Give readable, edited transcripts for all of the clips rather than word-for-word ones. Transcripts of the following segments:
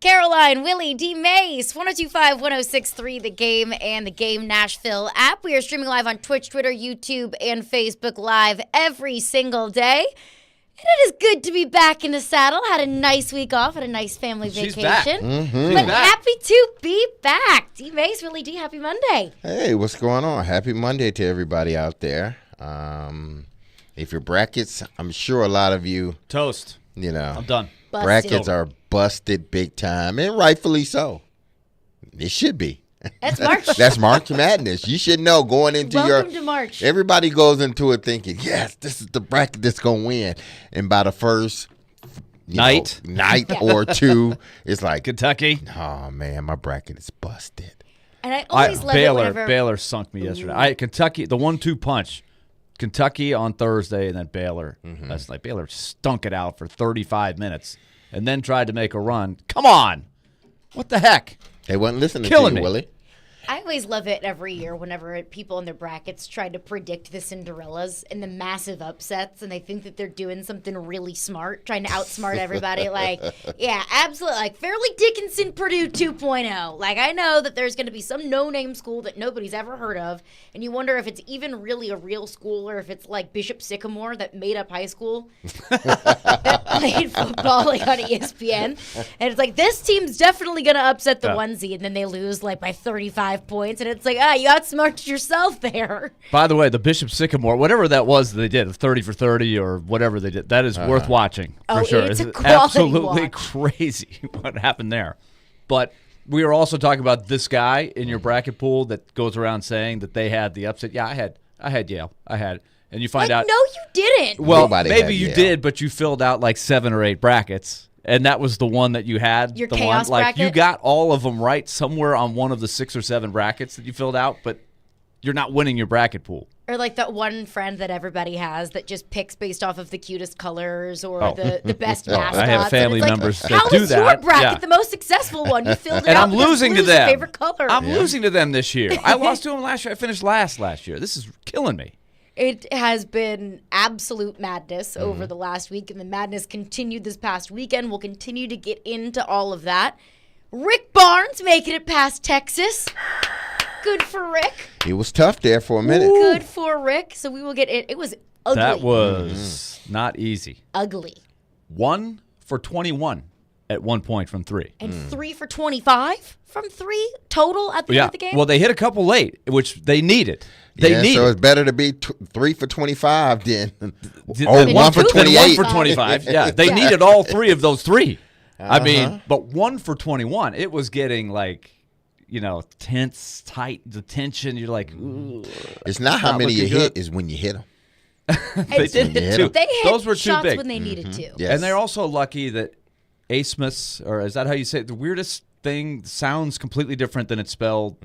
Caroline, Willy, D-Mase, 1025, 1063, The Game and the Game Nashville app. We are streaming live on Twitch, Twitter, YouTube, and Facebook Live every single day. And it is good to be back in the saddle. Had a nice week off, had a nice family vacation. She's back. But happy to be back. D-Mase, Willy D, happy Monday. Hey, what's going on? Happy Monday to everybody out there. If your brackets, I'm sure a lot of you, Toast. you know, I'm done. Busted. brackets are busted big time, and rightfully so. It should be. That's March. That's March Madness. You should know going into Welcome to March. Everybody goes into it thinking, yes, this is the bracket that's going to win. And by the first night or two, it's like, Kentucky. oh, man, my bracket is busted. And I always love it whenever... Baylor sunk me yesterday. Kentucky, the 1-2 punch. Kentucky on Thursday and then Baylor. That's like Baylor stunk it out for 35 minutes and then tried to make a run. Come on. What the heck? They wasn't listening Killing to you, me. Willie. I always love it every year whenever people in their brackets try to predict the Cinderellas and the massive upsets, and they think that they're doing something really smart, trying to outsmart everybody. Like, yeah, absolutely. Like, Fairleigh Dickinson, Purdue 2.0. Like, I know that there's going to be some no-name school that nobody's ever heard of, and you wonder if it's even really a real school or if it's like Bishop Sycamore, that made-up high school that played football like on ESPN. And it's like, this team's definitely going to upset the onesie, and then they lose like by 35 points, and it's like, you outsmarted yourself there. By the way, the Bishop Sycamore, whatever that was they did, 30 for 30 or whatever they did, that is worth watching for sure. It's a quality absolutely watch. Crazy what happened there. But we were also talking about this guy in your bracket pool that goes around saying that they had the upset. Yeah, I had Yale. I had. And you find out. No, you didn't. Well, Nobody maybe had you Yale. did, but you filled out like 7 or 8 brackets. And that was the one that you had. Your the chaos one, like bracket? you got all of them right somewhere on one of the 6 or 7 brackets that you filled out, but you're not winning your bracket pool. Or like that one friend that everybody has that just picks based off of the cutest colors or the best mascots. I have family And it's like, members that how do is that. your bracket Yeah. the most successful one? You filled it And out I'm because losing to blue's your them. favorite color. I'm losing to them this year. I lost to them last year. I finished last year. This is killing me. It has been absolute madness over the last week, and the madness continued this past weekend. We'll continue to get into all of that. Rick Barnes making it past Texas. Good for Rick. It was tough there for a minute. Good for Rick. So we will get it. It was ugly. That was not easy. ugly. 1 for 21 at one point from 3. And 3 for 25 from 3 total at the end of the game? Well, they hit a couple late, which they needed. They needed. So it's better to be 3 for 25 than Than 1 for 28. 1 for 25. Yeah, they needed all 3 of those 3. I mean, but 1 for 21, it was getting like, tense, tight, the tension. You're like, ooh. It's not how many you looking hit, good. is when you hit them. They did hit 2. They hit Those were too shots big. when they needed to. Yes. And they're also lucky that Asmus, or is that how you say it? The weirdest thing sounds completely different than it's spelled.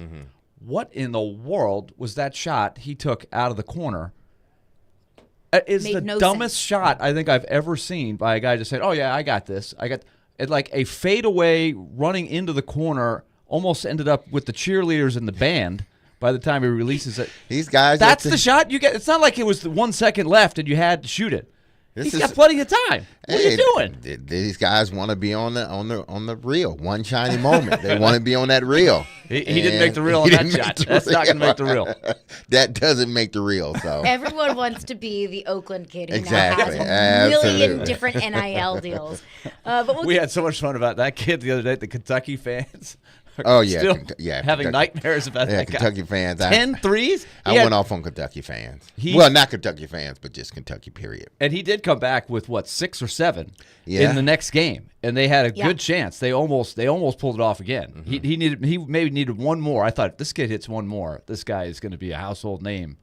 What in the world was that shot he took out of the corner? It's Made the no dumbest sense. shot I think I've ever seen by a guy just saying, oh, yeah, I got this. I got it, like a fadeaway running into the corner, almost ended up with the cheerleaders and the band by the time he releases it. These guys. That's the shot you get. It's not like it was 1 second left and you had to shoot it. He's got plenty of time. What are you doing? These guys want to be on the reel. One shiny moment. They want to be on that reel. He didn't make the reel on that shot. That's not going to make the reel. That doesn't make the reel. So Everyone wants to be the Oakland kid who Exactly. now has a million Absolutely. different NIL deals. But We had so much fun about that kid the other day. The Kentucky fans. Oh, yeah. Still Kentucky. having nightmares about that guy. Kentucky fans. 10 threes. I went off on Kentucky fans. Well, not Kentucky fans, but just Kentucky. Period. And he did come back with 6 or 7 Yeah. in the next game, and they had a good chance. They almost pulled it off again. He maybe needed one more. I thought if this kid hits one more, this guy is going to be a household name.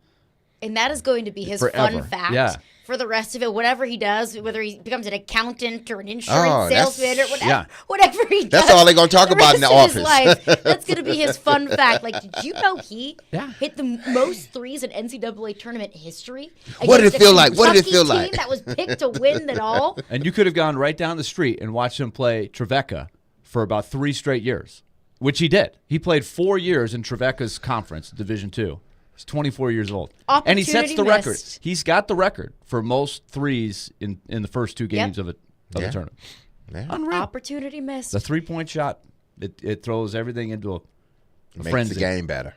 And that is going to be his Forever. fun fact Yeah. for the rest of it. Whatever he does, whether he becomes an accountant or an insurance that's- salesman or whatever, yeah. whatever he does. That's all they're gonna talk about in the rest of his office. life, that's going to be his fun fact. Like, did you know he Yeah. hit the most threes in NCAA tournament history? What did it against a feel like? What did it Kentucky feel team like? That was picked to win it all. And you could have gone right down the street and watched him play Trevecca for about 3 straight years, which he did. He played 4 years in Trevecca's conference, Division II. He's 24 years old. And he sets the Opportunity record. missed. He's got the record for most threes in the first 2 games of a tournament. Yeah. Unreal. Opportunity missed. The 3-point shot, it throws everything into a Makes frenzy. the game better.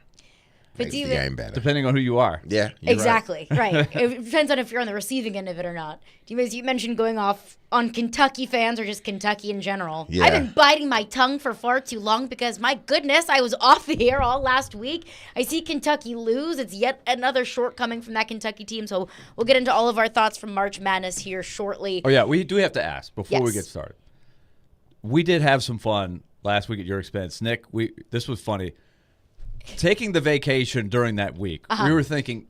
But Makes the even- game better. Depending on who you are. Yeah, you're Exactly, right. It depends on if you're on the receiving end of it or not. D-Mase, you mentioned going off on Kentucky fans or just Kentucky in general. Yeah. I've been biting my tongue for far too long because, my goodness, I was off the air all last week. I see Kentucky lose. It's yet another shortcoming from that Kentucky team. So we'll get into all of our thoughts from March Madness here shortly. Oh, yeah, we do have to ask before we Yes. get started. We did have some fun last week at your expense. Nick, this was funny. Taking the vacation during that week, we were thinking,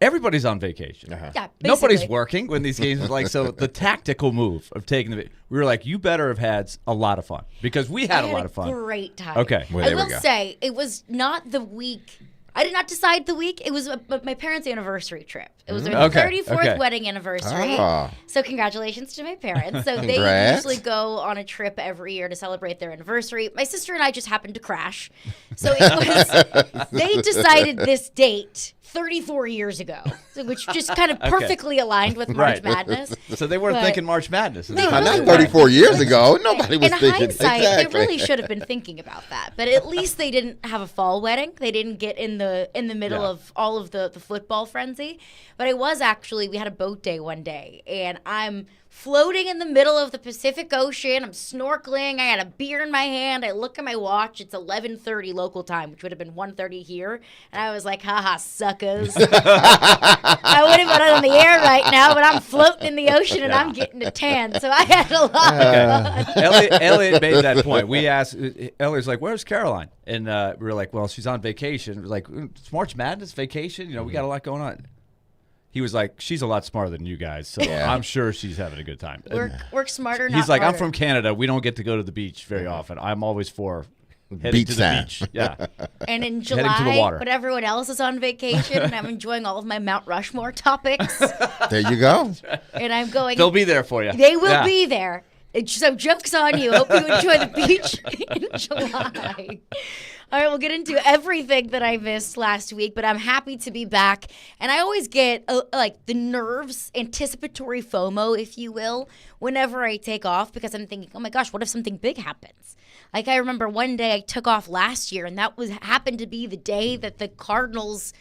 everybody's on vacation. Yeah, Nobody's basically. working when these games are like, so the tactical move of taking we were like, you better have had a lot of fun because we had I a lot of fun. Great time. Okay. Well, I there we will go. say it was not the week. I did not decide the week. It was my parents' anniversary trip. It was their Okay, 34th okay. wedding anniversary. Ah. So congratulations to my parents. So they Congrats. usually go on a trip every year to celebrate their anniversary. My sister and I just happened to crash. So it was they decided this date 34 years ago, which just kind of perfectly aligned with March Right. Madness. So they weren't But- thinking March Madness. They Not really 34 years ago. Nobody was In thinking. hindsight, Exactly. they really should have been thinking about that. But at least they didn't have a fall wedding. They didn't get in the middle Yeah. of all of the football frenzy. But I was actually, we had a boat day one day, and I'm floating in the middle of the Pacific Ocean. I'm snorkeling. I had a beer in my hand. I look at my watch. It's 11:30 local time, which would have been 1:30 here. And I was like, haha, suckers. I would have been on the air right now, but I'm floating in the ocean and I'm getting a tan. So I had a lot of fun. Elliot made that point. We asked, Elliot's like, where's Caroline? And we were like, well, she's on vacation. We're like, it's March Madness vacation? You know, we got a lot going on. He was like, she's a lot smarter than you guys, so Yeah. I'm sure she's having a good time. Work smarter, not He's like, I'm harder. from Canada. We don't get to go to the beach very often. I'm always for heading Beach to the time. beach. Yeah. And in Heading to the July, water. when everyone else is on vacation, and I'm enjoying all of my Mount Rushmore topics, There you go. and I'm going. They'll be there for you. They will Yeah. be there. So joke's on you. Hope you enjoy the beach in July. All right, we'll get into everything that I missed last week, but I'm happy to be back. And I always get like the nerves, anticipatory FOMO, if you will, whenever I take off because I'm thinking, oh my gosh, what if something big happens? Like I remember one day I took off last year, and that happened to be the day that the Cardinals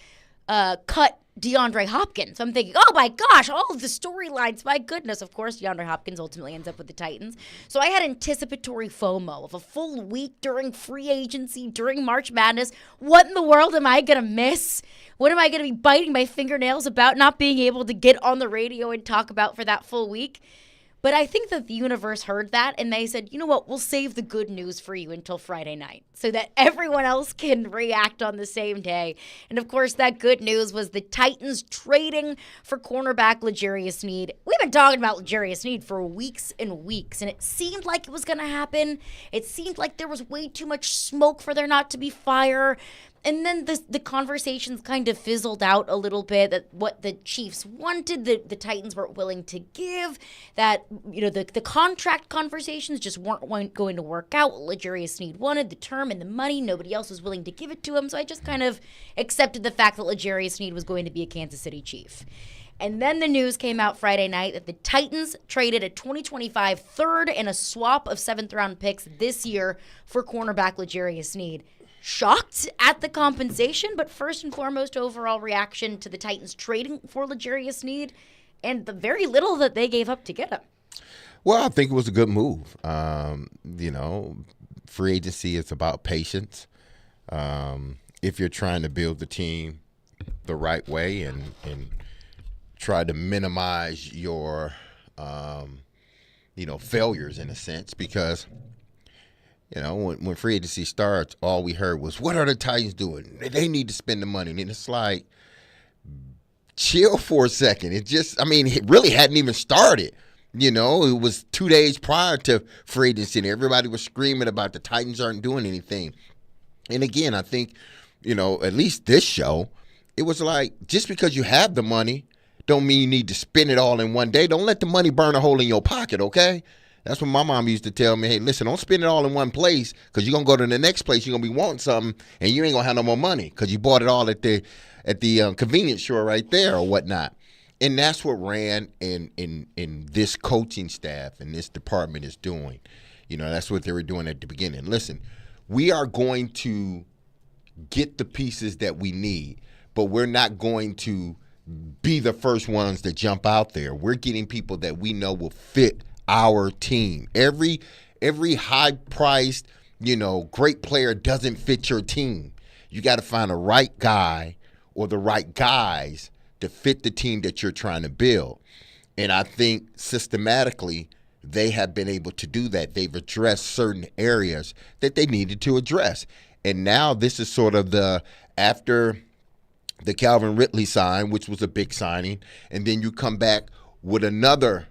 cut DeAndre Hopkins. So I'm thinking, oh my gosh, all of the storylines. My goodness. Of course, DeAndre Hopkins ultimately ends up with the Titans. So I had anticipatory FOMO of a full week during free agency, during March Madness. What in the world am I going to miss? What am I going to be biting my fingernails about not being able to get on the radio and talk about for that full week? But I think that the universe heard that and they said, you know what, we'll save the good news for you until Friday night so that everyone else can react on the same day. And of course, that good news was the Titans trading for cornerback L'Jarius Sneed. We've been talking about L'Jarius Sneed for weeks and weeks, and it seemed like it was going to happen. It seemed like there was way too much smoke for there not to be fire. And then the conversations kind of fizzled out a little bit, that what the Chiefs wanted, the Titans weren't willing to give, that, you know, the contract conversations just weren't going to work out. What L'Jarius Sneed wanted, the term and the money, nobody else was willing to give it to him. So I just kind of accepted the fact that L'Jarius Sneed was going to be a Kansas City Chief. And then the news came out Friday night that the Titans traded a 2025 third and a swap of 7th-round picks this year for cornerback L'Jarius Sneed. Shocked at the compensation, but first and foremost, overall reaction to the Titans trading for L'Jarius Sneed and the very little that they gave up to get him. Well, I think it was a good move. You know, free agency is about patience. If you're trying to build the team the right way and try to minimize your, failures in a sense, because you know, when free agency starts, all we heard was, what are the Titans doing? They need to spend the money. And it's like, chill for a second. It really hadn't even started. You know, it was 2 days prior to free agency, and everybody was screaming about the Titans aren't doing anything. And again, I think, you know, at least this show, it was like, just because you have the money don't mean you need to spend it all in one day. Don't let the money burn a hole in your pocket, okay? That's what my mom used to tell me. Hey, listen, don't spend it all in one place, because you're going to go to the next place. You're going to be wanting something, and you ain't going to have no more money because you bought it all at the convenience store right there or whatnot. And that's what Rand and this coaching staff and this department is doing. You know, that's what they were doing at the beginning. Listen, we are going to get the pieces that we need, but we're not going to be the first ones to jump out there. We're getting people that we know will fit our team. Every high-priced, great player doesn't fit your team. You got to find the right guy or the right guys to fit the team that you're trying to build. And I think systematically they have been able to do that. They've addressed certain areas that they needed to address. And now this is sort of after the Calvin Ridley sign, which was a big signing, and then you come back with another,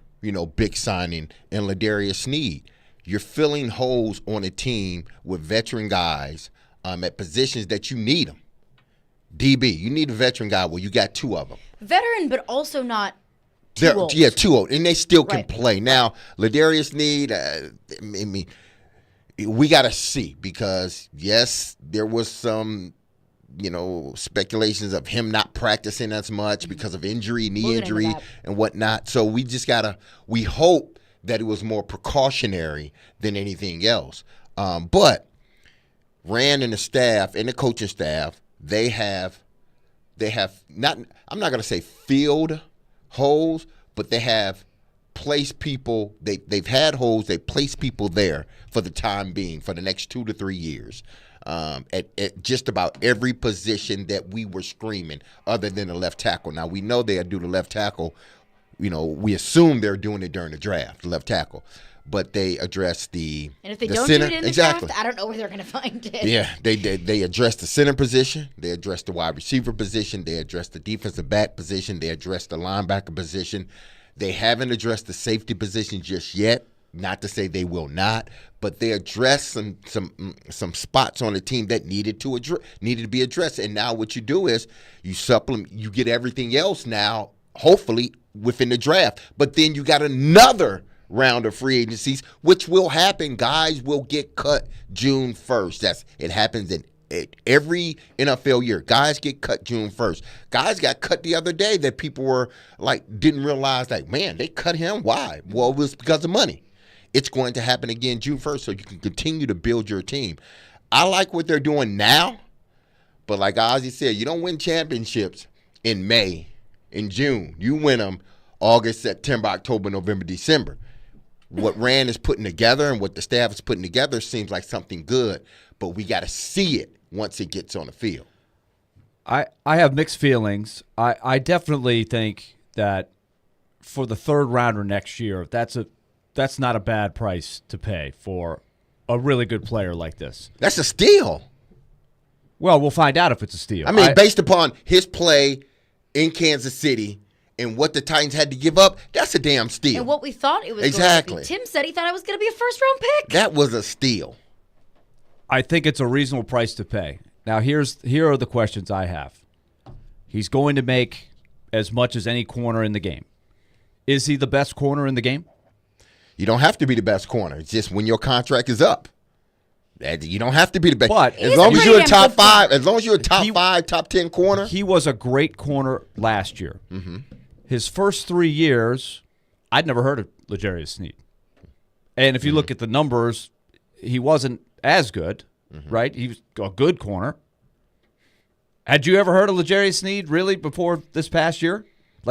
big signing in Ladarius Sneed. You're filling holes on a team with veteran guys at positions that you need them. DB, you need a veteran guy. Well, you got 2 of them. Veteran, but also not too old. Yeah, too old, and they still can Right. play. Now, Ladarius Sneed, we got to see, because, yes, there was some, speculations of him not practicing as much because of injury, knee We'll get into injury, that. and whatnot. So we just we hope that it was more precautionary than anything else. But Rand and the staff and the coaching staff, they have not, I'm not going to say filled holes, but they have placed people, they've had holes, they placed people there for the time being, for the next 2 to 3 years, at just about every position that we were screaming, other than the left tackle. Now, we know they'll do the left tackle. We assume they're doing it during the draft, the left tackle. But they address the And if they the don't center. do it in the Exactly. draft, I don't know where they're going to find it. Yeah, they address the center position, they address the wide receiver position, they address the defensive back position, they address the linebacker position. They haven't addressed the safety position just yet. Not to say they will not, but they addressed some spots on the team that needed to be addressed. And now what you do is you supplement, you get everything else now, hopefully within the draft. But then you got another round of free agencies, which will happen. Guys will get cut June 1st. It happens in every NFL year. Guys get cut June 1st. Guys got cut the other day that people were didn't realize, man, they cut him. Why? Well, it was because of money. It's going to happen again June 1st, so you can continue to build your team. I like what they're doing now, but like Ozzie said, you don't win championships in May, in June. You win them August, September, October, November, December. What Rand is putting together and what the staff is putting together seems like something good, but we got to see it once it gets on the field. I have mixed feelings. I definitely think that for the third rounder next year, that's not a bad price to pay for a really good player like this. That's a steal. Well, we'll find out if it's a steal. I mean, based upon his play in Kansas City and what the Titans had to give up, that's a damn steal. And what we thought it was Exactly. going to be. Tim said he thought it was going to be a first-round pick. That was a steal. I think it's a reasonable price to pay. Now, here are the questions I have. He's going to make as much as any corner in the game. Is he the best corner in the game? You don't have to be the best corner. It's just when your contract is up. You don't have to be the best. But as He's long a as you're a pretty top damn good five, as long as you're a top 5, top 10 corner. He was a great corner last year. Mm-hmm. His first 3 years, I'd never heard of L'Jarius Sneed. And if you look at the numbers, he wasn't as good, right? He was a good corner. Had you ever heard of L'Jarius Sneed, really, before this past year?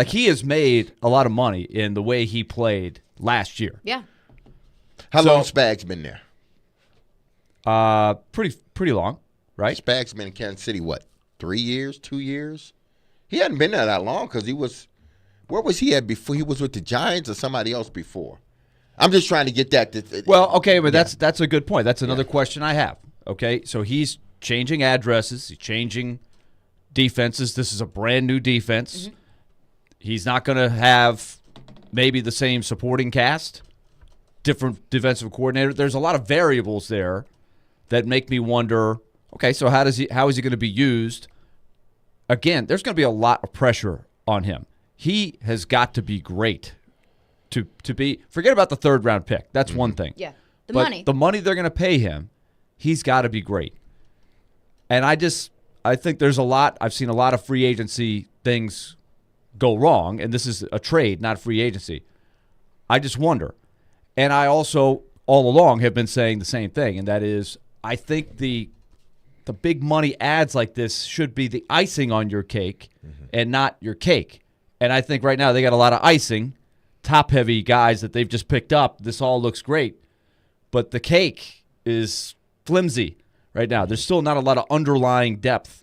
He has made a lot of money in the way he played last year. Yeah. How long Spags been there? Pretty long, right? Spags been in Kansas City, 3 years, 2 years? He hadn't been there that long because he was – where was he at before? He was with the Giants or somebody else before? I'm just trying to get that. Well, okay, but that's a good point. That's another question I have. Okay, so he's changing addresses. He's changing defenses. This is a brand-new defense. Mm-hmm. He's not going to have maybe the same supporting cast, different defensive coordinator. There's a lot of variables there that make me wonder, okay, so how is he going to be used? Again, there's going to be a lot of pressure on him. He has got to be great to be – forget about the third-round pick. That's one thing. Yeah. But the money they're going to pay him, he's got to be great. And I think there's a lot – I've seen a lot of free agency things go wrong, and this is a trade, not free agency, I just wonder. And I also, all along, have been saying the same thing, and that is I think the big money ads like this should be the icing on your cake and not your cake. And I think right now they got a lot of icing, top-heavy guys that they've just picked up. This all looks great. But the cake is flimsy right now. There's still not a lot of underlying depth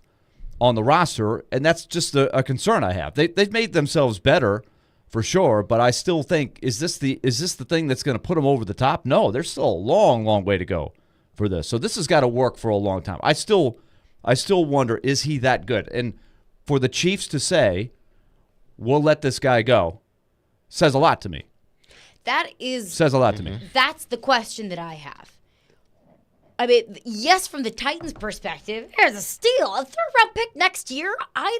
on the roster, and that's just a concern I have. They've made themselves better for sure, but I still think, is this the thing that's going to put them over the top? No, there's still a long, long way to go for this. So this has got to work for a long time. I still wonder, is he that good? And for the Chiefs to say, we'll let this guy go, says a lot to me. Says a lot to me. That's the question that I have. I mean, yes, from the Titans' perspective, there's a steal. A third-round pick next year.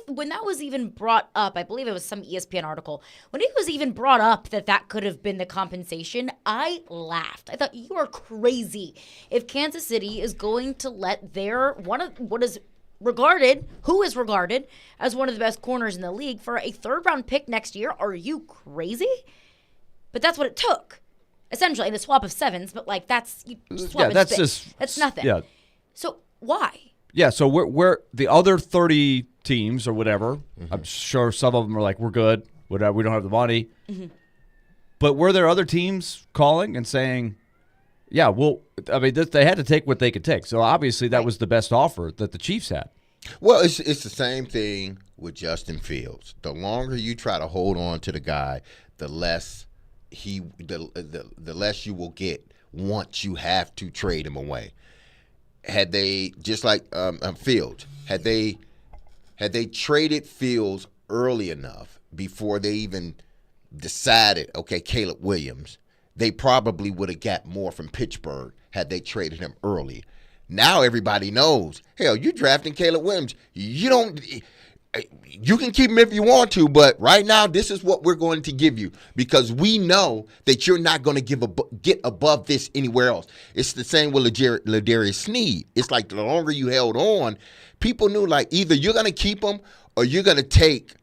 When that was even brought up, I believe it was some ESPN article, when it was even brought up that could have been the compensation, I laughed. I thought, you are crazy. If Kansas City is going to let who is regarded as one of the best corners in the league for a third-round pick next year, are you crazy? But that's what it took. Essentially, in a swap of sevens, but that's that's nothing. Yeah. So why? Yeah. So we're the other 30 teams or whatever. I'm sure some of them are like, we're good. Whatever. We don't have the money. But were there other teams calling and saying, yeah, well, I mean, they had to take what they could take. So obviously that was the best offer that the Chiefs had. Well, it's the same thing with Justin Fields. The longer you try to hold on to the guy, the less the less you will get once you have to trade him away. Had they, just like Fields, had they traded Fields early enough before they even decided, okay, Caleb Williams, they probably would have got more from Pittsburgh had they traded him early. Now everybody knows, hell, you're drafting Caleb Williams. You can keep him if you want to, but right now this is what we're going to give you because we know that you're not going to get above this anywhere else. It's the same with Ladarius Sneed. It's like the longer you held on, people knew like either you're going to keep him or you're going to take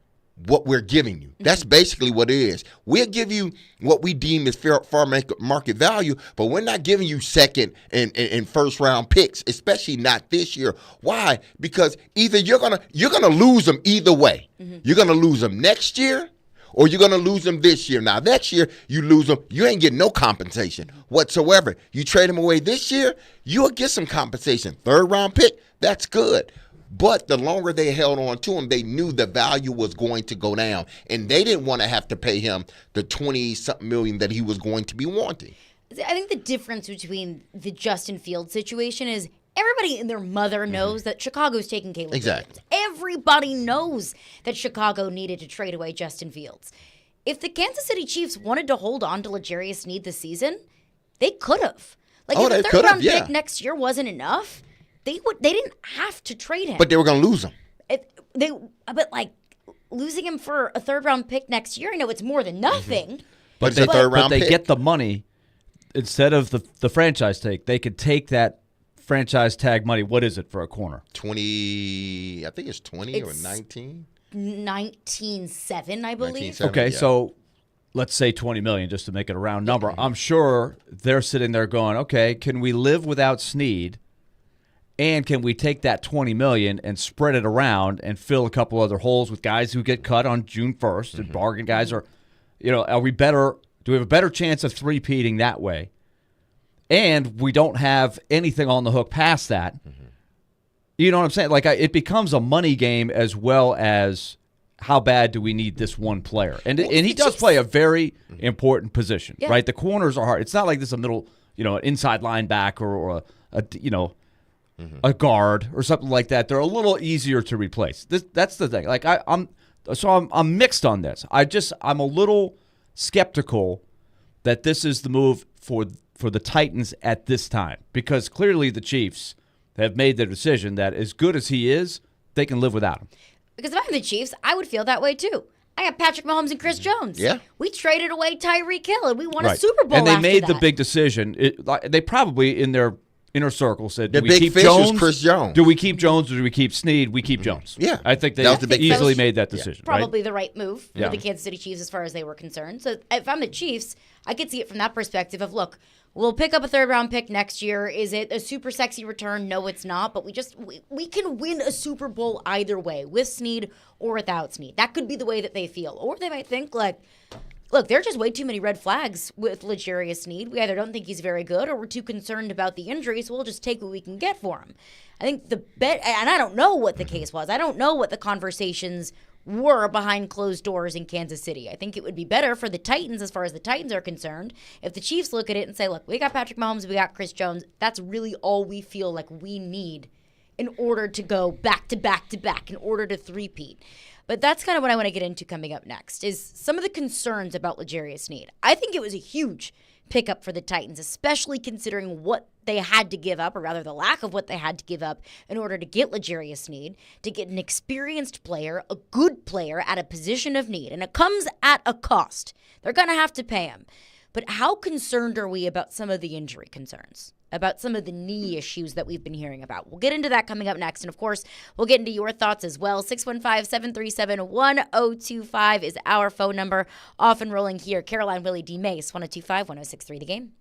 what we're giving you. That's basically what it is. We'll give you what we deem as fair market value, but we're not giving you second and first round picks, especially not this year. Why? Because either you're gonna lose them either way. You're gonna lose them next year, or you're gonna lose them this year. Now next year you lose them, you ain't getting no compensation whatsoever. You trade them away this year, you'll get some compensation. Third round pick, that's good. But the longer they held on to him, they knew the value was going to go down. And they didn't want to have to pay him the 20-something million that he was going to be wanting. I think the difference between the Justin Fields situation is everybody and their mother knows that Chicago's taking Caleb Exactly. Williams. Everybody knows that Chicago needed to trade away Justin Fields. If the Kansas City Chiefs wanted to hold on to L'Jarius Sneed this season, they could have. If the third-round pick next year wasn't enough, they didn't have to trade him. But they were going to lose him. But losing him for a third-round pick next year, I know it's more than nothing. But they get the money instead of the franchise tag. They could take that franchise tag money. What is it for a corner? 20, I think it's 20 or 19? 19.7, I believe. Okay, so let's say $20 million just to make it a round number. I'm sure they're sitting there going, okay, can we live without Sneed? And can we take that $20 million and spread it around and fill a couple other holes with guys who get cut on June 1st and bargain guys? Or, are we better? Do we have a better chance of three-peating that way? And we don't have anything on the hook past that. You know what I'm saying? It becomes a money game as well as how bad do we need this one player? And he does play a very important position, right? The corners are hard. It's not like this is a middle, an inside linebacker or a guard or something like that. They're a little easier to replace. That's the thing. I'm mixed on this. I'm a little skeptical that this is the move for the Titans at this time because clearly the Chiefs have made their decision that as good as he is, they can live without him. Because if I'm the Chiefs, I would feel that way too. I got Patrick Mahomes and Chris Jones. Yeah. We traded away Tyreek Hill and we won a Super Bowl and they after made that. the big decision. They probably in their inner circle said, The do we big keep fish Jones? was Chris Jones. Do we keep Jones or do we keep Snead? We keep Jones. Yeah. I think they That was the big easily fish. made that decision, right? Probably the right move for Yeah. the Kansas City Chiefs as far as they were concerned. So if I'm the Chiefs, I could see it from that perspective of, look, we'll pick up a third-round pick next year. Is it a super sexy return? No, it's not. But we can win a Super Bowl either way, with Snead or without Snead. That could be the way that they feel. Or they might think, like, look, there are just way too many red flags with L'Jarius Snead. We either don't think he's very good or we're too concerned about the injury, so we'll just take what we can get for him. I think the bet, and I don't know what the case was. I don't know what the conversations were behind closed doors in Kansas City. I think it would be better for the Titans, as far as the Titans are concerned, if the Chiefs look at it and say, look, we got Patrick Mahomes, we got Chris Jones. That's really all we feel like we need in order to go back to back to back, in order to three-peat. But that's kind of what I want to get into coming up next, is some of the concerns about L'Jarius Snead. I think it was a huge pickup for the Titans, especially considering what they had to give up, or rather the lack of what they had to give up in order to get L'Jarius Snead, to get an experienced player, a good player at a position of need. And it comes at a cost. They're going to have to pay him. But how concerned are we about some of the injury concerns, about some of the knee issues that we've been hearing about? We'll get into that coming up next. And, of course, we'll get into your thoughts as well. 615-737-1025 is our phone number. Off and rolling here. Caroline, Willy, D-Mase, 102.5, 106.3 The Game.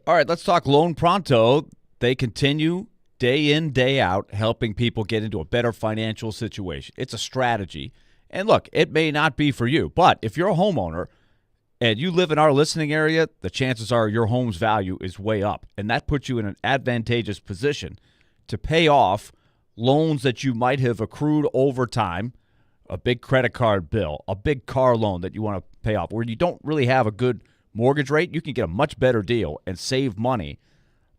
All right, let's talk Loan Pronto. They continue day in, day out, helping people get into a better financial situation. It's a strategy. And look, it may not be for you, but if you're a homeowner and you live in our listening area, the chances are your home's value is way up. And that puts you in an advantageous position to pay off loans that you might have accrued over time, a big credit card bill, a big car loan that you want to pay off, where you don't really have a good mortgage rate. You can get a much better deal and save money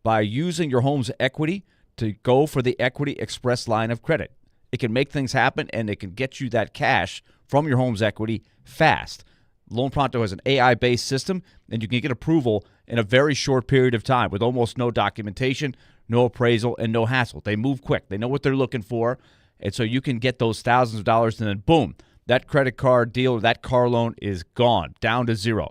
by using your home's equity to go for the Equity Express line of credit. It can make things happen, and it can get you that cash from your home's equity fast. Loan Pronto has an AI-based system, and you can get approval in a very short period of time with almost no documentation, no appraisal, and no hassle. They move quick. They know what they're looking for, and so you can get those thousands of dollars, and then boom, that credit card deal or that car loan is gone, down to zero.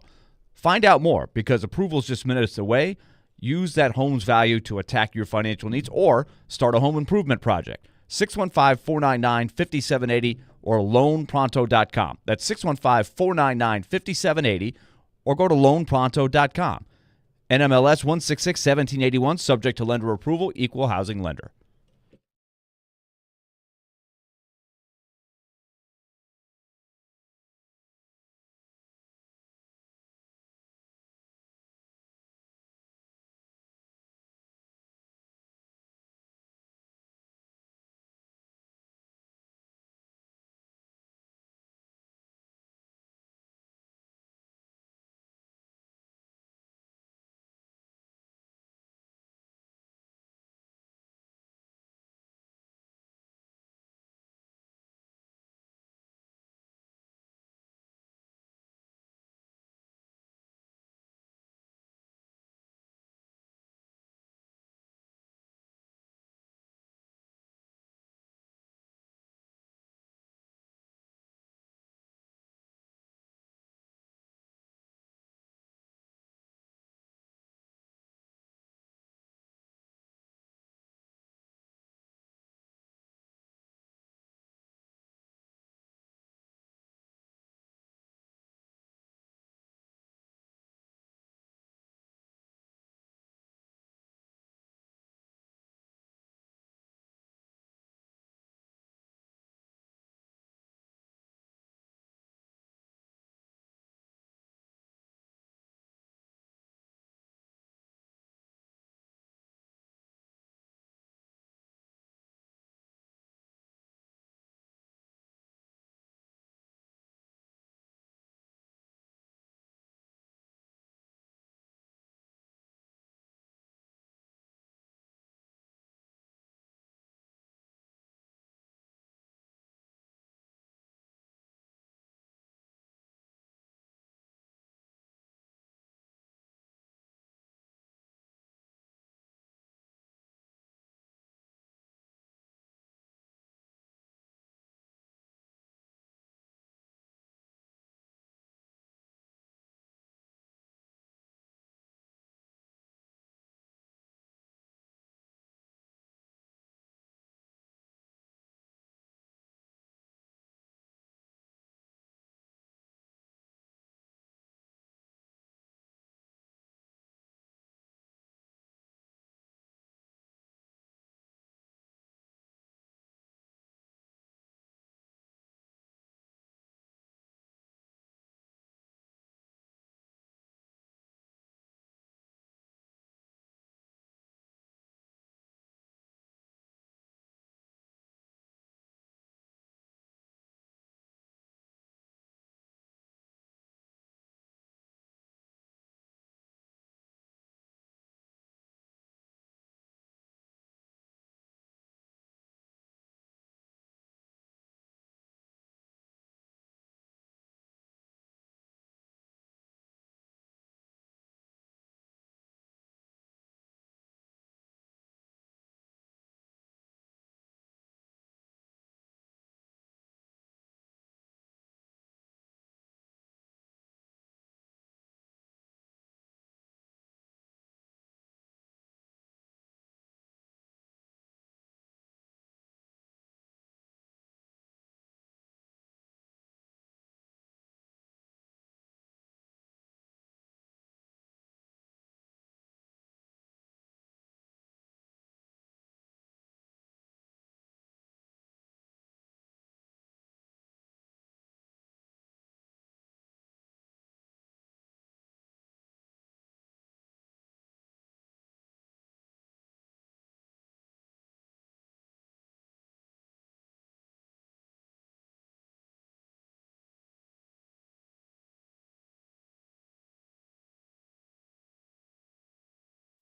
Find out more, because approval is just minutes away. Use that home's value to attack your financial needs or start a home improvement project. 615-499-5780 or loanpronto.com. That's 615-499-5780 or go to loanpronto.com. NMLS 166-1781, subject to lender approval, equal housing lender.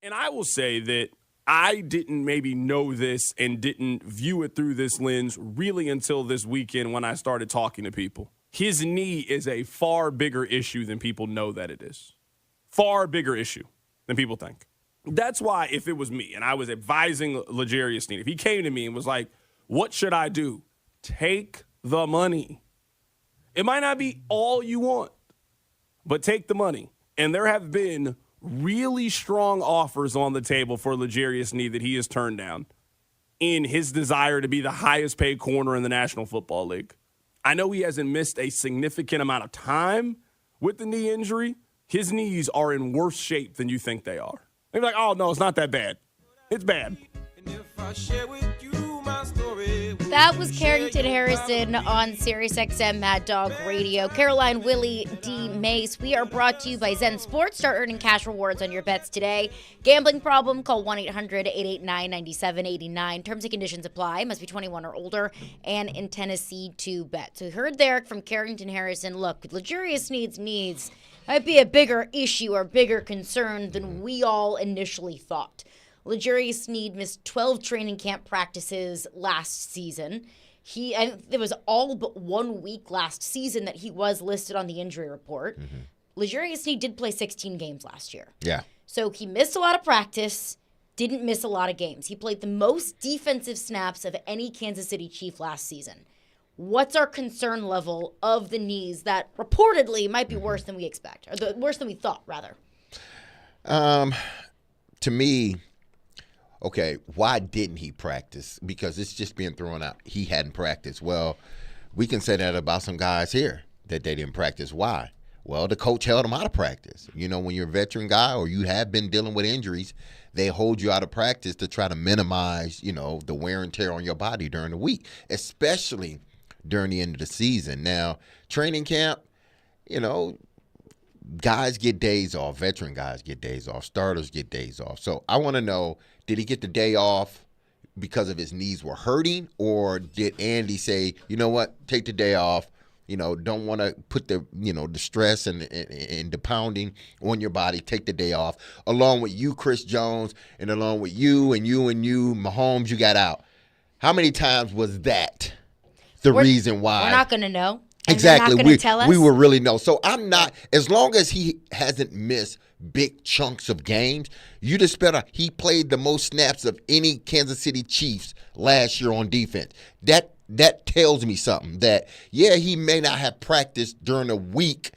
And I will say that I didn't maybe know this and didn't view it through this lens really until this weekend when I started talking to people. His knee is a far bigger issue than people know that it is. Far bigger issue than people think. That's why if it was me and I was advising L'Jarius Sneed, if he came to me and was like, what should I do? Take the money. It might not be all you want, but take the money. And there have been really strong offers on the table for L'Jarius Sneed that he has turned down in his desire to be the highest paid corner in the National Football League. I know he hasn't missed a significant amount of time with the knee injury. His knees are in worse shape than you think they are. They're like, oh, no, it's not that bad. It's bad. That was Carrington Harrison on SiriusXM Mad Dog Radio. Caroline, Willy, D-Mase. We are brought to you by Zen Sports. Start earning cash rewards on your bets today. Gambling problem? Call 1-800-889-9789. Terms and conditions apply. Must be 21 or older and in Tennessee to bet. So we heard there from Carrington Harrison. Look, L'Jarius Sneed's needs might be a bigger issue or bigger concern than we all initially thought. L'Jarius Sneed missed 12 training camp practices last season. It was all but 1 week last season that he was listed on the injury report. L'Jarius Sneed did play 16 games last year. Yeah. So he missed a lot of practice, didn't miss a lot of games. He played the most defensive snaps of any Kansas City Chief last season. What's our concern level of the knees that reportedly might be worse than we expect, or worse than we thought, rather? To me, okay, why didn't he practice? Because it's just being thrown out. He hadn't practiced. Well, we can say that about some guys here, that they didn't practice. Why? Well, the coach held them out of practice. You know, when you're a veteran guy or you have been dealing with injuries, they hold you out of practice to try to minimize, you know, the wear and tear on your body during the week, especially during the end of the season. Now, training camp, you know, guys get days off. Veteran guys get days off. Starters get days off. So I want to know, did he get the day off because of his knees were hurting, or did Andy say, you know what, take the day off, you know, don't want to put the, you know, the stress and the pounding on your body, take the day off, along with you, Chris Jones, and along with you, Mahomes, you got out. How many times was that the reason why? We're not going to know. Exactly. We will really know. So I'm not, as long as he hasn't missed big chunks of games, you just better, he played the most snaps of any Kansas City Chiefs last year on defense. That tells me something, that, yeah, he may not have practiced during a week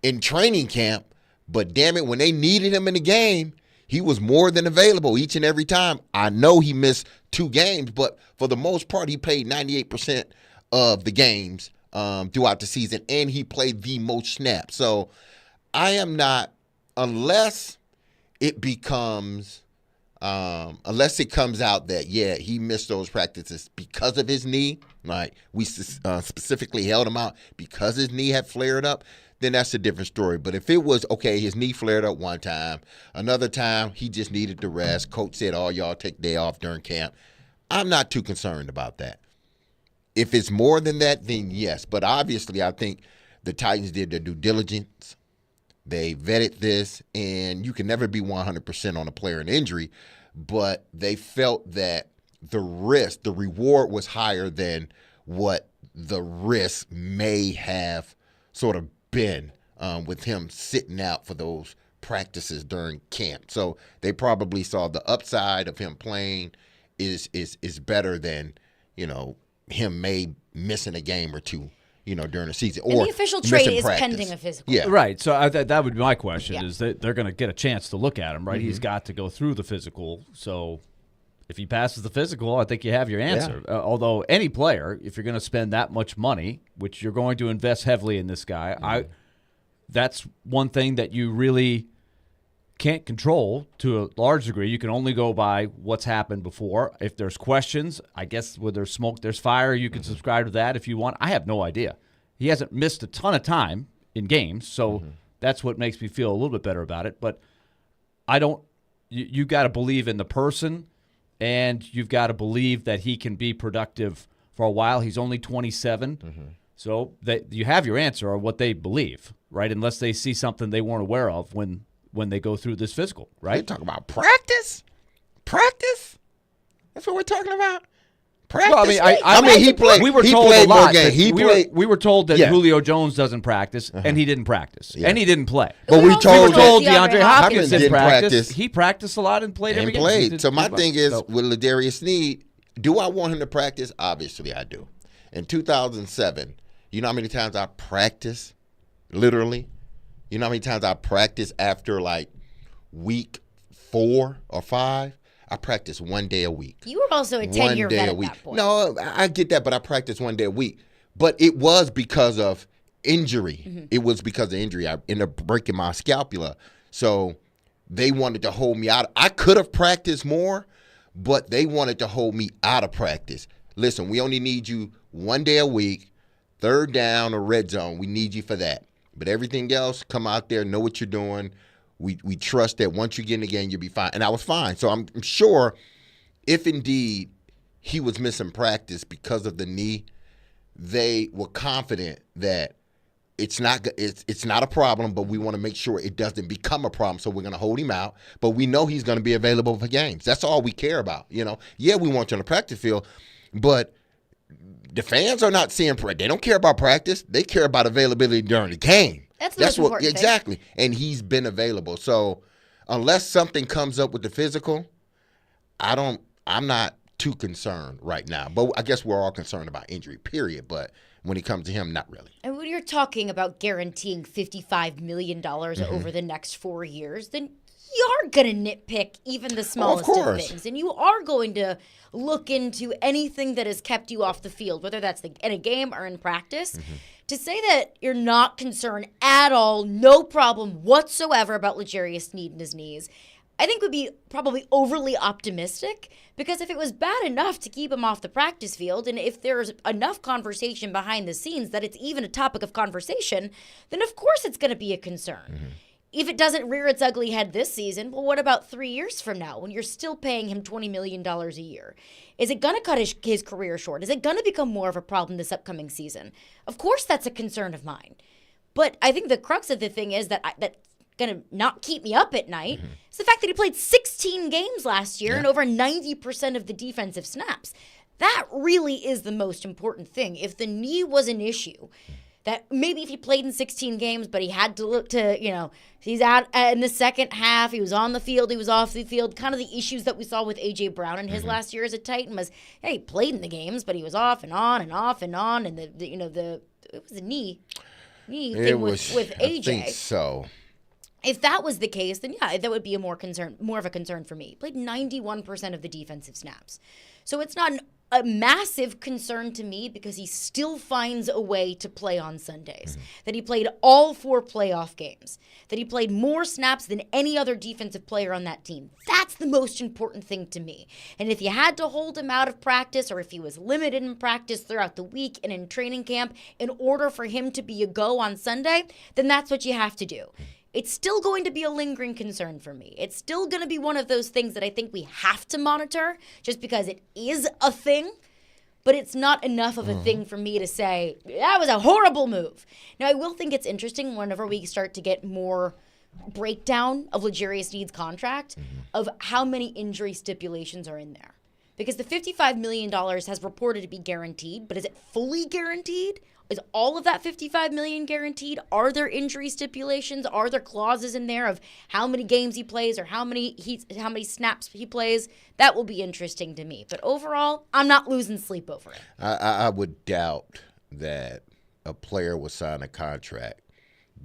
in training camp, but damn it, when they needed him in the game, he was more than available each and every time. I know he missed 2 games, but for the most part, he played 98% of the games throughout the season, and he played the most snaps. So I am not, unless it comes out that, yeah, he missed those practices because of his knee, like we specifically held him out because his knee had flared up, then that's a different story. But if it was, okay, his knee flared up one time, another time he just needed the rest, coach said, oh, y'all take the day off during camp, I'm not too concerned about that. If it's more than that, then yes. But obviously, I think the Titans did their due diligence. They vetted this, and you can never be 100% on a player in injury, but they felt that the reward was higher than what the risk may have sort of been with him sitting out for those practices during camp. So they probably saw the upside of him playing is better than, you know, him missing a game or two, you know, during the season. Or and the official trade is practice. pending a physical. Yeah. Right. So that would be my question, is that they're going to get a chance to look at him, right? Mm-hmm. He's got to go through the physical. So if he passes the physical, I think you have your answer. Yeah. Although any player, if you're going to spend that much money, which you're going to invest heavily in this guy, that's one thing that you really can't control to a large degree. You can only go by what's happened before. If there's questions, I guess where there's smoke, there's fire. You can subscribe to that if you want. I have no idea. He hasn't missed a ton of time in games, so that's what makes me feel a little bit better about it. But I don't. You got to believe in the person, and you've got to believe that he can be productive for a while. He's only 27, so you have your answer on what they believe, right? Unless they see something they weren't aware of when when they go through this physical, We're right? talking about practice. Practice. That's what we're talking about. Practice. Well, I mean, he played. We were he told played a lot. more games. That we were told that Yeah. Julio Jones doesn't practice, and he didn't practice, and he didn't play. But We we also We were told told that DeAndre Hopkins didn't didn't practice. practice. He practiced a lot and played every and game. He played. did- So my did thing well. is So- with Ladarius Sneed, do I want him to practice? Obviously, I do. In 2007, you know how many times I practiced? Literally, you know how many times I practiced after like week 4 or 5? I practiced 1 day a week. You were also a 10-year vet at that point. No, I get that, but I practiced 1 day a week. But it was because of injury. Mm-hmm. It was because of injury. I ended up breaking my scapula. So they wanted to hold me out. I could have practiced more, but they wanted to hold me out of practice. Listen, we only need you 1 day a week, third down or red zone. We need you for that. But everything else, come out there, know what you're doing. We trust that once you get in the game, you'll be fine. And I was fine. So I'm sure if indeed he was missing practice because of the knee, they were confident that it's not a problem, but we want to make sure it doesn't become a problem. So we're going to hold him out, but we know he's going to be available for games. That's all we care about. You know, yeah, we want you on the practice field, but the fans are not seeing practice. They don't care about practice. They care about availability during the game. That's the most important thing. Exactly. And he's been available. So unless something comes up with the physical, I'm not too concerned right now. But I guess we're all concerned about injury, period. But when it comes to him, not really. And when you're talking about guaranteeing $55 million Mm-hmm. over the next 4 years, then you are going to nitpick even the smallest of course. things. And you are going to look into anything that has kept you off the field, whether that's in a game or in practice. Mm-hmm. To say that you're not concerned at all, no problem whatsoever about L'Jarius Sneed and his knees, I think would be probably overly optimistic, because if it was bad enough to keep him off the practice field, and if there's enough conversation behind the scenes that it's even a topic of conversation, then of course it's going to be a concern. Mm-hmm. If it doesn't rear its ugly head this season, well, what about 3 years from now when you're still paying him $20 million a year? Is it going to cut his career short? Is it going to become more of a problem this upcoming season? Of course that's a concern of mine. But I think the crux of the thing is that's going to not keep me up at night. Mm-hmm. It's the fact that he played 16 games last year and over 90% of the defensive snaps. That really is the most important thing. If the knee was an issue, that maybe if he played in 16 games, but he had to look to, he's out in the second half, he was on the field, he was off the field, kind of the issues that we saw with A.J. Brown in his last year as a Titan was, he played in the games, but he was off and on and off and on, and it was a knee thing with A.J. I think so. If that was the case, then yeah, that would be more of a concern for me. He played 91% of the defensive snaps. So it's not a massive concern to me because he still finds a way to play on Sundays. That he played all 4 playoff games. That he played more snaps than any other defensive player on that team. That's the most important thing to me. And if you had to hold him out of practice, or if he was limited in practice throughout the week and in training camp in order for him to be a go on Sunday, then that's what you have to do. It's still going to be a lingering concern for me. It's still going to be one of those things that I think we have to monitor just because it is a thing, but it's not enough of a thing for me to say, that was a horrible move. Now, I will think it's interesting whenever we start to get more breakdown of L'Jarius Sneed's contract of how many injury stipulations are in there. Because the $55 million has reported to be guaranteed, but is it fully guaranteed? Is all of that $55 million guaranteed? Are there injury stipulations? Are there clauses in there of how many games he plays or how many snaps he plays? That will be interesting to me. But overall, I'm not losing sleep over it. I would doubt that a player will sign a contract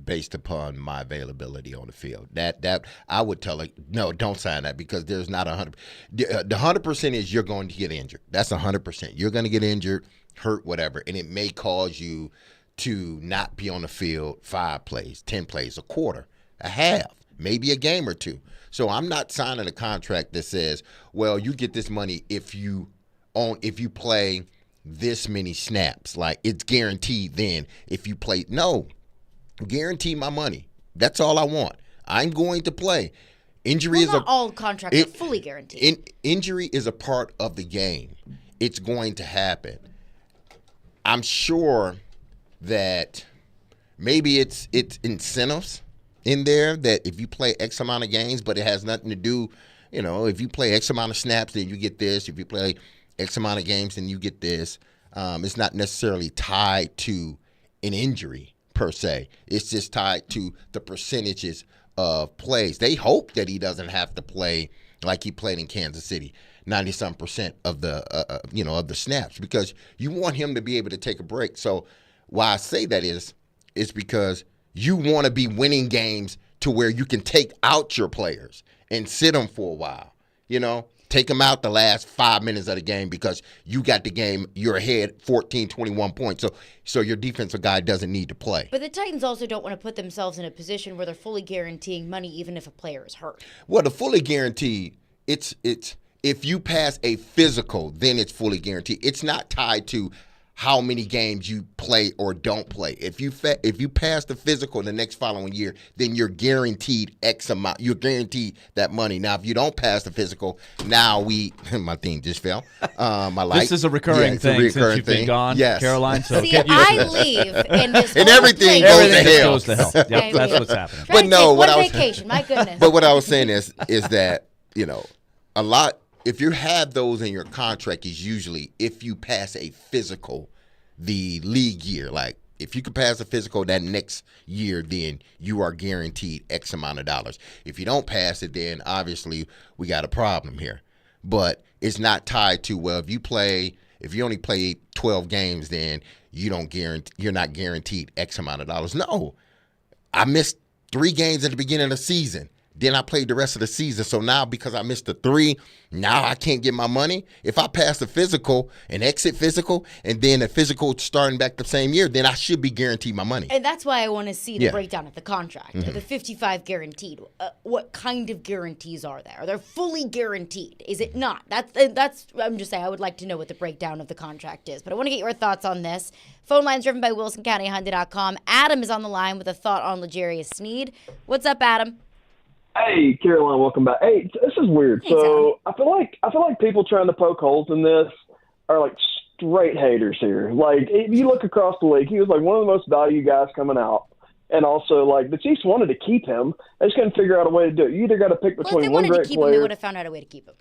based upon my availability on the field. That I would tell it, no, don't sign that, because there's not 100. The 100% is you're going to get injured. That's 100%. You're going to get injured, hurt, whatever, and it may cause you to not be on the field 5 plays, 10 plays, a quarter, a half, maybe a game or 2. So I'm not signing a contract that says, well, you get this money if you play this many snaps. Like, it's guaranteed then if you play. No, guarantee my money. That's all I want. I'm going to play. Injury is not all contracts are fully guaranteed. Injury is a part of the game. It's going to happen. I'm sure that maybe it's incentives in there that if you play X amount of games, but it has nothing to do, if you play X amount of snaps, then you get this. If you play X amount of games, then you get this. It's not necessarily tied to an injury per se. It's just tied to the percentages of plays. They hope that he doesn't have to play like he played in Kansas City, 90-some% of the of the snaps, because you want him to be able to take a break. So why I say that is because you want to be winning games to where you can take out your players and sit them for a while. Take them out the last 5 minutes of the game because you got the game, you're ahead 14, 21 points. So your defensive guy doesn't need to play. But the Titans also don't want to put themselves in a position where they're fully guaranteeing money even if a player is hurt. Well, the fully guaranteed, it's if you pass a physical, then it's fully guaranteed. It's not tied to how many games you play or don't play. If you pass the physical the next following year, then you're guaranteed X amount. You're guaranteed that money. Now, if you don't pass the physical, now my thing just fell. My light. This is a recurring thing since you've been gone, yes. Caroline. So see, I leave and this and whole everything place goes to hell. Goes to hell. Yep, that's what's happening. Trying But no, to take what one I was vacation, my goodness. But what I was saying is that a lot. If you have those in your contract, is usually if you pass a physical the league year. Like, if you can pass a physical that next year, then you are guaranteed X amount of dollars. If you don't pass it, then obviously we got a problem here. But it's not tied to, well, if you only play 12 games, then you're not guaranteed X amount of dollars. No. I missed 3 games at the beginning of the season. Then I played the rest of the season. So now because I missed the 3, now I can't get my money. If I pass the physical and exit physical and then a physical starting back the same year, then I should be guaranteed my money. And that's why I want to see the Yeah. breakdown of the contract. The 55 guaranteed. What kind of guarantees are there? Are they fully guaranteed? Is it not? That's. I'm just saying. I would like to know what the breakdown of the contract is. But I want to get your thoughts on this. Phone lines driven by WilsonCountyHonda.com. Adam is on the line with a thought on L'Jarius Sneed. What's up, Adam? Hey, Caroline, welcome back. Hey, this is weird. Hey, so I feel like people trying to poke holes in this are like straight haters here. Like, if you look across the league, he was like one of the most valued guys coming out. And also, like, the Chiefs wanted to keep him. They just couldn't figure out a way to do it. You either got to pick Well, if between they one wanted to great keep him, they player. would have found out a way to keep him.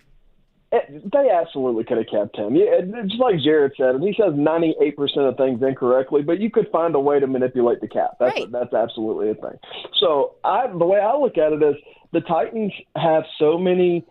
They absolutely could have kept him. Yeah, just like Jared said, and he says 98% of things incorrectly, but you could find a way to manipulate the cap. That's absolutely a thing. So the way I look at it is the Titans have so many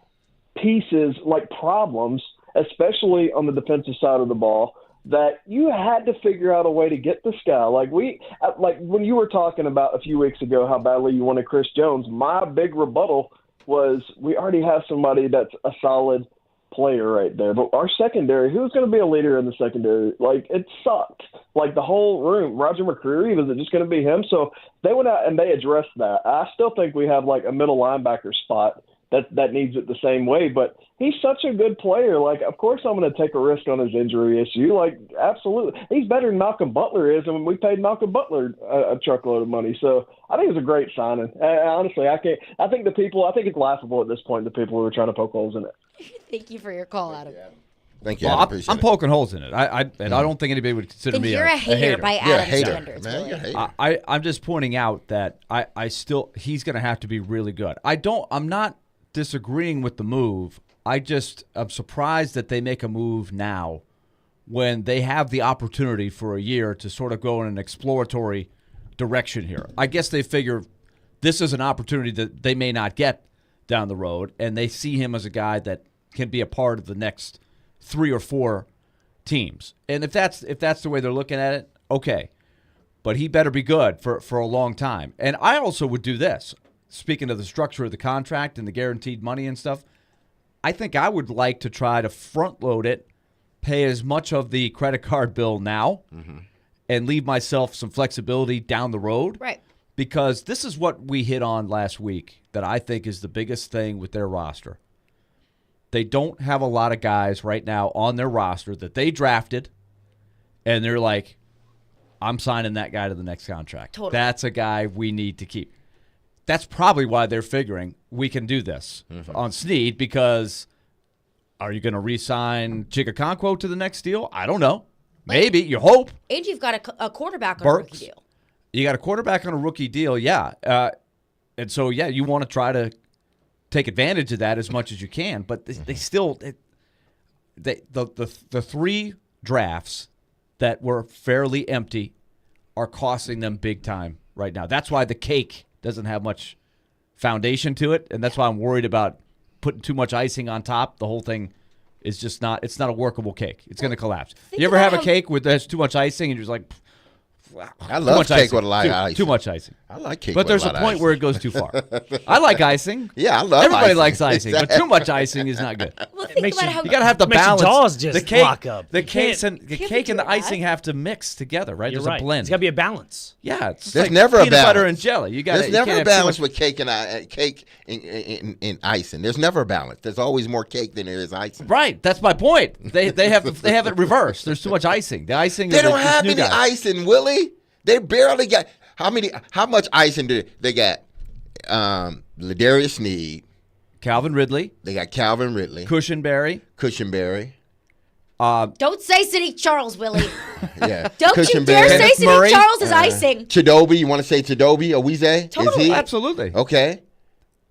pieces, like problems, especially on the defensive side of the ball, that you had to figure out a way to get this guy. Like when you were talking about a few weeks ago how badly you wanted Chris Jones, my big rebuttal was we already have somebody that's a solid player right there. But our secondary, who's going to be a leader in the secondary? Like, it sucked. Like, the whole room, Roger McCreary, was it just going to be him? So they went out and they addressed that. I still think we have, like, a middle linebacker spot that needs it the same way. But he's such a good player. Like, of course I'm going to take a risk on his injury issue. Like, absolutely. He's better than Malcolm Butler is, and we paid Malcolm Butler a truckload of money. So I think it's a great signing. Honestly, I think it's laughable at this point, the people who are trying to poke holes in it. Thank you for your call, Adam. Thank you. Well, I appreciate I'm poking holes in it. I don't think anybody would consider Then me you're a hater by You're a Adam's hater, standards. man. Willy. You're a hater. I'm just pointing out that he's going to have to be really good. I'm not disagreeing with the move. I'm surprised that they make a move now when they have the opportunity for a year to sort of go in an exploratory direction here. I guess they figure this is an opportunity that they may not get down the road, and they see him as a guy that can be a part of the next 3 or 4 teams. And if that's the way they're looking at it, okay. But he better be good for a long time. And I also would do this. Speaking of the structure of the contract and the guaranteed money and stuff, I think I would like to try to front load it, pay as much of the credit card bill now, and leave myself some flexibility down the road. Right. Because this is what we hit on last week that I think is the biggest thing with their roster. They don't have a lot of guys right now on their roster that they drafted, and they're like, I'm signing that guy to the next contract. Totally. That's a guy we need to keep. That's probably why they're figuring we can do this on Sneed, because are you going to re-sign Chigakonkwo to the next deal? I don't know. Maybe. You hope. And you've got a quarterback on a Burks. rookie deal. You got a quarterback on a rookie deal, yeah. And so, yeah, you want to try to take advantage of that as much as you can. But they still the 3 drafts that were fairly empty are costing them big time right now. That's why the cake doesn't have much foundation to it, and that's why I'm worried about putting too much icing on top. The whole thing is just not – it's not a workable cake. It's going to collapse. You ever have a cake where there's too much icing and you're just like – I love cake with a lot of icing. Too much icing. I like cake but with a lot of icing. there's a point where it goes too far. I like icing. Yeah, I love Everybody icing. likes icing, but too much icing is not good. Well, think about how You got to have the makes your balance. jaws just the cake, lock up. The You cake can't- and the can't cake be and the doing icing that. have to mix together, right? You're There's right. a blend. It's got to be a balance. Yeah, it's There's like never a peanut butter balance. and jelly. You got There's never a have too balance much- with cake and icing. There's never a balance. There's always more cake than there is icing. Right, that's my point. They have it reversed. There's too much icing. The icing. They is don't like have this any new guy. icing, Willie. They barely got how much icing do they got? Ladarius Sneed. Calvin Ridley, They got Calvin Ridley, Cushionberry. Cushenberry. Don't say City Charles, Willie. Yeah. Don't you dare Cushenberry. say Kenneth City Murray. Charles is icing. Chidobe. You want to say Chidobe? Owize? Totally. Is he? Absolutely. Okay.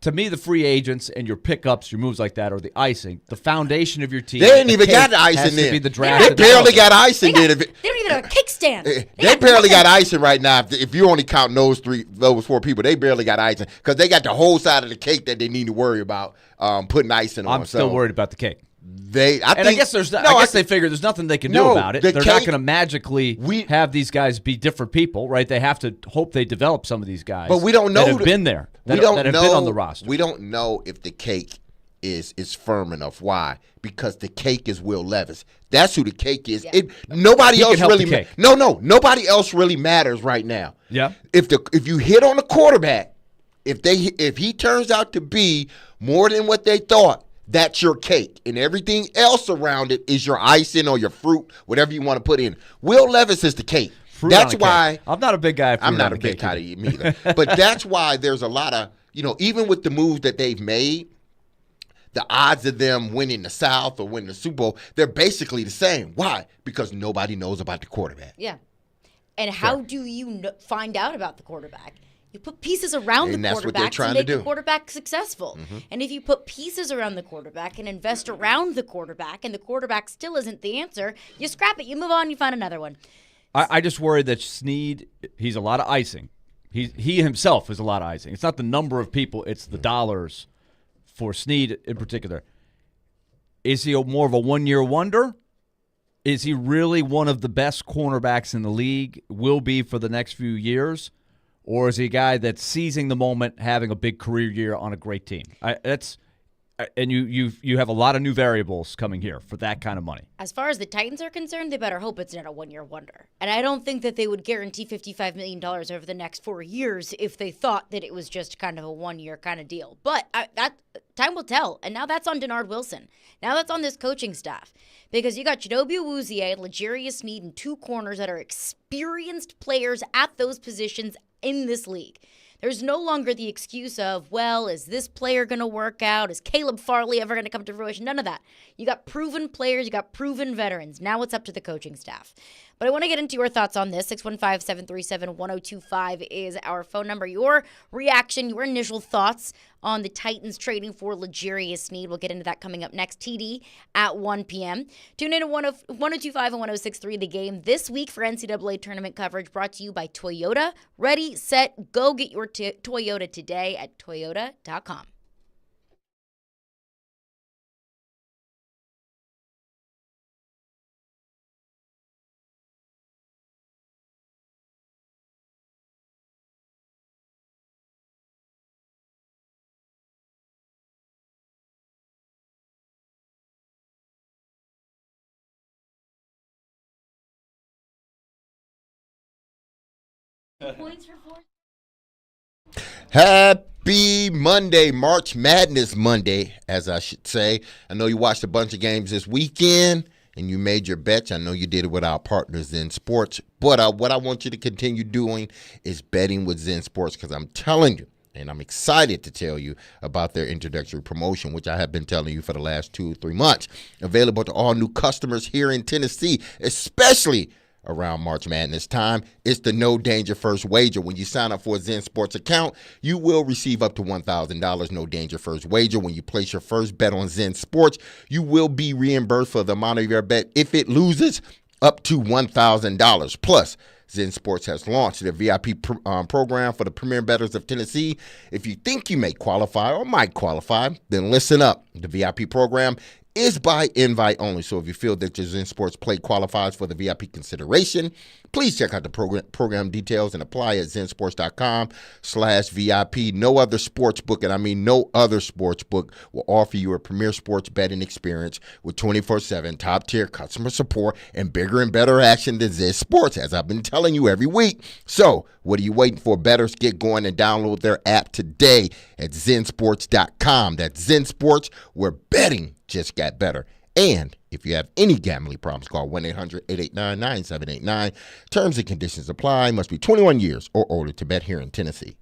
To me, the free agents and your pickups, your moves like that, are the icing. The foundation of your team. They ain't the even cake got the has icing to in. be the draft. They and barely development. got icing They in. don't even have a kickstand. They barely got icing right now. If you only count those 4 people, they barely got icing because they got the whole side of the cake that they need to worry about putting icing on. I'm still So worried about the cake. I guess they figure there's nothing they can do No, about it. the They're not cake- going to magically have these guys be different people, right? They have to hope they develop some of these guys. But we don't know that have been there. That have been on the roster. We don't know if the cake is firm enough. Why? Because the cake is Will Levis. That's who the cake is. Yeah. Nobody He can else help really. the cake. Nobody else really matters right now. Yeah. If you hit on the quarterback, if he turns out to be more than what they thought, that's your cake, and everything else around it is your icing or your fruit, whatever you want to put in. Will Levis is the cake. Fruit That's on a why cake. I'm not a big guy. I'm not a big guy to eat either. But that's why there's a lot of, even with the moves that they've made, the odds of them winning the South or winning the Super Bowl, they're basically the same. Why? Because nobody knows about the quarterback. Yeah. And how do you find out about the quarterback? You put pieces around And the that's what they're quarterback to trying make to do. the quarterback successful. And if you put pieces around the quarterback and invest around the quarterback and the quarterback still isn't the answer, you scrap it, you move on, you find another one. I just worry that Sneed, he's a lot of icing. He himself is a lot of icing. It's not the number of people, it's the dollars for Sneed in particular. Is he more of a one-year wonder? Is he really one of the best cornerbacks in the league, will be for the next few years? Or is he a guy that's seizing the moment, having a big career year on a great team? And you have a lot of new variables coming here for that kind of money. As far as the Titans are concerned, they better hope it's not a one-year wonder. And I don't think that they would guarantee $55 million over the next 4 years if they thought that it was just kind of a one-year kind of deal. But that time will tell. And now that's on Denard Wilson. Now that's on this coaching staff. Because you got Chidobe Awuzie, L'Jarius Sneed, and 2 corners that are experienced players at those positions in this league. There's no longer the excuse of, well, is this player going to work out? Is Caleb Farley ever going to come to fruition? None of that. You got proven players. You got proven veterans. Now it's up to the coaching staff. But I want to get into your thoughts on this. 615-737-1025 is our phone number. Your reaction, your initial thoughts on the Titans trading for L'Jarius Sneed. We'll get into that coming up next. TD at 1 p.m. Tune in to 1025 and 1063 The Game this week for NCAA tournament coverage brought to you by Toyota. Ready, set, go. Get your Toyota today at toyota.com. Happy Monday, March Madness Monday, as I should say. I know you watched a bunch of games this weekend and you made your bets. I know you did it with our partners in sports. But what I want you to continue doing is betting with Zen Sports, because I'm telling you, and I'm excited to tell you about their introductory promotion, which I have been telling you for the last 2 or 3 months. Available to all new customers here in Tennessee, especially around March Madness time. It's the no danger first wager. When you sign up for a Zen Sports account, you will receive up to $1,000 no danger first wager. When you place your first bet on Zen Sports, you will be reimbursed for the amount of your bet if it loses, up to $1,000. Plus, Zen Sports has launched their VIP program for the premier bettors of Tennessee. If you think you may qualify or might qualify, then listen up. The VIP program is by invite only. So if you feel that your Zen Sports play qualifies for the VIP consideration, please check out the program details and apply at zensports.com/VIP. No other sports book, and I mean no other sports book, will offer you a premier sports betting experience with 24/7 top-tier customer support and bigger and better action than Zen Sports, as I've been telling you every week. So what are you waiting for? Bettors, get going and download their app today at zensports.com. That's Zen Sports, where betting just got better. And if you have any gambling problems, call 1-800-889-9789. Terms and conditions apply. Must be 21 years or older to bet here in Tennessee.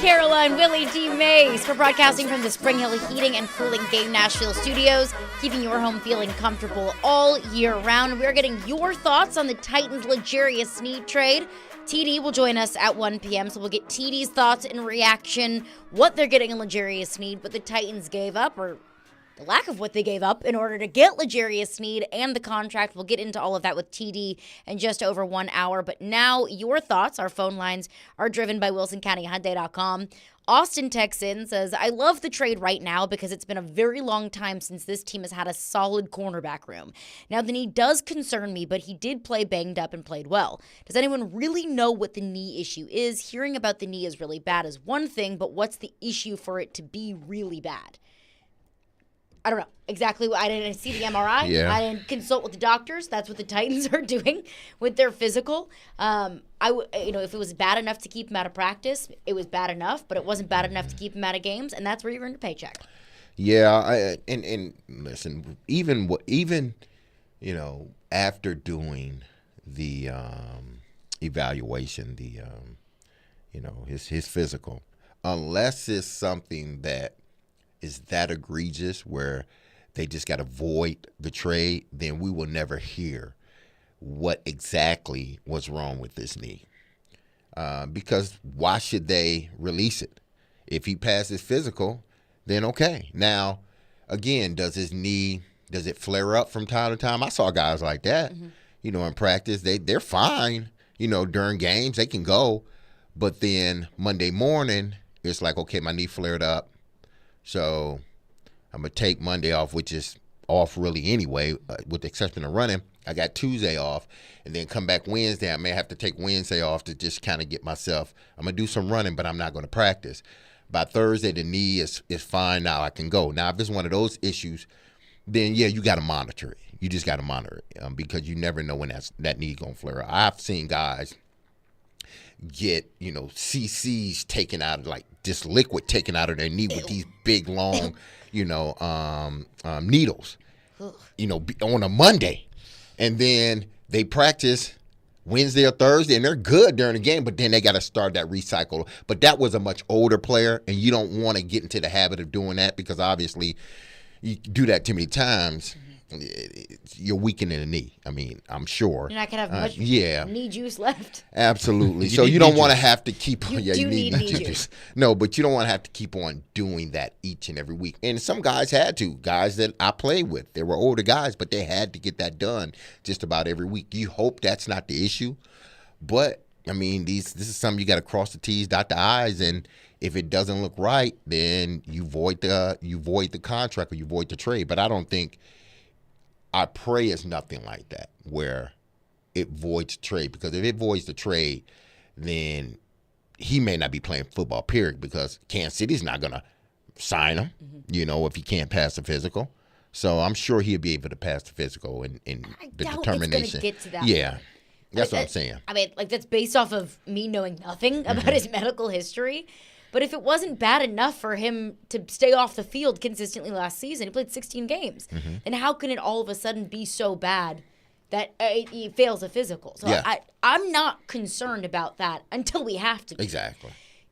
Caroline, Willy, D-Mase. We're broadcasting from the Spring Hill Heating and Cooling Game Nashville studios, keeping your home feeling comfortable all year round. We're getting your thoughts on the Titans' L'Jarius Sneed trade. TD will join us at 1 p.m., so we'll get TD's thoughts and reaction, what they're getting in L'Jarius Sneed, what the Titans gave up, or the lack of what they gave up in order to get L'Jarius Sneed and the contract. We'll get into all of that with TD in just over 1 hour. But now your thoughts, our phone lines, are driven by WilsonCountyHyundai.com. Austin texts in, says, I love the trade right now because it's been a very long time since this team has had a solid cornerback room. Now, the knee does concern me, but he did play banged up and played well. Does anyone really know what the knee issue is? Hearing about the knee is really bad is one thing, but what's the issue for it to be really bad? I don't know exactly. I didn't see the MRI. Yeah. I didn't consult with the doctors. That's what the Titans are doing with their physical. If it was bad enough to keep him out of practice, it was bad enough, but it wasn't bad enough to keep him out of games, and that's where you earn your paycheck. Yeah, and listen, even after doing the evaluation, his physical, unless it's something that is that egregious where they just got to void the trade, then we will never hear what exactly was wrong with this knee. Because why should they release it? If he passes physical, then okay. Now, again, does it flare up from time to time? I saw guys like that, in practice. They're fine, during games. They can go. But then Monday morning, it's like, okay, my knee flared up. So I'm going to take Monday off, which is off really anyway, with the exception of running. I got Tuesday off, and then come back Wednesday. I may have to take Wednesday off to just kind of get myself. I'm going to do some running, but I'm not going to practice. By Thursday, the knee is fine now. I can go. Now, if it's one of those issues, then, yeah, you got to monitor it. You just got to monitor it because you never know when that knee going to flare up. I've seen guys get, CCs taken out of, like, this liquid taken out of their knee with these big, long, needles, on a Monday. And then they practice Wednesday or Thursday, and they're good during the game, but then they got to start that recycle. But that was a much older player, and you don't want to get into the habit of doing that because obviously you do that too many times, you're weakening the knee. I mean, I'm sure. You're not going to have much knee juice left. Absolutely. So you don't want to have to keep on. You need knee juice. No, but you don't want to have to keep on doing that each and every week. And some guys had to. Guys that I played with, they were older guys, but they had to get that done just about every week. You hope that's not the issue. But, I mean, this is something you got to cross the T's, dot the I's, and if it doesn't look right, then you void the contract or you void the trade. But I don't think – I pray it's nothing like that where it voids the trade, because if it voids the trade, then he may not be playing football, period, because Kansas City's not going to sign him, if he can't pass the physical. So I'm sure he'll be able to pass the physical and the determination. It's get to that. Yeah, that's what I'm saying. I mean, that's based off of me knowing nothing about his medical history. But if it wasn't bad enough for him to stay off the field consistently last season, he played 16 games. And how can it all of a sudden be so bad that he fails a physical? So I'm not concerned about that until we have to be. Exactly.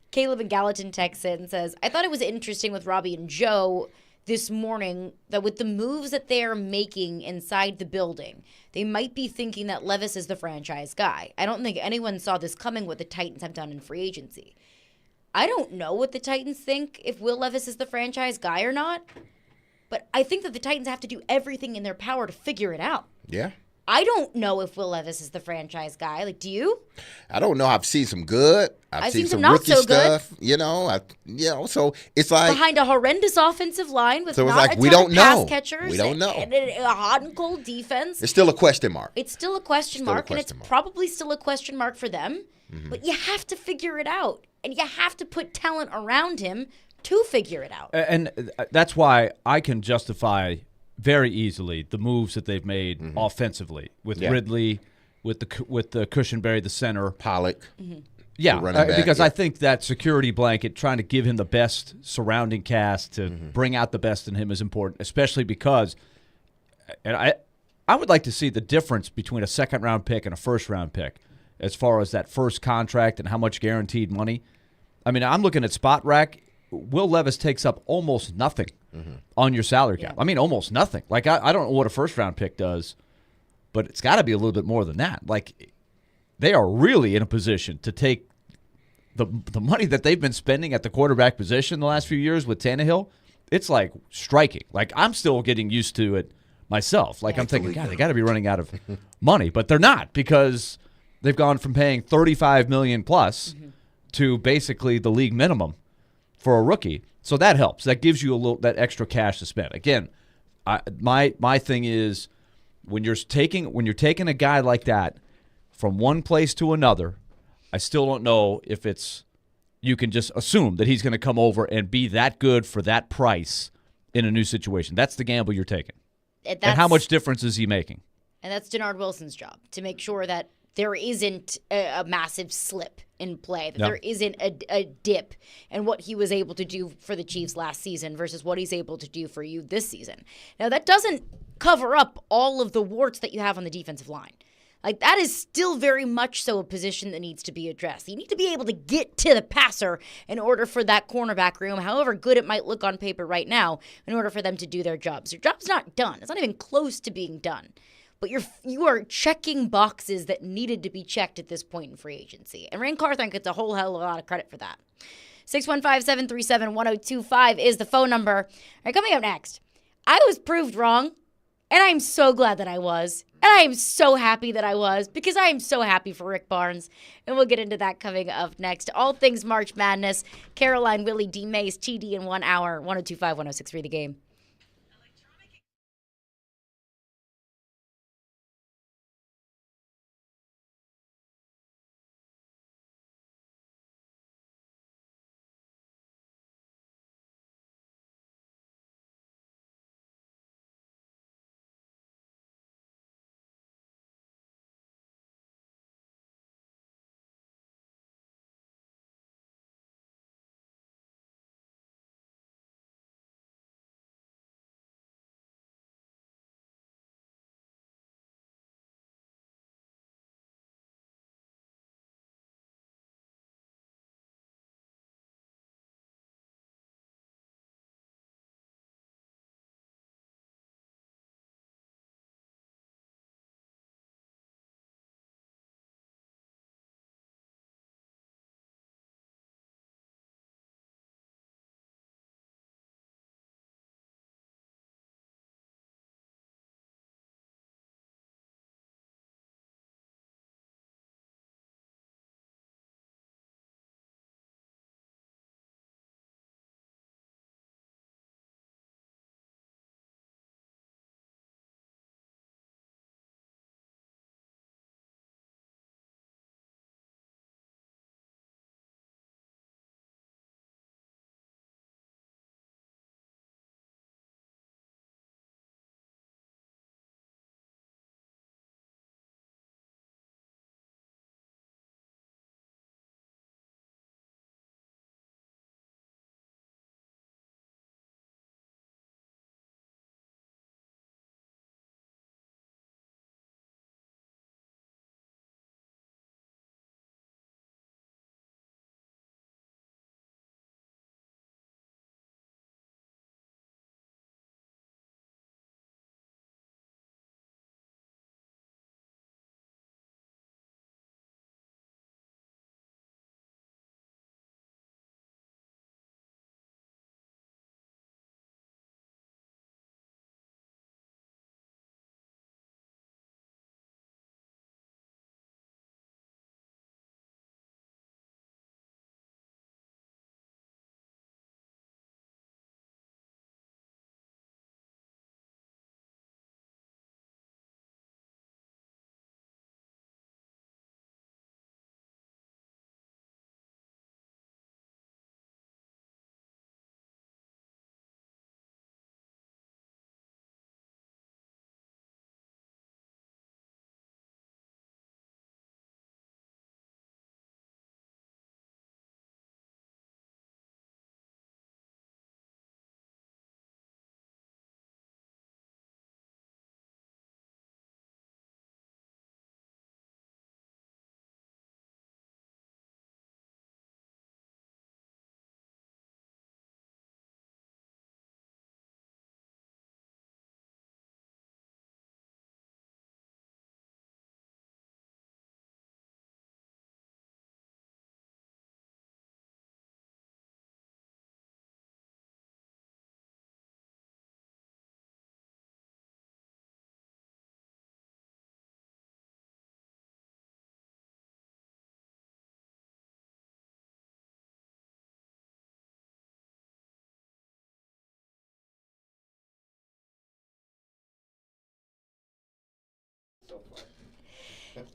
Caleb in Gallatin texts in and says, I thought it was interesting with Robbie and Joe this morning that with the moves that they are making inside the building, they might be thinking that Levis is the franchise guy. I don't think anyone saw this coming, what the Titans have done in free agency. I don't know what the Titans think, if Will Levis is the franchise guy or not, but I think that the Titans have to do everything in their power to figure it out. Yeah. I don't know if Will Levis is the franchise guy. Like, do you? I don't know. I've seen some good. I've seen some not rookie so stuff. Good. So it's like behind a horrendous offensive line with so it's not like a we ton don't of pass know. catchers. We don't know. And a hot and cold defense. It's still a question mark. It's still a question mark, and it's probably still a question mark for them. But you have to figure it out, and you have to put talent around him to figure it out. And that's why I can justify very easily the moves that they've made offensively with Ridley, with the Cushenberry, the center, Pollock. Yeah, because I think that security blanket, trying to give him the best surrounding cast to bring out the best in him is important, especially because, and I would like to see the difference between a second-round pick and a first-round pick as far as that first contract and how much guaranteed money. I mean, I'm looking at Spot Rack. Will Levis takes up almost nothing on your salary cap. I mean, almost nothing. Like, I don't know what a first-round pick does, but it's got to be a little bit more than that. Like, they are really in a position to take the money that they've been spending at the quarterback position the last few years with Tannehill. It's, like, striking. Like, I'm still getting used to it myself. Like, I'm thinking, God, they got to be running out of money. But they're not, because they've gone from paying $35 million plus to basically the league minimum. for a rookie. So that helps. That gives you that extra cash to spend. Again, my thing is when you're taking a guy like that from one place to another, I still don't know if you can just assume that he's going to come over and be that good for that price in a new situation. That's the gamble you're taking. And how much difference is he making? And that's Denard Wilson's job, to make sure that there isn't a massive slip in play, that there isn't a dip in what he was able to do for the Chiefs last season versus what he's able to do for you this season. Now, that doesn't cover up all of the warts that you have on the defensive line. Like, that is still very much so a position that needs to be addressed. You need to be able to get to the passer in order for that cornerback room, however good it might look on paper right now, in order for them to do their jobs. Your job's not done. It's not even close to being done. But you are checking boxes that needed to be checked at this point in free agency. And Rain Carthon gets a whole hell of a lot of credit for that. 615-737-1025 is the phone number. All right, coming up next, I was proved wrong, and I'm so glad that I was. And I am so happy that I was, because I am so happy for Rick Barnes. And we'll get into that coming up next. All things March Madness. Caroline, Willy, D-Mase, TD in 1 hour. 1025, 1063 The Game.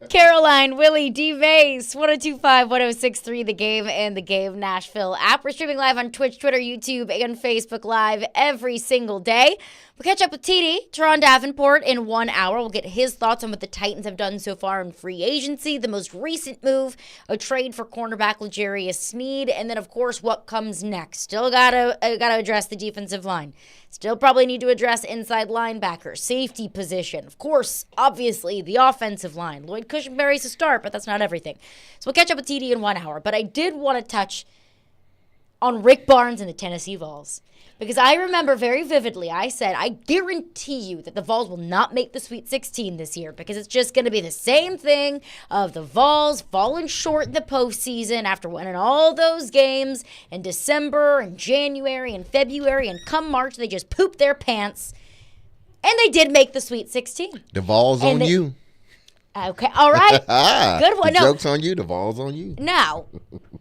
Caroline, Willy, D-Mase, 1025, 1063, The Game and The Game Nashville app. We're streaming live on Twitch, Twitter, YouTube, and Facebook Live every single day. We'll catch up with TD, Teron Davenport, in 1 hour. We'll get his thoughts on what the Titans have done so far in free agency, the most recent move, a trade for cornerback L'Jarius Sneed, and then, of course, what comes next. Still gotta address the defensive line. Still probably need to address inside linebacker, safety position. Of course, obviously, the offensive line. Lloyd Cushenberry's a start, but that's not everything. So we'll catch up with TD in 1 hour. But I did want to touch on Rick Barnes and the Tennessee Vols. Because I remember very vividly, I said, I guarantee you that the Vols will not make the Sweet 16 this year because it's just going to be the same thing of the Vols falling short in the postseason after winning all those games in December and January and February, and come March, they just pooped their pants. And they did make the Sweet 16. The Vols on you. Okay, all right. Good one. The No. joke's on you, the Vols on you. Now,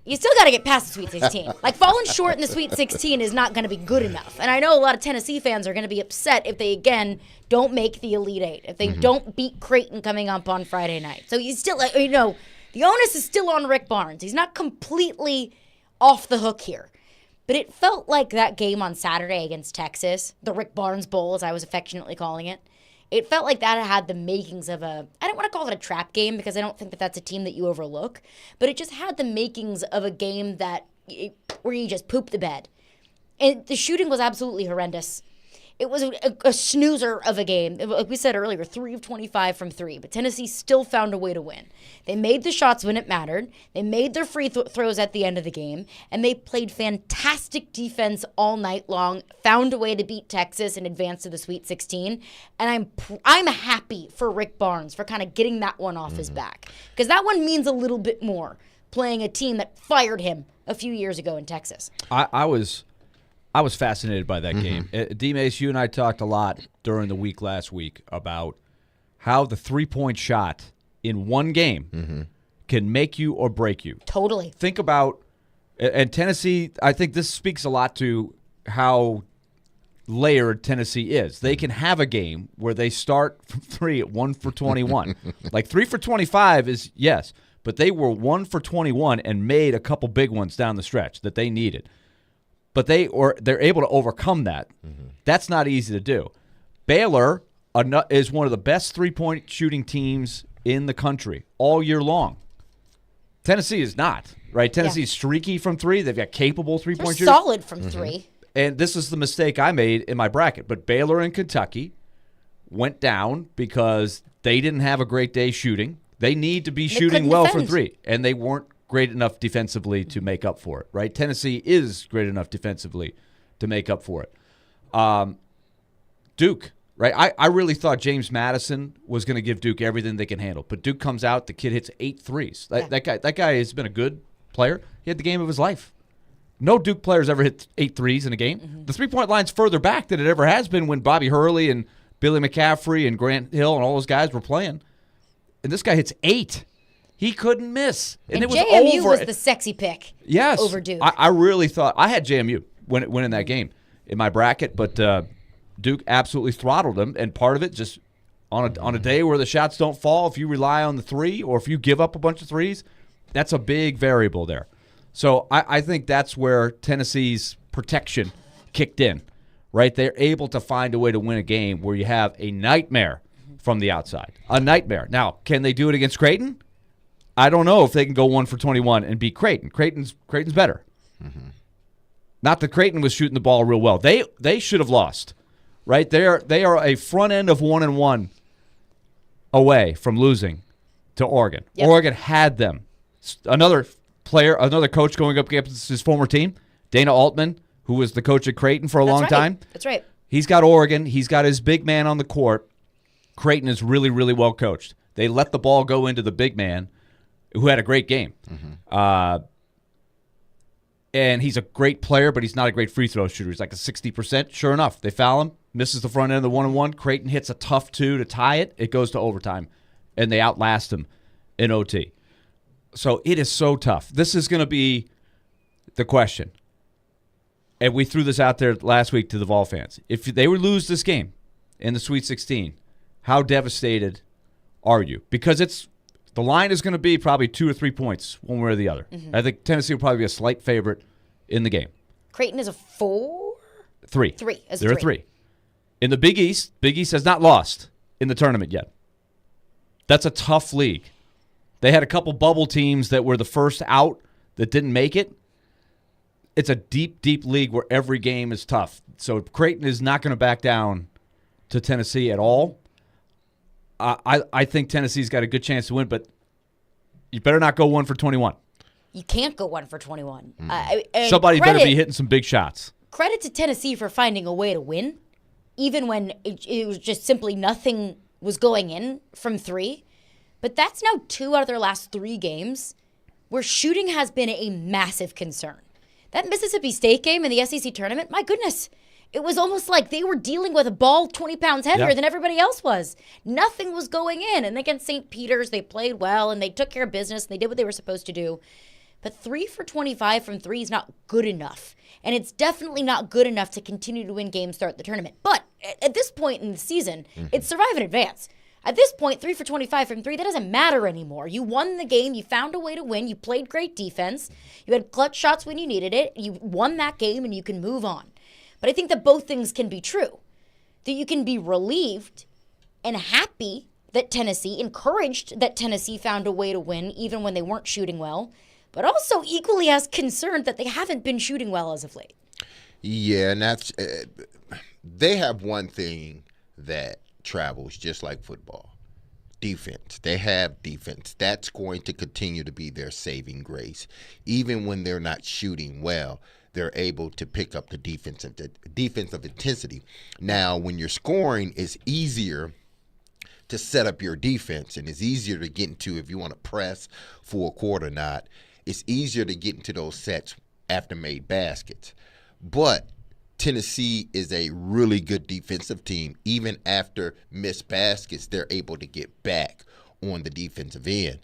you still got to get past the Sweet 16. Like, falling short in the Sweet 16 is not going to be good enough. And I know a lot of Tennessee fans are going to be upset if they, again, don't make the Elite Eight, if they don't beat Creighton coming up on Friday night. So you still, the onus is still on Rick Barnes. He's not completely off the hook here. But it felt like that game on Saturday against Texas, the Rick Barnes Bowl, as I was affectionately calling it, it felt like that had the makings of I don't want to call it a trap game because I don't think that that's a team that you overlook, but it just had the makings of a game where you just poop the bed. And the shooting was absolutely horrendous. It was a snoozer of a game. Like we said earlier, 3 of 25 from 3, but Tennessee still found a way to win. They made the shots when it mattered. They made their free throws at the end of the game, and they played fantastic defense all night long, found a way to beat Texas and advance to the Sweet 16. And I'm happy for Rick Barnes for kind of getting that one off his back, because that one means a little bit more, playing a team that fired him a few years ago in Texas. I was fascinated by that game. D-Mase, you and I talked a lot during the week last week about how the three-point shot in one game can make you or break you. Totally. Think about, and Tennessee, I think this speaks a lot to how layered Tennessee is. They can have a game where they start from 3 at 1 for 21. Like 3 for 25 is, yes, but they were 1 for 21 and made a couple big ones down the stretch that they needed. But they're able to overcome that. That's not easy to do. Baylor is one of the best three-point shooting teams in the country all year long. Tennessee is not, right? Tennessee's streaky from 3. They've got capable three-point shooters. Solid from 3. And this is the mistake I made in my bracket. But Baylor and Kentucky went down because they didn't have a great day shooting. They need to be shooting well from 3, and they weren't great enough defensively to make up for it, right? Tennessee is great enough defensively to make up for it. Duke, right? I really thought James Madison was going to give Duke everything they can handle, but Duke comes out, the kid hits 8 threes. That guy has been a good player. He had the game of his life. No Duke players ever hit 8 threes in a game. The three-point line's further back than it ever has been when Bobby Hurley and Billy McCaffrey and Grant Hill and all those guys were playing. And this guy hits 8. He couldn't miss. And it was JMU over. was the sexy pick. Yes. Over Duke. I really thought – I had JMU winning that game in my bracket, but Duke absolutely throttled them. And part of it just on a day where the shots don't fall, if you rely on the 3 or if you give up a bunch of threes, that's a big variable there. So I think that's where Tennessee's protection kicked in, right? They're able to find a way to win a game where you have a nightmare from the outside. A nightmare. Now, can they do it against Creighton? I don't know if they can go 1 for 21 and beat Creighton. Creighton's better. Not that Creighton was shooting the ball real well. They should have lost, right? They are a front end of 1-1 away from losing to Oregon. Yep. Oregon had them. Another coach going up against his former team, Dana Altman, who was the coach at Creighton for a long time. That's right. He's got Oregon. He's got his big man on the court. Creighton is really, really well coached. They let the ball go into the big man, who had a great game. And he's a great player, but he's not a great free throw shooter. He's like a 60%. Sure enough, they foul him, misses the front end of the 1-1. Creighton hits a tough 2 to tie it. It goes to overtime, and they outlast him in OT. So it is so tough. This is going to be the question. And we threw this out there last week to the Vol fans. If they would lose this game in the Sweet 16, how devastated are you? Because the line is going to be probably 2 or 3 points one way or the other. Mm-hmm. I think Tennessee will probably be a slight favorite in the game. Creighton is a 4? 3. 3. They're a 3. In the Big East has not lost in the tournament yet. That's a tough league. They had a couple bubble teams that were the first out that didn't make it. It's a deep, deep league where every game is tough. So Creighton is not going to back down to Tennessee at all. I think Tennessee's got a good chance to win, but you better not go 1 for 21. You can't go 1 for 21. Somebody better be hitting some big shots. Credit to Tennessee for finding a way to win, even when it was just simply nothing was going in from 3. But that's now 2 out of their last 3 games where shooting has been a massive concern. That Mississippi State game in the SEC tournament, my goodness, it was almost like they were dealing with a ball 20 pounds heavier than everybody else was. Nothing was going in. And against St. Peter's, they played well, and they took care of business, and they did what they were supposed to do. But 3 for 25 from 3 is not good enough. And it's definitely not good enough to continue to win games throughout the tournament. But at this point in the season, it's survive and advance. At this point, 3 for 25 from 3, that doesn't matter anymore. You won the game. You found a way to win. You played great defense. You had clutch shots when you needed it. You won that game, and you can move on. But I think that both things can be true. That you can be relieved and happy that Tennessee, encouraged that Tennessee found a way to win even when they weren't shooting well, but also equally as concerned that they haven't been shooting well as of late. Yeah, and that's they have one thing that travels just like football. Defense. They have defense. That's going to continue to be their saving grace. Even when they're not shooting well, they're able to pick up the defensive intensity. Now, when you're scoring, it's easier to set up your defense, and it's easier to get into if you want to press full court or not. It's easier to get into those sets after made baskets. But Tennessee is a really good defensive team. Even after missed baskets, they're able to get back on the defensive end.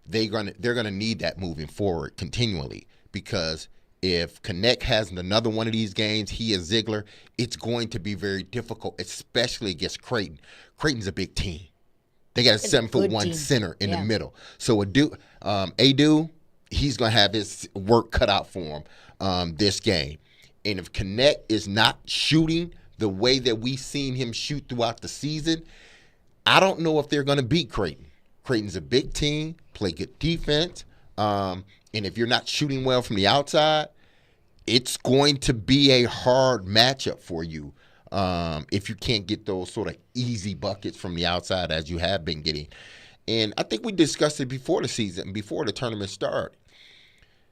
They're gonna need that moving forward continually, because if Connect has another one of these games, he and Ziegler, it's going to be very difficult, especially against Creighton. Creighton's a big team. They got a 7'1" center in the middle. So Adu, he's going to have his work cut out for him this game. And if Connect is not shooting the way that we've seen him shoot throughout the season, I don't know if they're going to beat Creighton. Creighton's a big team, play good defense. And if you're not shooting well from the outside, it's going to be a hard matchup for you if you can't get those sort of easy buckets from the outside as you have been getting. And I think we discussed it before the season, before the tournament started.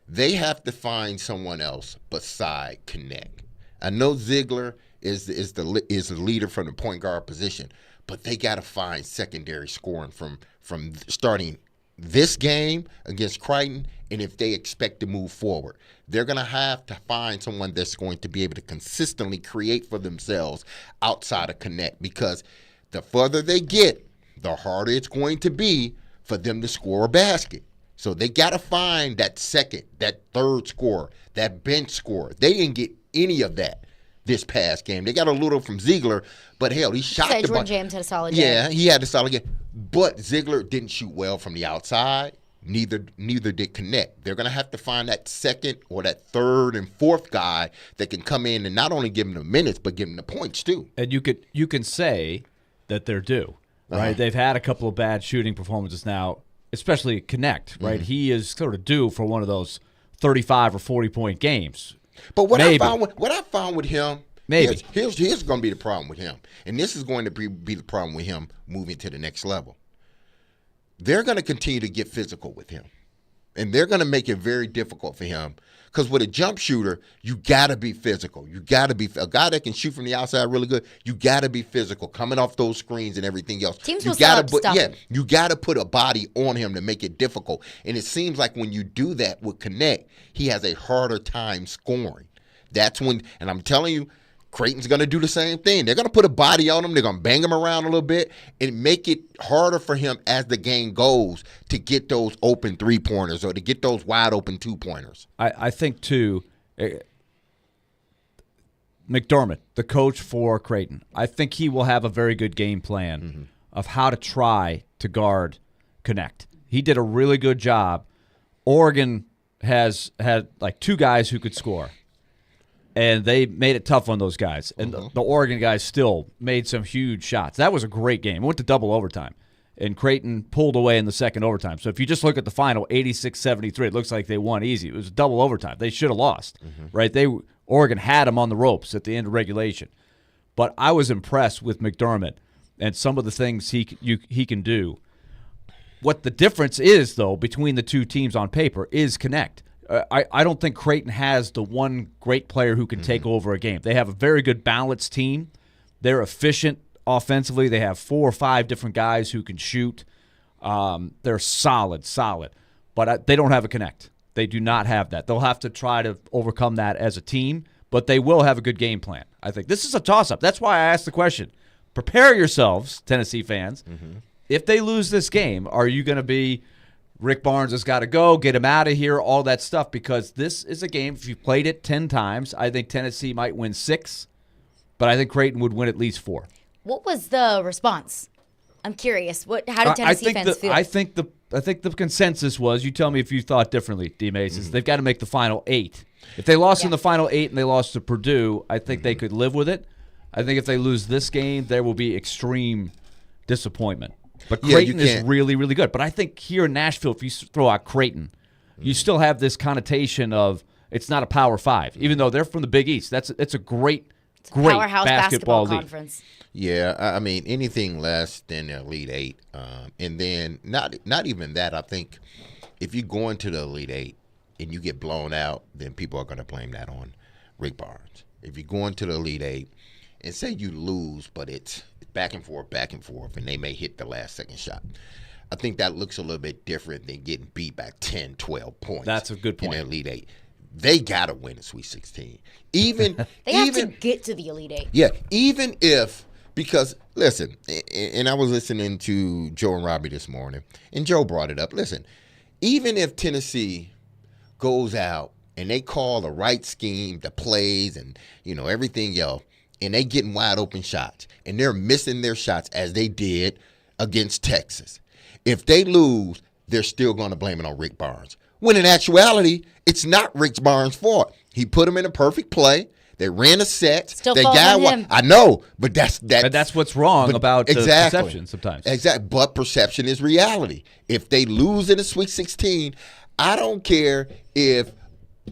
They have to find someone else beside Connect. I know Ziegler is the leader from the point guard position, but they got to find secondary scoring from starting this game against Creighton, and if they expect to move forward, they're going to have to find someone that's going to be able to consistently create for themselves outside of Connect, because the further they get, the harder it's going to be for them to score a basket. So they got to find that second, that third scorer, that bench scorer. They didn't get any of that this past game. They got a little from Ziegler, but hell, he shot the ball. James had a solid game. Yeah, he had a solid game. But Ziegler didn't shoot well from the outside. Neither did Connect. They're going to have to find that second or that third and fourth guy that can come in and not only give them the minutes, but give them the points too. And you can say that they're due, right? They've had a couple of bad shooting performances now, especially Connect, right? He is sort of due for one of those 35 or 40-point games. But what I found with him, maybe here's going to be the problem with him, and this is going to be the problem with him moving to the next level. They're going to continue to get physical with him, and they're going to make it very difficult for him, because with a jump shooter, you got to be physical. You got to be a guy that can shoot from the outside really good. You got to be physical, coming off those screens and everything else. You got to put a body on him to make it difficult. And it seems like when you do that with Connect, he has a harder time scoring. That's when, and I'm telling you, Creighton's going to do the same thing. They're going to put a body on him. They're going to bang him around a little bit and make it harder for him as the game goes to get those open three-pointers or to get those wide-open two-pointers. I think, too, McDermott, the coach for Creighton, I think he will have a very good game plan of how to try to guard Connect. He did a really good job. Oregon has had like 2 guys who could score, and they made it tough on those guys. And the Oregon guys still made some huge shots. That was a great game. It went to double overtime, and Creighton pulled away in the second overtime. So if you just look at the final, 86-73, it looks like they won easy. It was double overtime. They should have lost, right? Oregon had them on the ropes at the end of regulation. But I was impressed with McDermott and some of the things he can do. What the difference is, though, between the 2 teams on paper is Connect. I don't think Creighton has the one great player who can take over a game. They have a very good balanced team. They're efficient offensively. They have 4 or 5 different guys who can shoot. They're solid. But they don't have a Connect. They do not have that. They'll have to try to overcome that as a team, but they will have a good game plan. I think this is a toss-up. That's why I asked the question. Prepare yourselves, Tennessee fans. If they lose this game, are you going to be Rick Barnes has got to go, get him out of here, all that stuff? Because this is a game, if you've played it 10 times, I think Tennessee might win 6, but I think Creighton would win at least 4. What was the response? I'm curious. How do Tennessee fans feel? I think the consensus was, you tell me if you thought differently, D-Mase, is they've got to make the final 8. If they lost in the final 8 and they lost to Purdue, I think they could live with it. I think if they lose this game, there will be extreme disappointment. But Creighton is really, really good. But I think here in Nashville, if you throw out Creighton, you still have this connotation of it's not a Power 5, even though they're from the Big East. It's a great powerhouse basketball league. conference. Yeah, I mean anything less than the Elite 8, and then not even that. I think if you go into the Elite 8 and you get blown out, then people are going to blame that on Rick Barnes. If you go into the Elite 8 and say you lose, but it's back and forth, and they may hit the last second shot, I think that looks a little bit different than getting beat by 10, 12 points. That's a good point. In the Elite 8. They got to win the Sweet 16. They have to get to the Elite 8. Yeah, even if, because, listen, and I was listening to Joe and Robbie this morning, and Joe brought it up. Listen, even if Tennessee goes out and they call the right scheme, the plays, and, everything else, and they getting wide open shots, and they're missing their shots as they did against Texas. If they lose, they're still going to blame it on Rick Barnes. When in actuality, it's not Rick Barnes' fault. He put them in a perfect play. They ran a set. Still falls on him. I know, but that's what's wrong about exactly, perception sometimes. Exactly, but perception is reality. If they lose in the Sweet 16, I don't care if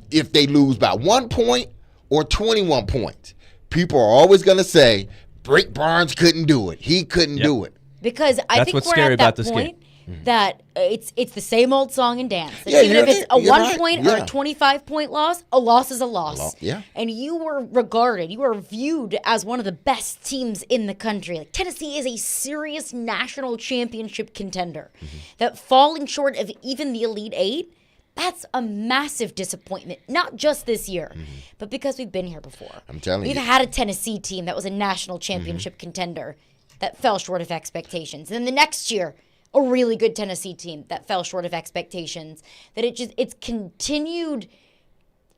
they lose by 1 point or 21 points. People are always going to say, Rick Barnes couldn't do it. He couldn't do it. Because I think what's we're scary at that about this point game. That it's the same old song and dance. Yeah, even if it's a 1 point or a Yeah. 25-point loss, a loss is a loss. Yeah. And you were viewed as one of the best teams in the country. Like, Tennessee is a serious national championship contender. That falling short of even the Elite 8, that's a massive disappointment, not just this year, but because we've been here before. I'm telling you. We've had a Tennessee team that was a national championship contender that fell short of expectations. And then the next year, a really good Tennessee team that fell short of expectations. That it's continued,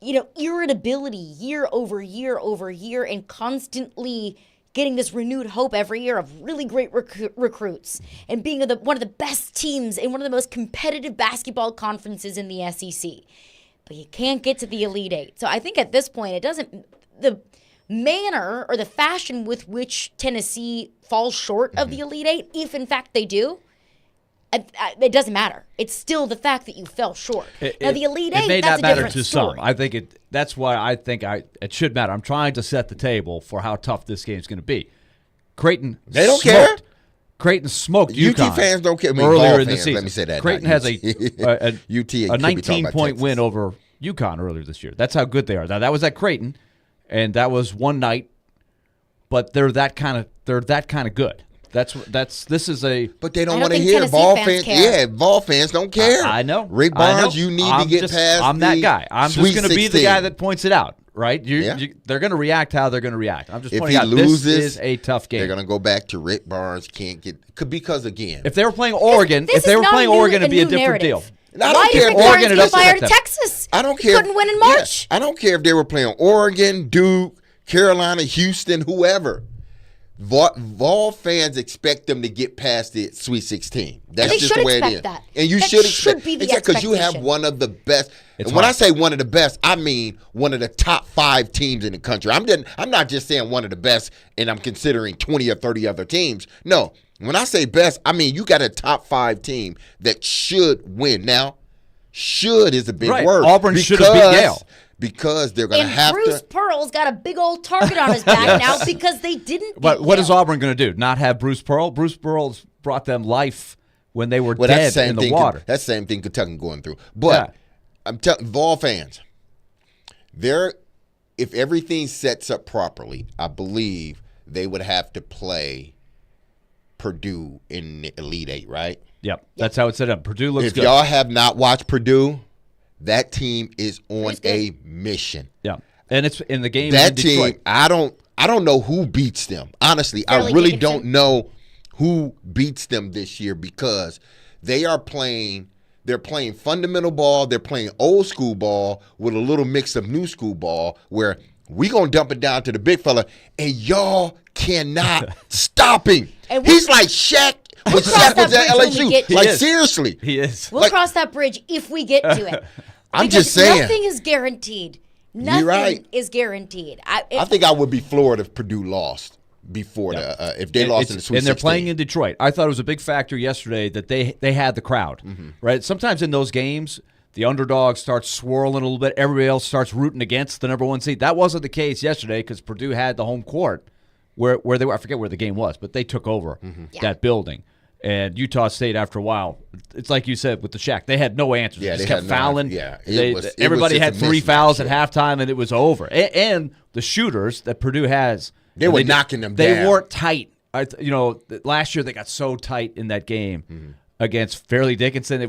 irritability year over year over year, and constantly getting this renewed hope every year of really great recruits and being one of the best teams in one of the most competitive basketball conferences in the SEC. But you can't get to the Elite 8. So I think at this point, the manner or the fashion with which Tennessee falls short of the Elite 8, if in fact they do, it doesn't matter. It's still the fact that you fell short. Now the Elite 8, it may that's not a matter different to story. some. I think that's why I think it should matter. I'm trying to set the table for how tough this game is going to be. Creighton, They don't care. Creighton smoked UConn. UT fans don't care. I mean, earlier ball in the fans, season. let me say that. Creighton not has UT. a UT could be talking 19-point about win Texas. over UConn earlier this year. That's how good they are. Now that was at Creighton, and that was one night. But they're that kind of good. This is a. But they don't I want to think hear Tennessee ball fans fans. care. Yeah, ball fans don't care. I know. Rick I know. Barnes, you need to get past. I'm that guy. I'm Sweet just going to be the 16. guy that points it out, right? Yeah. They're going to react how they're going to react. I'm just If pointing he out loses, this is a tough game. They're going to go back to Rick Barnes can't get because again. If they were playing Oregon, This if they is were not playing a new- Oregon, it'd be a new different narrative. deal. I Why don't did care. Rick Oregon, Barnes it get doesn't fired affect at them. Texas? I don't care. Couldn't win in March. I don't care if they were playing Oregon, Duke, Carolina, Houston, whoever. Vol fans expect them to get past the Sweet 16. That's they just should the way it expect is. that. And you That should should expect be the because you have expectation. one of the best. It's And when hard. I say one of the best, I mean one of the top 5 teams in the country. I'm not just saying one of the best, and I'm considering 20 or 30 other teams. No, when I say best, I mean you got a top 5 team that should win. Now, should is a big Right. word. Auburn should have beat Yale. Because they're going to And have Bruce to. Pearl's got a big old target on his back now because they didn't. But beat what is Yale. Auburn going to do? Not have Bruce Pearl? Bruce Pearl's brought them life when they were Well, that's dead the same in the thing. water. That's the same thing Kentucky going through. But Yeah. I'm telling Vol fans, if everything sets up properly, I believe they would have to play Purdue in the Elite Eight, right? Yep, that's how it's set up. Purdue looks If good. y'all have not watched Purdue, that team is on Purdue's good. a mission. Yeah, and it's in the game That in Detroit. team, I don't know who beats them. Honestly, Fairleigh I really Dickinson. don't know who beats them this year because they are playing. They're playing fundamental ball. They're playing old school ball with a little mix of new school ball. Where we gonna dump it down to the big fella, and y'all cannot stop him. And He's like Shaq when cross Shaq that was at bridge when we LSU. get to Like it. He is. seriously, He is. We'll Like- cross that bridge if we get to it. I'm Because just saying. Nothing is guaranteed. Nothing right. is guaranteed. I think I would be floored if Purdue lost before if they lost in the Sweet 16. And they're playing in Detroit. I thought it was a big factor yesterday that they had the crowd, right? Sometimes in those games, the underdog starts swirling a little bit. Everybody else starts rooting against the number 1 seed. That wasn't the case yesterday because Purdue had the home court where they were. I forget where the game was, but they took over that building. And Utah State, after a while, it's like you said with the Shaq, they had no answers. Yeah, they just they kept had no- fouling. yeah, Everybody just had a 3 mismatch, fouls at yeah. halftime, and it was over. And the shooters that Purdue has, They were knocking them They down. weren't tight. Last year they got so tight in that game against Fairleigh Dickinson.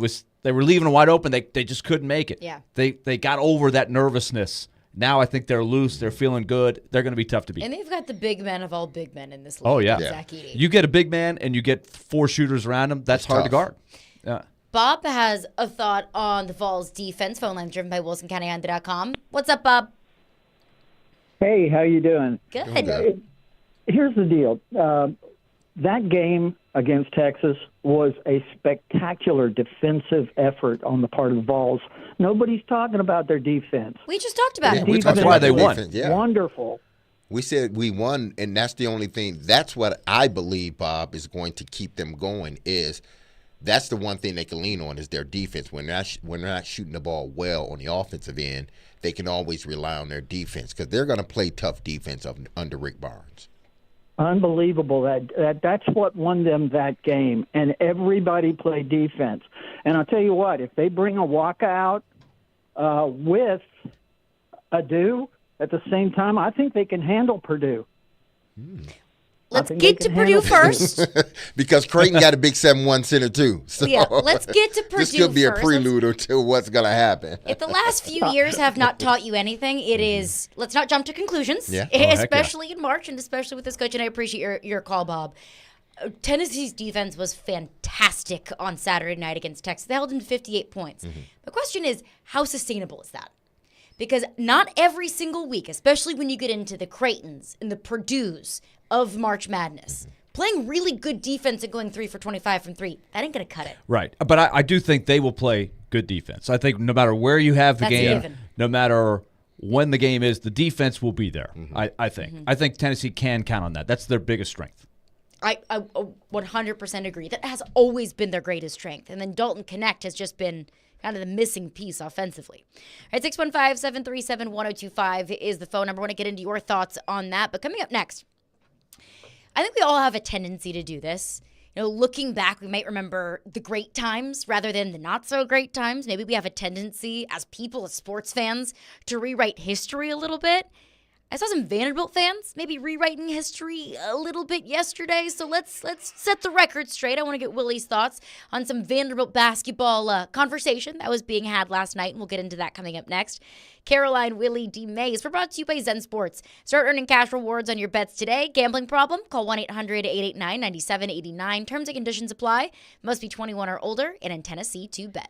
They were leaving them wide open. They just couldn't make it. Yeah. They got over that nervousness. Now I think they're loose. They're feeling good. They're going to be tough to beat. And they've got the big men of all big men in this league. Oh yeah. Zach Edey. You get a big man and you get 4 shooters around him. That's hard to tough. guard. Yeah. Bob has a thought on the Vols defense. Phone line driven by WilsonCountyHonda.com. What's up, Bob? Hey, how you doing? Good. Good. Here's the deal. That game against Texas was a spectacular defensive effort on the part of the Vols. Nobody's talking about their defense. We just talked about Yeah, it. we talked That's why about they the won. defense, yeah. Wonderful. We said we won, and that's the only thing. That's what I believe, Bob, is going to keep them going. That's the one thing they can lean on is their defense. When they're not shooting the ball well on the offensive end, they can always rely on their defense because they're going to play tough defense under Rick Barnes. Unbelievable. That's what won them that game, and everybody played defense. And I'll tell you what, if they bring a walkout with Adu at the same time, I think they can handle Purdue. Let's think get they to can Purdue handle Purdue. first. Because Creighton got a big 7-1 center too. So Yeah, let's get to this Purdue could be a first. prelude to what's going to happen. If the last few years have not taught you anything, it is let's not jump to conclusions, Yeah. Oh, heck yeah. especially in March and especially with this coach. And I appreciate your call, Bob. Tennessee's defense was fantastic on Saturday night against Texas. They held them to 58 points. The question is, how sustainable is that? Because not every single week, especially when you get into the Creightons and the Purdues of March Madness, playing really good defense and going 3 for 25 from 3, that ain't going to cut it. Right. But I do think they will play good defense. I think no matter where you have the That's a game, given. no matter when the game is, the defense will be there. I think. I think Tennessee can count on that. That's their biggest strength. I 100% agree. That has always been their greatest strength. And then Dalton Connect has just been kind of the missing piece offensively. All right, 615-737-1025 is the phone number. I want to get into your thoughts on that. But coming up next, I think we all have a tendency to do this. You know, looking back, we might remember the great times rather than the not so great times. Maybe we have a tendency as people, as sports fans, to rewrite history a little bit. I saw some Vanderbilt fans maybe rewriting history a little bit yesterday, so let's set the record straight. I want to get Willy's thoughts on some Vanderbilt basketball conversation that was being had last night, and we'll get into that coming up next. Caroline, Willy, D-Mase. We're brought to you by Zen Sports. Start earning cash rewards on your bets today. Gambling problem? Call 1-800-889-9789. Terms and conditions apply. Must be 21 or older and in Tennessee to bet.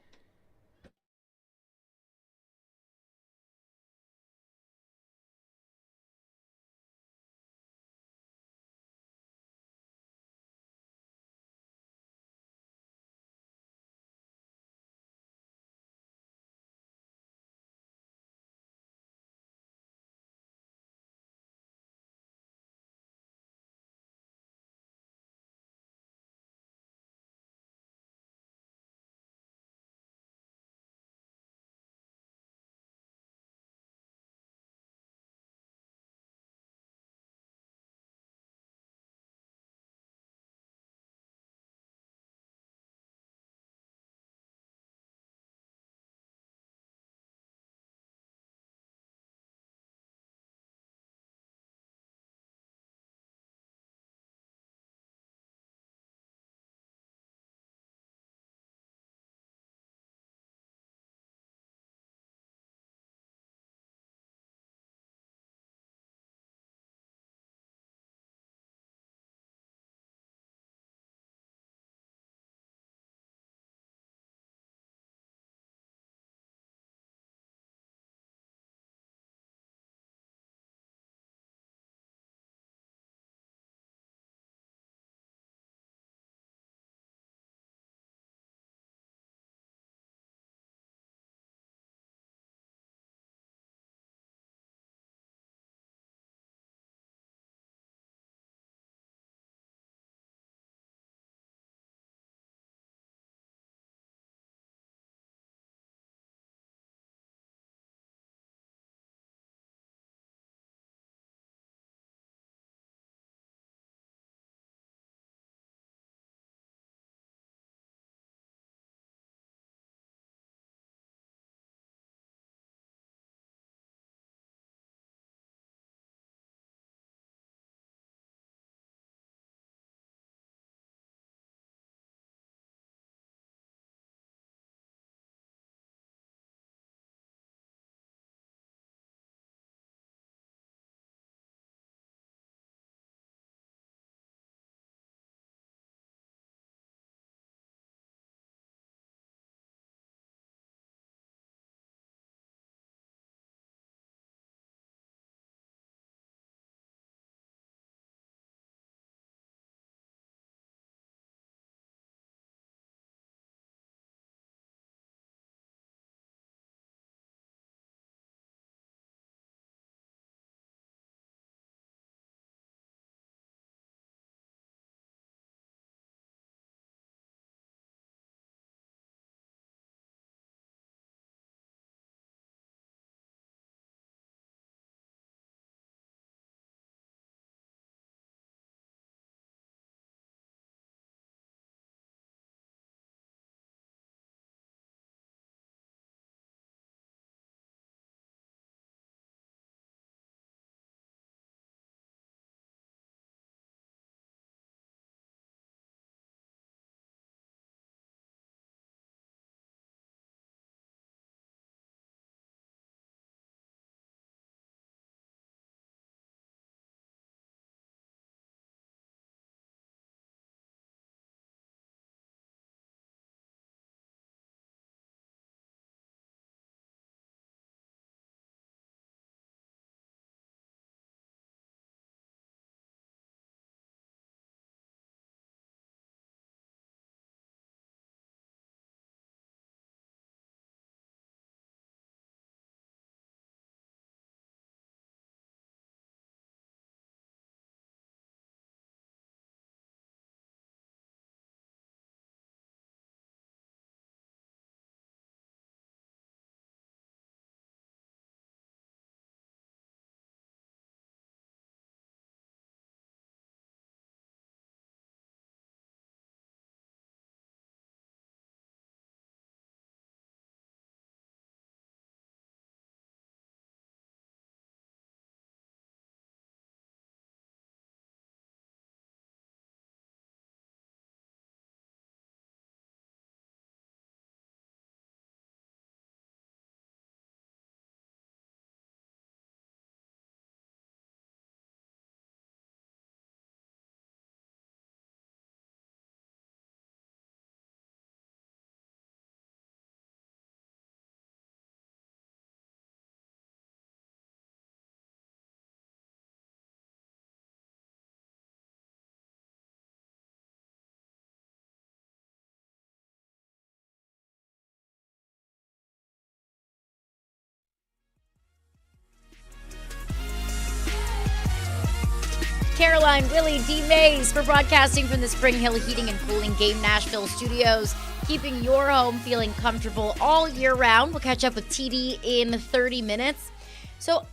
Caroline, Willy, D-Mase for broadcasting from the Spring Hill Heating and Cooling Game Nashville studios, keeping your home feeling comfortable all year round. We'll catch up with TD in 30 minutes. So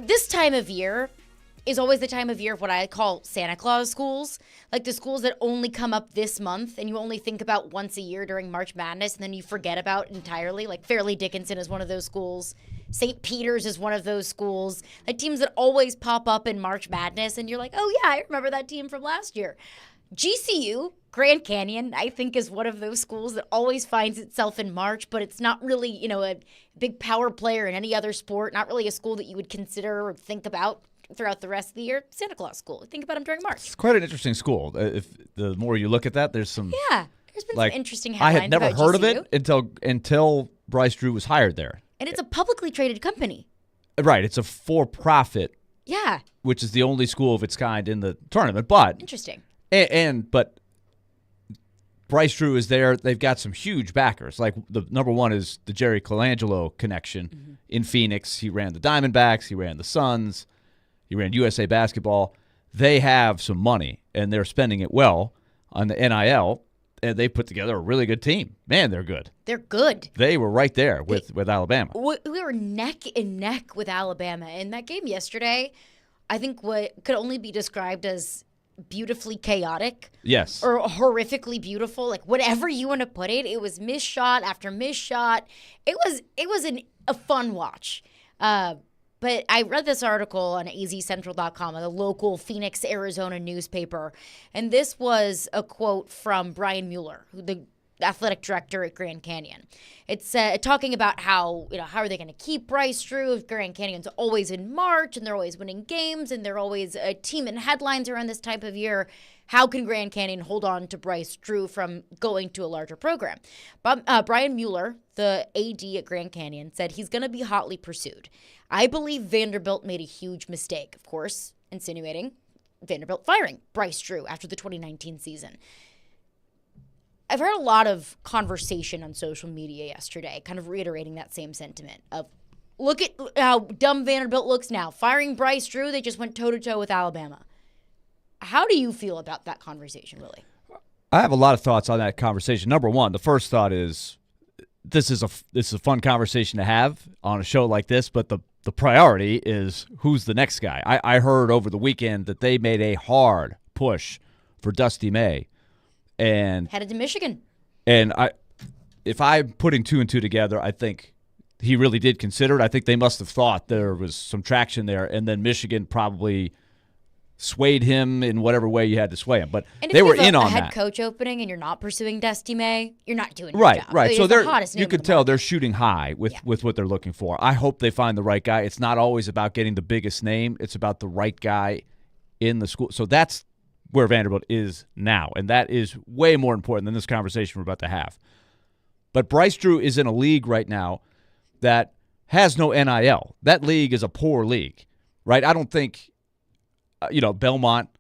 this time of year is always the time of year of what I call Santa Claus schools, like the schools that only come up this month and you only think about once a year during March Madness and then you forget about entirely. Like Fairleigh Dickinson is one of those schools. St. Peter's is one of those schools. Like teams that always pop up in March Madness and you're like, oh yeah, I remember that team from last year. GCU, Grand Canyon, I think is one of those schools that always finds itself in March, but it's not really, a big power player in any other sport, not really a school that you would consider or think about throughout the rest of the year. Santa Claus school. Think about them during March. It's quite an interesting school. If the more you look at that, there's some. Yeah, there's been some interesting headlines. I had never heard of it until Bryce Drew was hired there. And it's a publicly traded company. Right. It's a for-profit. Yeah. Which is the only school of its kind in the tournament. But interesting. But Bryce Drew is there. They've got some huge backers. Like the number one is the Jerry Colangelo connection in Phoenix. He ran the Diamondbacks. He ran the Suns. He ran USA Basketball. They have some money, and they're spending it well on the NIL, and they put together a really good team. Man, they're good. They're good. They were right there with Alabama. We were neck and neck with Alabama. In that game yesterday, I think what could only be described as beautifully chaotic. Yes. Or horrifically beautiful. Like, whatever you want to put it, it was miss shot after miss shot. It was a fun watch. But I read this article on azcentral.com, the local Phoenix, Arizona newspaper, and this was a quote from Brian Mueller, the athletic director at Grand Canyon. It's talking about how are they going to keep Bryce Drew if Grand Canyon's always in March and they're always winning games and they're always a team in headlines around this type of year. How can Grand Canyon hold on to Bryce Drew from going to a larger program? But Brian Mueller, the AD at Grand Canyon, said he's going to be hotly pursued. I believe Vanderbilt made a huge mistake, of course, insinuating Vanderbilt firing Bryce Drew after the 2019 season. I've heard a lot of conversation on social media yesterday, kind of reiterating that same sentiment of, look at how dumb Vanderbilt looks now. Firing Bryce Drew, they just went toe-to-toe with Alabama. How do you feel about that conversation, Willy? I have a lot of thoughts on that conversation. Number one, the first thought is this is a fun conversation to have on a show like this, but the priority is who's the next guy. I heard over the weekend that they made a hard push for Dusty May. And headed to Michigan. And if I'm putting two and two together, I think he really did consider it. I think they must have thought there was some traction there, and then Michigan probably swayed him in whatever way you had to sway him. But they were in on that. If you have a head coach opening and you're not pursuing Dusty May, you're not doing right, your job. right. So you could tell they're shooting high with what they're looking for. I hope they find the right guy. It's not always about getting the biggest name. It's about the right guy in the school. So that's where Vanderbilt is now, and that is way more important than this conversation we're about to have. But Bryce Drew is in a league right now that has no NIL. That league is a poor league, right? I don't think, Belmont,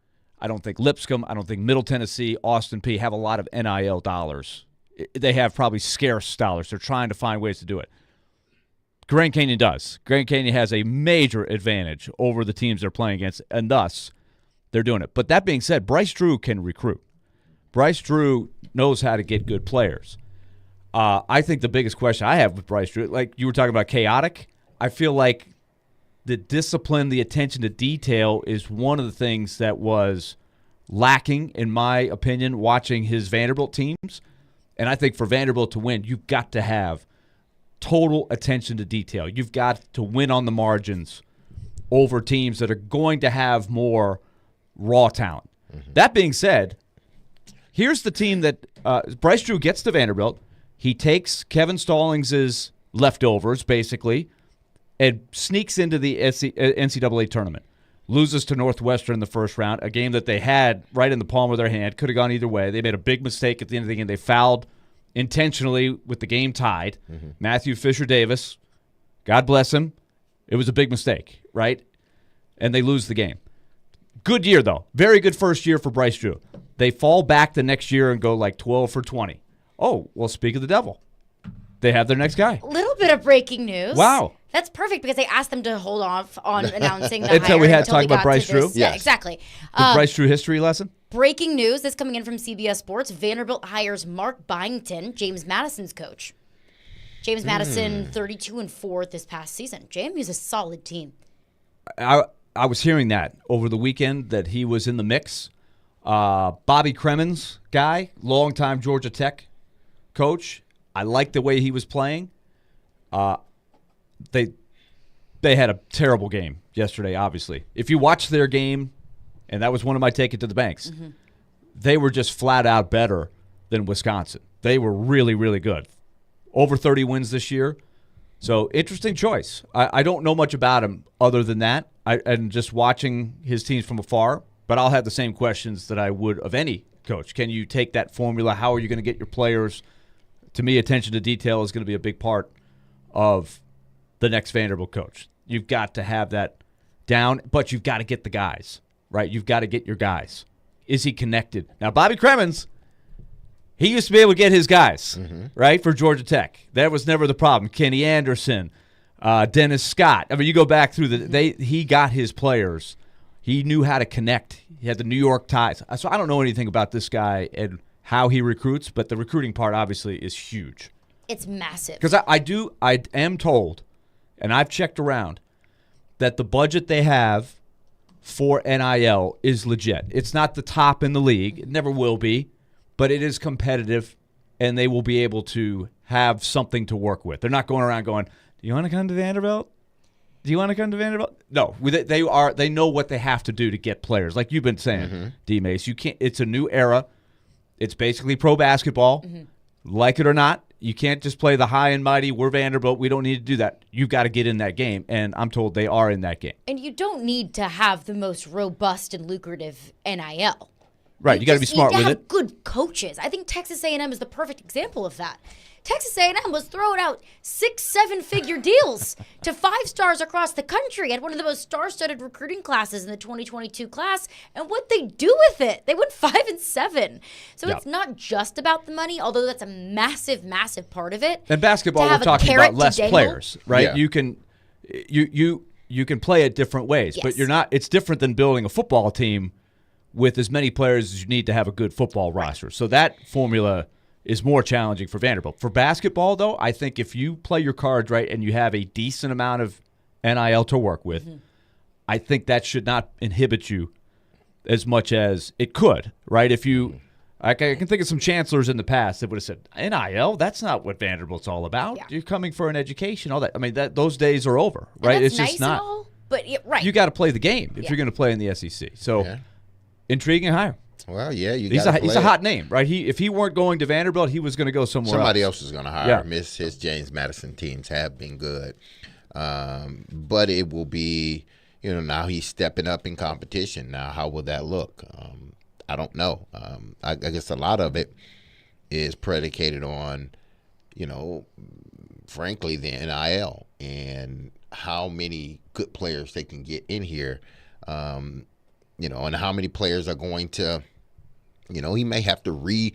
I don't think Lipscomb, I don't think Middle Tennessee, Austin Peay have a lot of NIL dollars. They have probably scarce dollars. They're trying to find ways to do it. Grand Canyon does. Grand Canyon has a major advantage over the teams they're playing against, and thus they're doing it. But that being said, Bryce Drew can recruit. Bryce Drew knows how to get good players. I think the biggest question I have with Bryce Drew, like you were talking about chaotic, I feel like the discipline, the attention to detail is one of the things that was lacking, in my opinion, watching his Vanderbilt teams. And I think for Vanderbilt to win, you've got to have total attention to detail. You've got to win on the margins over teams that are going to have more raw talent. Mm-hmm. That being said, here's the team that Bryce Drew gets to Vanderbilt. He takes Kevin Stallings' leftovers, basically, and sneaks into the NCAA tournament. Loses to Northwestern in the first round, a game that they had right in the palm of their hand. Could have gone either way. They made a big mistake at the end of the game. They fouled intentionally with the game tied. Mm-hmm. Matthew Fisher-Davis, God bless him. It was a big mistake, right? And they lose the game. Good year, though. Very good first year for Bryce Drew. They fall back the next year and go like 12 for 20. Oh, well, speak of the devil. They have their next guy. A little bit of breaking news. Wow. That's perfect because they asked them to hold off on announcing the Until hire we had to until talk about got Bryce to this. Drew? Yeah, Yes. exactly. The Bryce Drew history lesson? Breaking news. This coming in from CBS Sports. Vanderbilt hires Mark Byington, James Madison's coach. James Madison, 32-4 this past season. JMU's a solid team. I was hearing that over the weekend that he was in the mix. Bobby Cremins guy, longtime Georgia Tech coach. I liked the way he was playing. They had a terrible game yesterday, obviously. If you watch their game, and that was one of my take it to the banks, they were just flat out better than Wisconsin. They were really, really good. Over 30 wins this year. So, interesting choice. I don't know much about him other than that. And just watching his teams from afar, but I'll have the same questions that I would of any coach. Can you take that formula? How are you going to get your players? To me, attention to detail is going to be a big part of the next Vanderbilt coach. You've got to have that down, but you've got to get the guys, right? You've got to get your guys. Is he connected? Now, Bobby Cremins, he used to be able to get his guys, right, for Georgia Tech. That was never the problem. Kenny Anderson, Dennis Scott. I mean, you go back through he got his players. He knew how to connect. He had the New York ties. So I don't know anything about this guy and how he recruits, but the recruiting part obviously is huge. It's massive. Because I am told, and I've checked around, that the budget they have for NIL is legit. It's not the top in the league. It never will be, but it is competitive, and they will be able to have something to work with. They're not going around going, do you want to come to Vanderbilt? Do you want to come to Vanderbilt? No, they know what they have to do to get players. Like you've been saying, D-Mase, you can't. It's a new era. It's basically pro basketball. Like it or not, you can't just play the high and mighty. We're Vanderbilt. We don't need to do that. You've got to get in that game, and I'm told they are in that game. And you don't need to have the most robust and lucrative NIL. Right, you got to be smart with it. Good coaches. I think Texas A&M is the perfect example of that. Texas A&M was throwing out 6-7-figure deals to 5 stars across the country. Had one of the most star-studded recruiting classes in the 2022 class, and what they do with it, they went 5-7. So it's not just about the money, although that's a massive, massive part of it. And basketball, we're talking about less players, right? Yeah. You can play it different ways, but you're not. It's different than building a football team with as many players as you need to have a good football roster. So that formula is more challenging for Vanderbilt. For basketball, though, I think if you play your cards right and you have a decent amount of NIL to work with, I think that should not inhibit you as much as it could, right? If you, I can think of some chancellors in the past that would have said, NIL, that's not what Vanderbilt's all about. Yeah. You're coming for an education, all that. I mean, those days are over, right? And that's it's nice just not. And all, but right. You got to play the game if you're going to play in the SEC. So, intriguing hire. Well, yeah, he's a hot name, right? If he weren't going to Vanderbilt, he was going to go somewhere Somebody else. else is going to hire him. His James Madison teams have been good. But it will be, now he's stepping up in competition. Now, how will that look? I don't know. I guess a lot of it is predicated on, frankly, the NIL and how many good players they can get in here, and how many players are going to, he may have to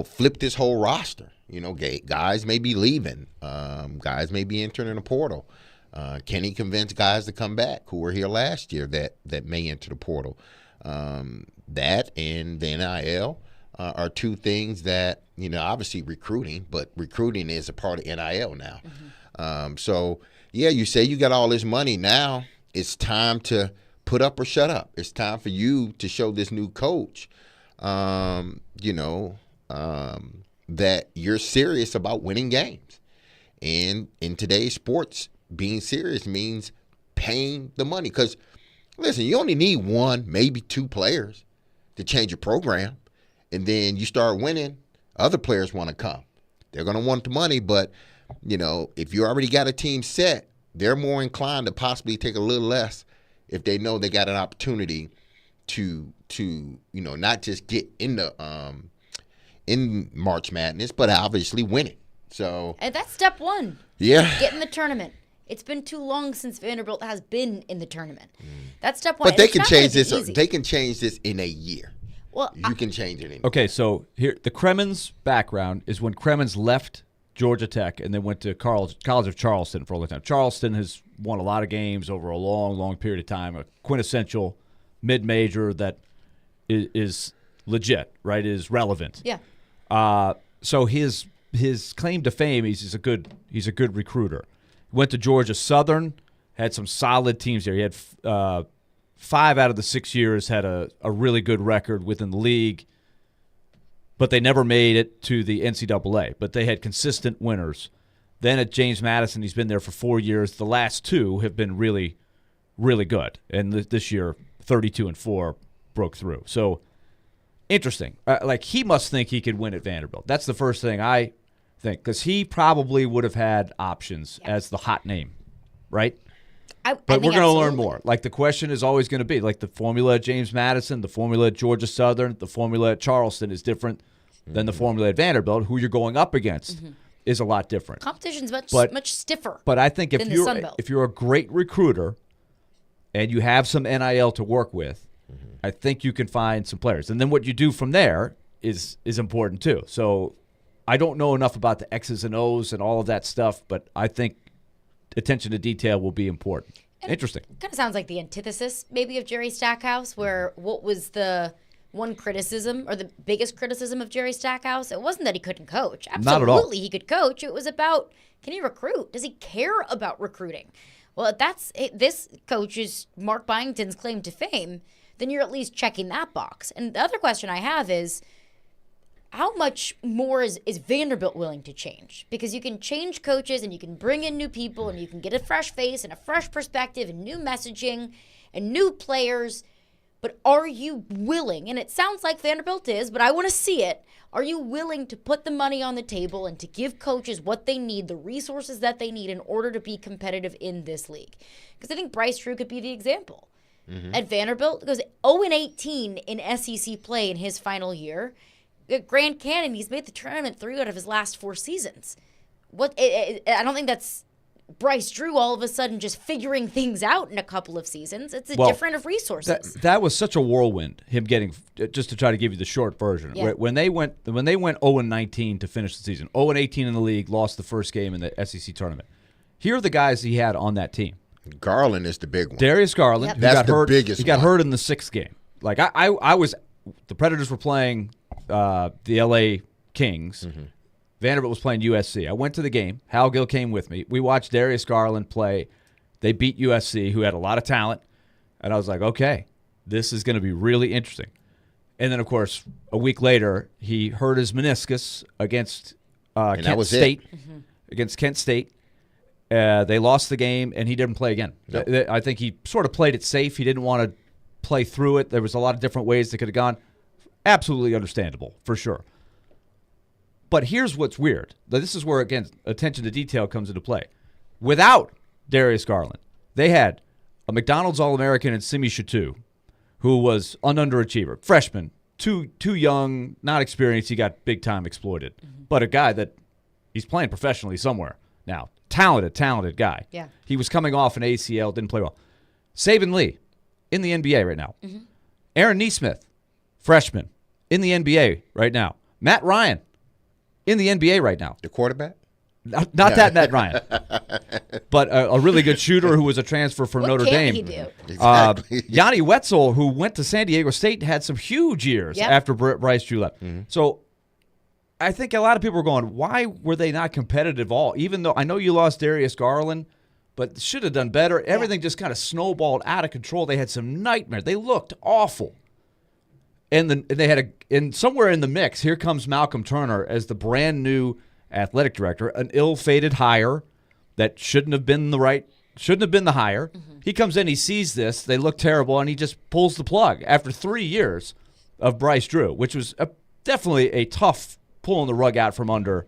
flip this whole roster. Guys may be leaving. Guys may be entering the portal. Can he convince guys to come back who were here last year that may enter the portal? That and the NIL are two things that, obviously recruiting, but recruiting is a part of NIL now. So, yeah, you say you got all this money now. It's time to put up or shut up. It's time for you to show this new coach, that you're serious about winning games. And in today's sports, being serious means paying the money. Because, listen, you only need 1, maybe 2 players to change your program. And then you start winning, other players want to come. They're going to want the money, but, if you already got a team set, they're more inclined to possibly take a little less if they know they got an opportunity to not just get in March Madness, but obviously win it. So, and that's step 1. Yeah. Get in the tournament. It's been too long since Vanderbilt has been in the tournament. That's step 1. But they can change this. They can change this in a year. Well, you can change it in. Okay, so here the Cremins background is when Cremins left Georgia Tech, and then went to College of Charleston for a long time. Charleston has won a lot of games over a long, long period of time. A quintessential mid-major that is legit, right? Is relevant. Yeah. So his claim to fame is he's a good recruiter. Went to Georgia Southern, had some solid teams there. He had 5 out of the 6 years had a really good record within the league, but they never made it to the NCAA. But they had consistent winners. Then at James Madison, he's been there for 4 years. The last 2 have been really, really good. And this year, 32-4 broke through. So interesting. Like, he must think he could win at Vanderbilt. That's the first thing I think, because he probably would have had options as the hot name, right? But we're going to learn more. Like, the question is always going to be, like, the formula at James Madison, the formula at Georgia Southern, the formula at Charleston is different than the formula at Vanderbilt. Who you're going up against is a lot different. Competition's much stiffer. But I think if you're a great recruiter and you have some NIL to work with, I think you can find some players. And then what you do from there is important too. So I don't know enough about the X's and O's and all of that stuff, but I think attention to detail will be important. Interesting. Kind of sounds like the antithesis maybe of Jerry Stackhouse, where what was the one criticism or the biggest criticism of Jerry Stackhouse? It wasn't that he couldn't coach. Absolutely, not at all. He could coach. It was about, can he recruit? Does he care about recruiting? Well, if that's this coach is Mark Byington's claim to fame, then you're at least checking that box. And the other question I have is, how much more is Vanderbilt willing to change? Because you can change coaches and you can bring in new people and you can get a fresh face and a fresh perspective and new messaging and new players. But are you willing, and it sounds like Vanderbilt is, but I want to see it, are you willing to put the money on the table and to give coaches what they need, the resources that they need in order to be competitive in this league? Because I think Bryce Drew could be the example. At Vanderbilt, it goes 0-18 in SEC play in his final year. At Grand Canyon, he's made the tournament 3 out of his last 4 seasons. I don't think that's Bryce Drew all of a sudden just figuring things out in a couple of seasons. It's different of resources. That was such a whirlwind, him getting, just to try to give you the short version. Yeah. When they went 0-19 to finish the season, 0-18 in the league, lost the first game in the SEC tournament. Here are the guys he had on that team. Garland is the big one. Darius Garland, who That's got the hurt. biggest He got one. hurt in the 6th game. Like the Predators were playing the LA Kings. Vanderbilt was playing USC. I went to the game. Hal Gill came with me. We watched Darius Garland play. They beat USC, who had a lot of talent. And I was like, okay, this is going to be really interesting. And then, of course, a week later, he hurt his meniscus against Kent State. Against Kent State. They lost the game, and he didn't play again. Yep. I think he sort of played it safe. He didn't want to play through it. There was a lot of different ways that could have gone. Absolutely understandable, for sure. But here's what's weird. This is where, again, attention to detail comes into play. Without Darius Garland, they had a McDonald's All-American in Simi Chatou, who was an underachiever, freshman, too young, not experienced. He got big-time exploited. But a guy that he's playing professionally somewhere now. Talented guy. Yeah. He was coming off an ACL, didn't play well. Saban Lee, in the NBA right now. Aaron Nesmith, freshman, in the NBA right now. Matt Ryan, in the NBA right now. The quarterback? Not that Matt Ryan, but a really good shooter who was a transfer from Notre Dame. What can he do? Exactly. Yanni Wetzel, who went to San Diego State, had some huge years after Bryce Drew left. So I think a lot of people are going, why were they not competitive at all? Even though I know you lost Darius Garland, but should have done better. Everything just kind of snowballed out of control. They had some nightmares. They looked awful. And they had and somewhere in the mix, here comes Malcolm Turner as the brand new athletic director, an ill-fated hire that shouldn't have been the hire. He comes in, he sees this, they look terrible, and he just pulls the plug after 3 years of Bryce Drew, which was definitely a tough pulling the rug out from under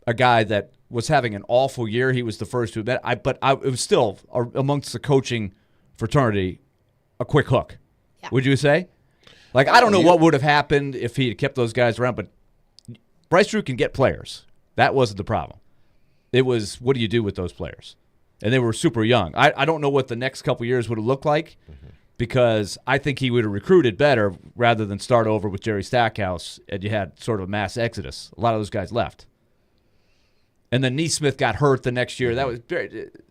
a guy that was having an awful year. He was the first to admit. It was still amongst the coaching fraternity a quick hook. Yeah. Would you say? Like, I don't know what would have happened if he had kept those guys around, but Bryce Drew can get players. That wasn't the problem. It was, what do you do with those players? And they were super young. I don't know what the next couple years would have looked like because I think he would have recruited better rather than start over with Jerry Stackhouse, and you had sort of a mass exodus. A lot of those guys left. And then Neesmith got hurt the next year. That was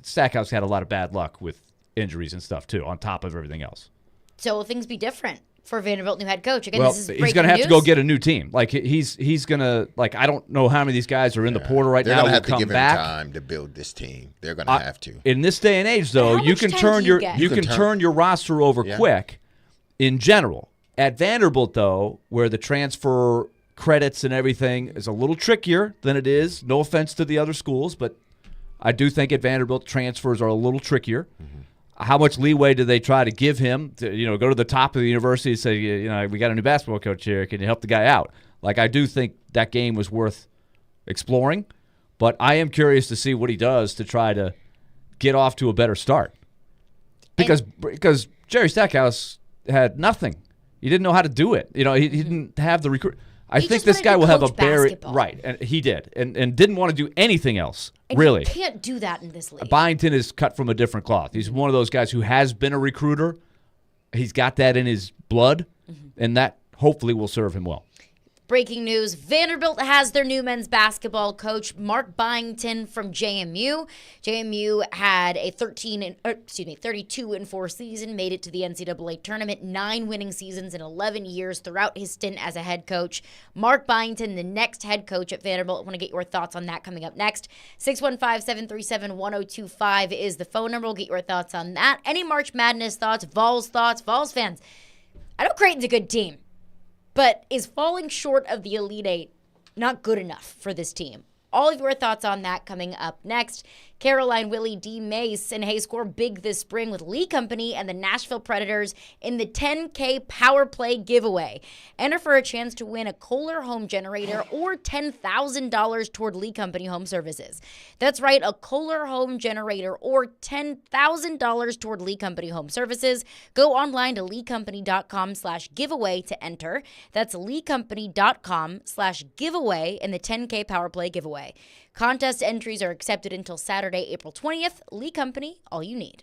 Stackhouse had a lot of bad luck with injuries and stuff too, on top of everything else. So will things be different for Vanderbilt new head coach? Again, Well, this is he's going to have to go get a new team. Like he's going to I don't know how many of these guys are in the portal right They're now. going to have will come to give back. him time to build this team. They're going to have to. In this day and age, though, How you much can time turn do you your get? you can turn your roster over quick. In general, at Vanderbilt though, where the transfer credits and everything is a little trickier than it is. No offense to the other schools, but I do think at Vanderbilt transfers are a little trickier. Mm-hmm. How much leeway do they try to give him to, go to the top of the university and say, we got a new basketball coach here. Can you help the guy out? I do think that game was worth exploring, but I am curious to see what he does to try to get off to a better start. Because Jerry Stackhouse had nothing. He didn't know how to do it. He didn't have the recruit. I think this guy will have a right, and he did, and didn't want to do anything else. And really, you can't do that in this league. Byington is cut from a different cloth. He's one of those guys who has been a recruiter. He's got that in his blood, and that hopefully will serve him well. Breaking news, Vanderbilt has their new men's basketball coach, Mark Byington from JMU. JMU had a 32-4 season, made it to the NCAA tournament, 9 winning seasons in 11 years throughout his stint as a head coach. Mark Byington, the next head coach at Vanderbilt. I want to get your thoughts on that coming up next. 615-737-1025 is the phone number. We'll get your thoughts on that. Any March Madness thoughts, Vols fans? I know Creighton's a good team. But is falling short of the Elite Eight not good enough for this team? All of your thoughts on that coming up next. Caroline, Willy, D-Mase, and Hay score big this spring with Lee Company and the Nashville Predators in the 10K Power Play giveaway. Enter for a chance to win a Kohler home generator or $10,000 toward Lee Company home services. That's right, a Kohler home generator or $10,000 toward Lee Company home services. Go online to leecompany.com/giveaway to enter. That's leecompany.com/giveaway in the 10K Power Play giveaway. Contest entries are accepted until Saturday, April 20th. Lee Company, all you need.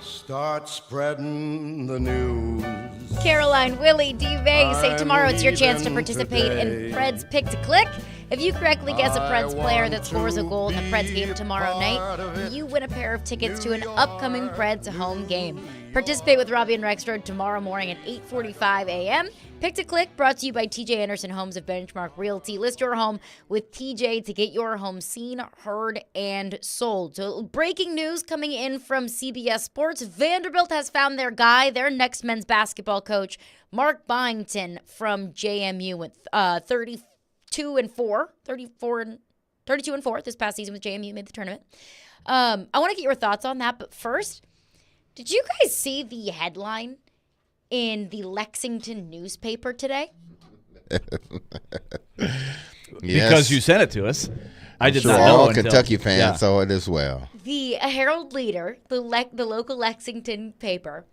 Start spreading the news. Caroline, Willy, D-Mase. Say tomorrow it's your chance to leaving participate today. in Preds Pick to Click. If you correctly guess a Preds player that scores a goal in the Preds game tomorrow night, you win a pair of tickets to an upcoming Preds home game. Participate with Robbie and Rexford tomorrow morning at 8:45 a.m. Pick to Click brought to you by TJ Anderson Homes of Benchmark Realty. List your home with TJ to get your home seen, heard, and sold. So breaking news coming in from CBS Sports. Vanderbilt has found their guy, their next men's basketball coach, Mark Byington from JMU with 32 and 4 this past season with JMU, made the tournament. I want to get your thoughts on that, but first, did you guys see the headline in the Lexington newspaper today? Because you sent it to us. I did sure not know all until, Kentucky fans saw it as well. The Herald Leader, the local Lexington paper,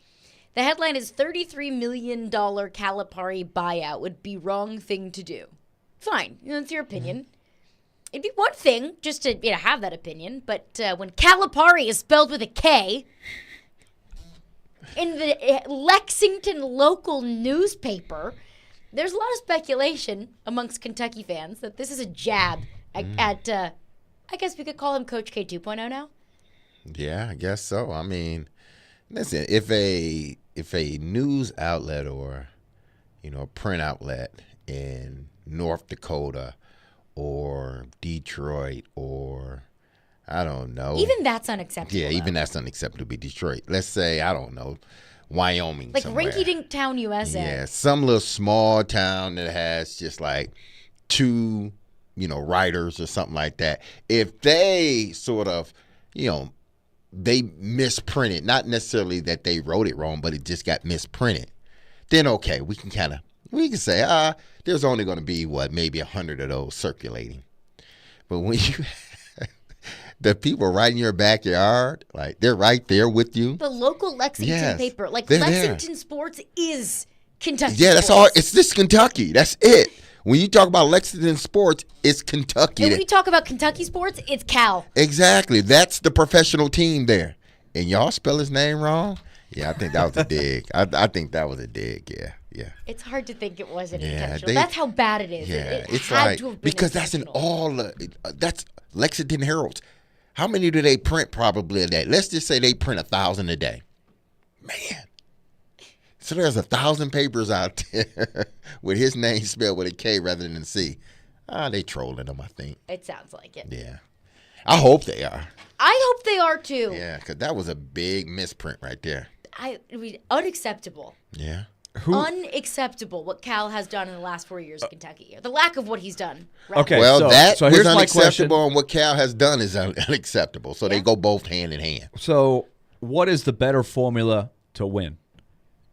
the headline is $33 million Calipari buyout would be wrong thing to do. Fine, that's your opinion. It'd be one thing just to have that opinion, but when Calipari is spelled with a K in the Lexington local newspaper, there's a lot of speculation amongst Kentucky fans that this is a jab at I guess we could call him Coach K 2.0 now. Yeah, I guess so. I mean, listen, if a news outlet or a print outlet in North Dakota or Detroit or I don't know. Even that's unacceptable. Yeah, even that's unacceptable to be Detroit. Let's say, I don't know, Wyoming like somewhere. Rinky-Dink Town, USA. Yeah, some little small town that has just like two, writers or something like that. If they sort of, they misprinted, not necessarily that they wrote it wrong, but it just got misprinted, then okay, we can say, there's only going to be, maybe 100 of those circulating. But when you the people right in your backyard, like they're right there with you. The local Lexington paper, like they're Lexington there. Sports is Kentucky. Yeah, that's sports. all. It's this Kentucky. That's it. When you talk about Lexington sports, it's Kentucky. And when we talk about Kentucky sports, it's Cal. Exactly. That's the professional team there. And y'all spell his name wrong? Yeah, I think that was a dig. I think that was a dig. Yeah. It's hard to think it wasn't Yeah, intentional. That's how bad it is. Yeah, It it's had like to have been because that's in intentional. all. That's Lexington Heralds. How many do they print probably a day? Let's just say they print 1,000 a day. Man. So there's 1,000 papers out there with his name spelled with a K rather than a C. They trolling him, I think. It sounds like it. Yeah. I hope they are. I hope they are too. Yeah, because that was a big misprint right there. Unacceptable. Yeah. Unacceptable what Cal has done in the last 4 years in Kentucky. The lack of what he's done. Right? Okay. Well, so was here's my unacceptable, question. and what Cal has done is unacceptable. So they go both hand in hand. So what is the better formula to win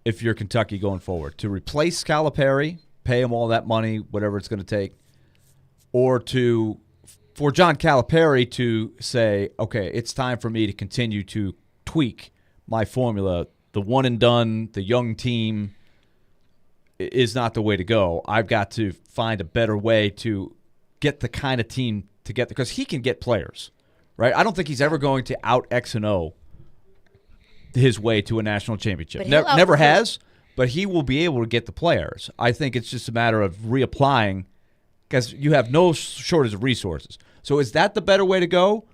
if you're Kentucky going forward? To replace Calipari, pay him all that money, whatever it's going to take, or for John Calipari to say, okay, it's time for me to continue to tweak my formula. The one and done, the young team is not the way to go. I've got to find a better way to get the kind of team to get, because he can get players, right? I don't think he's ever going to out X and O his way to a national championship. Never has, but he will be able to get the players. I think it's just a matter of reapplying, because you have no shortage of resources. So is that the better way to go,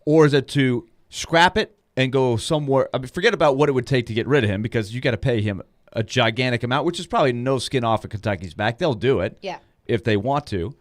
or is it to scrap it and go somewhere? I mean, forget about what it would take to get rid of him, because you got to pay him a gigantic amount, which is probably no skin off of Kentucky's back. They'll do it if they want to.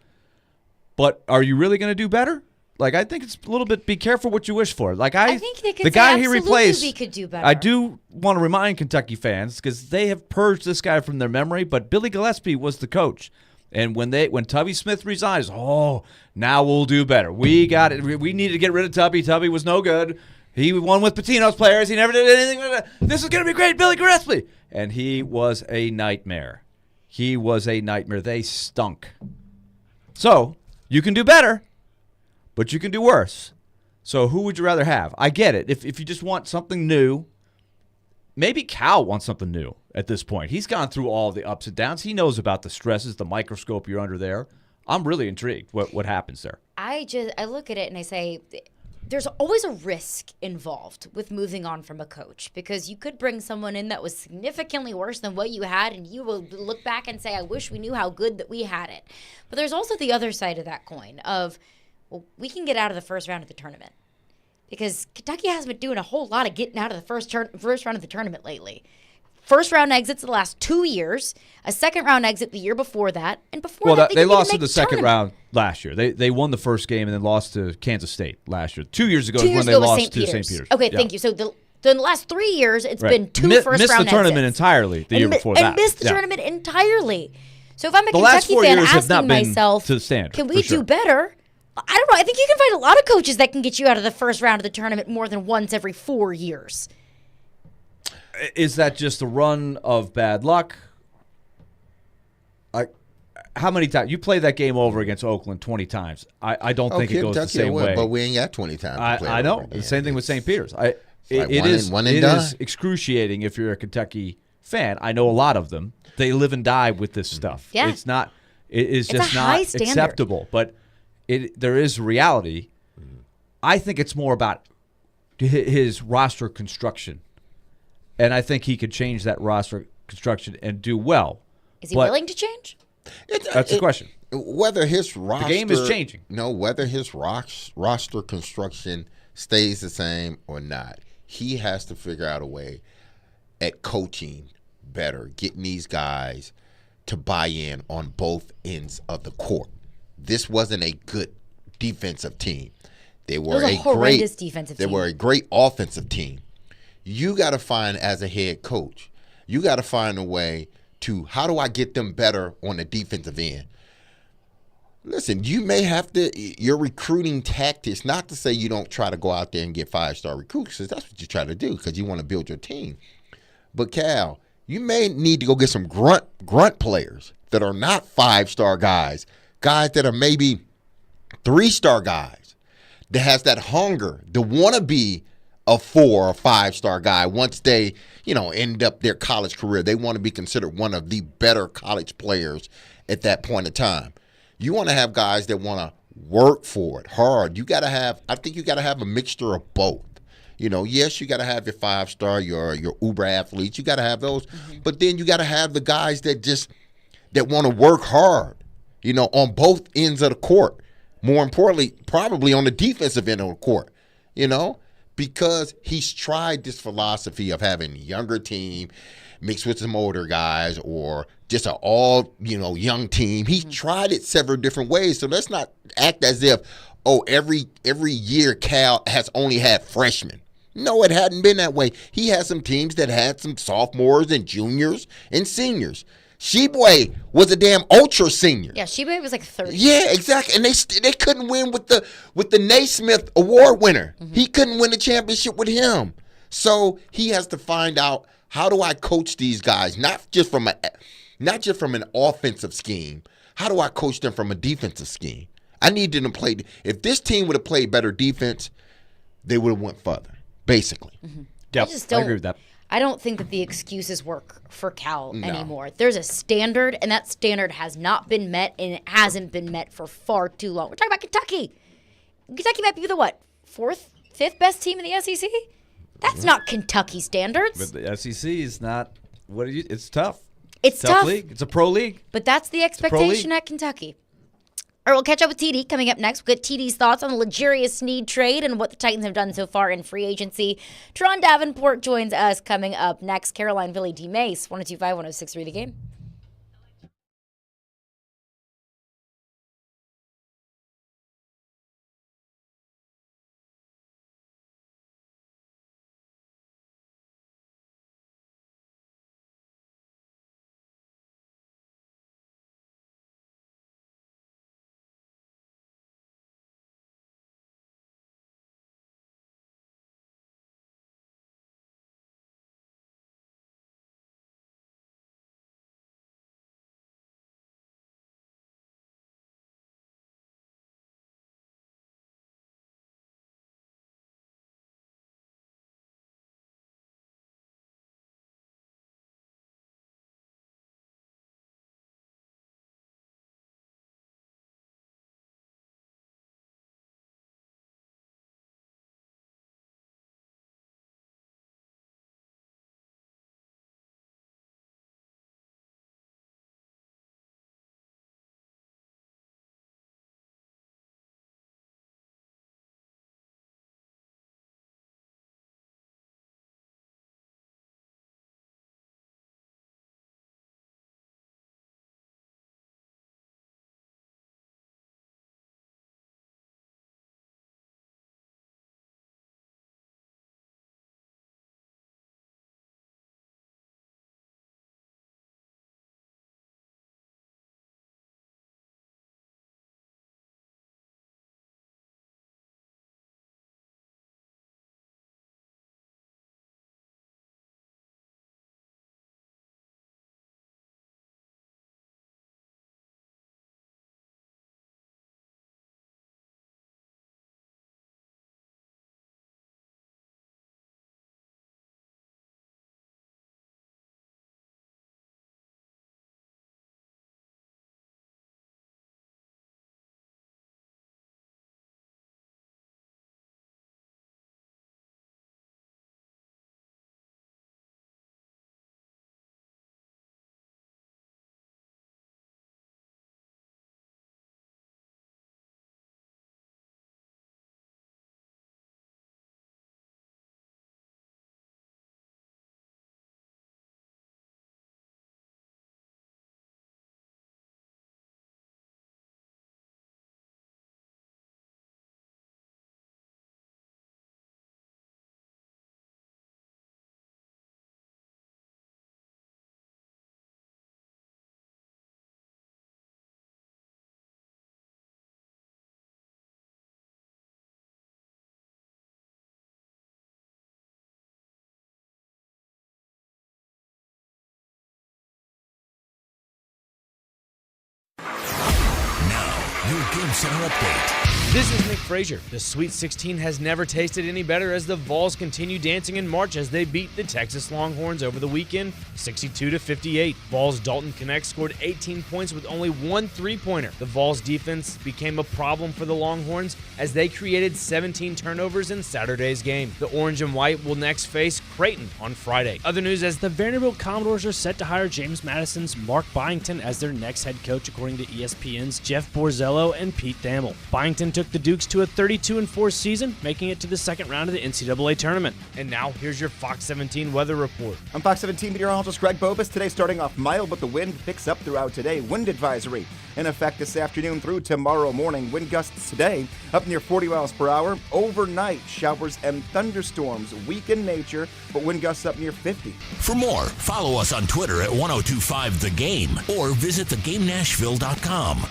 But are you really going to do better? Like, I think it's a little bit, be careful what you wish for. Like, I think they could the say guy he absolutely replaced, we could do better. I do want to remind Kentucky fans, because they have purged this guy from their memory, but Billy Gillespie was the coach. And when Tubby Smith resigns, now we'll do better. We got it. We needed to get rid of Tubby. Tubby was no good. He won with Patino's players. He never did anything. This is going to be great, Billy Gillespie. And he was a nightmare. He was a nightmare. They stunk. So you can do better, but you can do worse. So who would you rather have? I get it. If you just want something new, maybe Cal wants something new at this point. He's gone through all the ups and downs. He knows about the stresses, the microscope you're under there. I'm really intrigued what happens there. I look at it and I say, there's always a risk involved with moving on from a coach, because you could bring someone in that was significantly worse than what you had, and you will look back and say, I wish we knew how good that we had it. But there's also the other side of that coin of, well, we can get out of the first round of the tournament, because Kentucky hasn't been doing a whole lot of getting out of the first round of the tournament lately. First round exits the last 2 years, a second round exit the year before that, and before that they lost in the second tournament. round last year. They won the first game and then lost to Kansas State last year. 2 years ago Two is years when ago they was lost to St. Peter's. Okay, thank you. So in the last 3 years, it's been two Missed first the round tournament exits. entirely the year before that. And missed the tournament entirely. So if I'm a The last Kentucky 4 fan years have not asking been myself, to the standard, can for we sure. do better? I don't know. I think you can find a lot of coaches that can get you out of the first round of the tournament more than once every 4 years. Is that just a run of bad luck? How many times? You play that game over against Oakland 20 times. I don't think it goes the same way. But we ain't got 20 times. To play I know. over again. The same thing with St. Peter's. It one and is done. excruciating if you're a Kentucky fan. I know a lot of them. They live and die with this stuff. Yeah. It's not. It is It's just a high not standard. acceptable. But there is reality. I think it's more about his roster construction, and I think he could change that roster construction and do well. Is he willing to change? That's the question. Whether his roster, The game is changing. No, whether his roster construction stays the same or not, he has to figure out a way at coaching better, getting these guys to buy in on both ends of the court. This wasn't a good defensive team. They were a horrendous defensive They team. were a great offensive team. You got to find, as a head coach, you got to find a way to, how do I get them better on the defensive end? Listen, you may have to, your recruiting tactics, not to say you don't try to go out there and get 5-star recruits, because that's what you try to do, because you want to build your team. But Cal, you may need to go get some grunt players that are not 5-star guys that are maybe 3-star guys, that has that hunger to want to be a 4 or 5-star guy. Once they, end up their college career, they want to be considered one of the better college players at that point in time. You want to have guys that want to work for it hard. I think you got to have a mixture of both. Yes, you got to have your 5-star, your uber athletes. You got to have those, but then you got to have the guys that want to work hard, on both ends of the court. More importantly, probably on the defensive end of the court, because he's tried this philosophy of having a younger team mixed with some older guys, or just an all, young team. He's tried it several different ways. So let's not act as if, every year Cal has only had freshmen. No, it hadn't been that way. He had some teams that had some sophomores and juniors and seniors. Sheboy was a damn ultra senior. Yeah, Sheboy was like 30. Yeah, exactly. And they couldn't win with the Naismith Award winner. He couldn't win the championship with him. So he has to find out, how do I coach these guys? Not just from an offensive scheme. How do I coach them from a defensive scheme? I need them to play. If this team would have played better defense, they would have went further. Basically. Yep, I agree with that. I don't think that the excuses work for Cal anymore. There's a standard, and that standard has not been met, and it hasn't been met for far too long. We're talking about Kentucky. Kentucky might be the, fourth, fifth best team in the SEC? That's not Kentucky standards. But the SEC is not. It's tough. It's tough. League. It's a pro league. But that's the expectation at Kentucky. All right, we'll catch up with TD coming up next. We'll get TD's thoughts on the luxurious Snead trade and what the Titans have done so far in free agency. Teron Davenport joins us coming up next. Caroline, Willy, D-Mase, 102.5, 106.3 The Game. your Game Center update. This is Nick Frazier. The Sweet 16 has never tasted any better as the Vols continue dancing in March as they beat the Texas Longhorns over the weekend, 62-58. Vols' Dalton Knecht scored 18 points with only one three-pointer. The Vols' defense became a problem for the Longhorns as they created 17 turnovers in Saturday's game. The Orange and White will next face Creighton on Friday. Other news as the Vanderbilt Commodores are set to hire James Madison's Mark Byington as their next head coach, according to ESPN's Jeff Borzello and Pete Thamel. Byington took the Dukes to a 32-4 season, making it to the second round of the NCAA tournament. And now, here's your Fox 17 weather report. I'm Fox 17 meteorologist Greg Bobus. Today starting off mild, but the wind picks up throughout today. Wind advisory in effect this afternoon through tomorrow morning. Wind gusts today up near 40 miles per hour. Overnight, showers and thunderstorms, weak in nature, but wind gusts up near 50. For more, follow us on Twitter at 1025thegame or visit thegamenashville.com.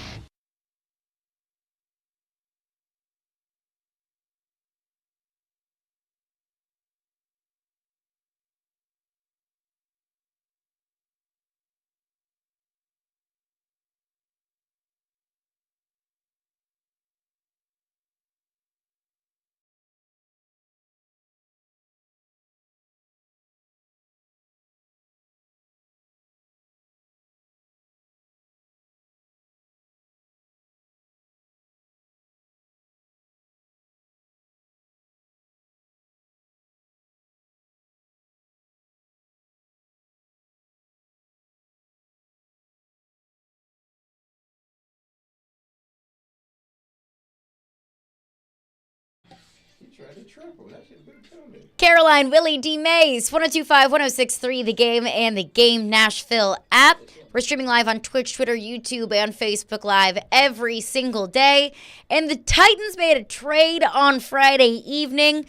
Caroline, Willy, D-Mase, 1025, 1063, The Game, and the Game Nashville app. We're streaming live on Twitch, Twitter, YouTube, and Facebook Live every single day. And the Titans made a trade on Friday evening.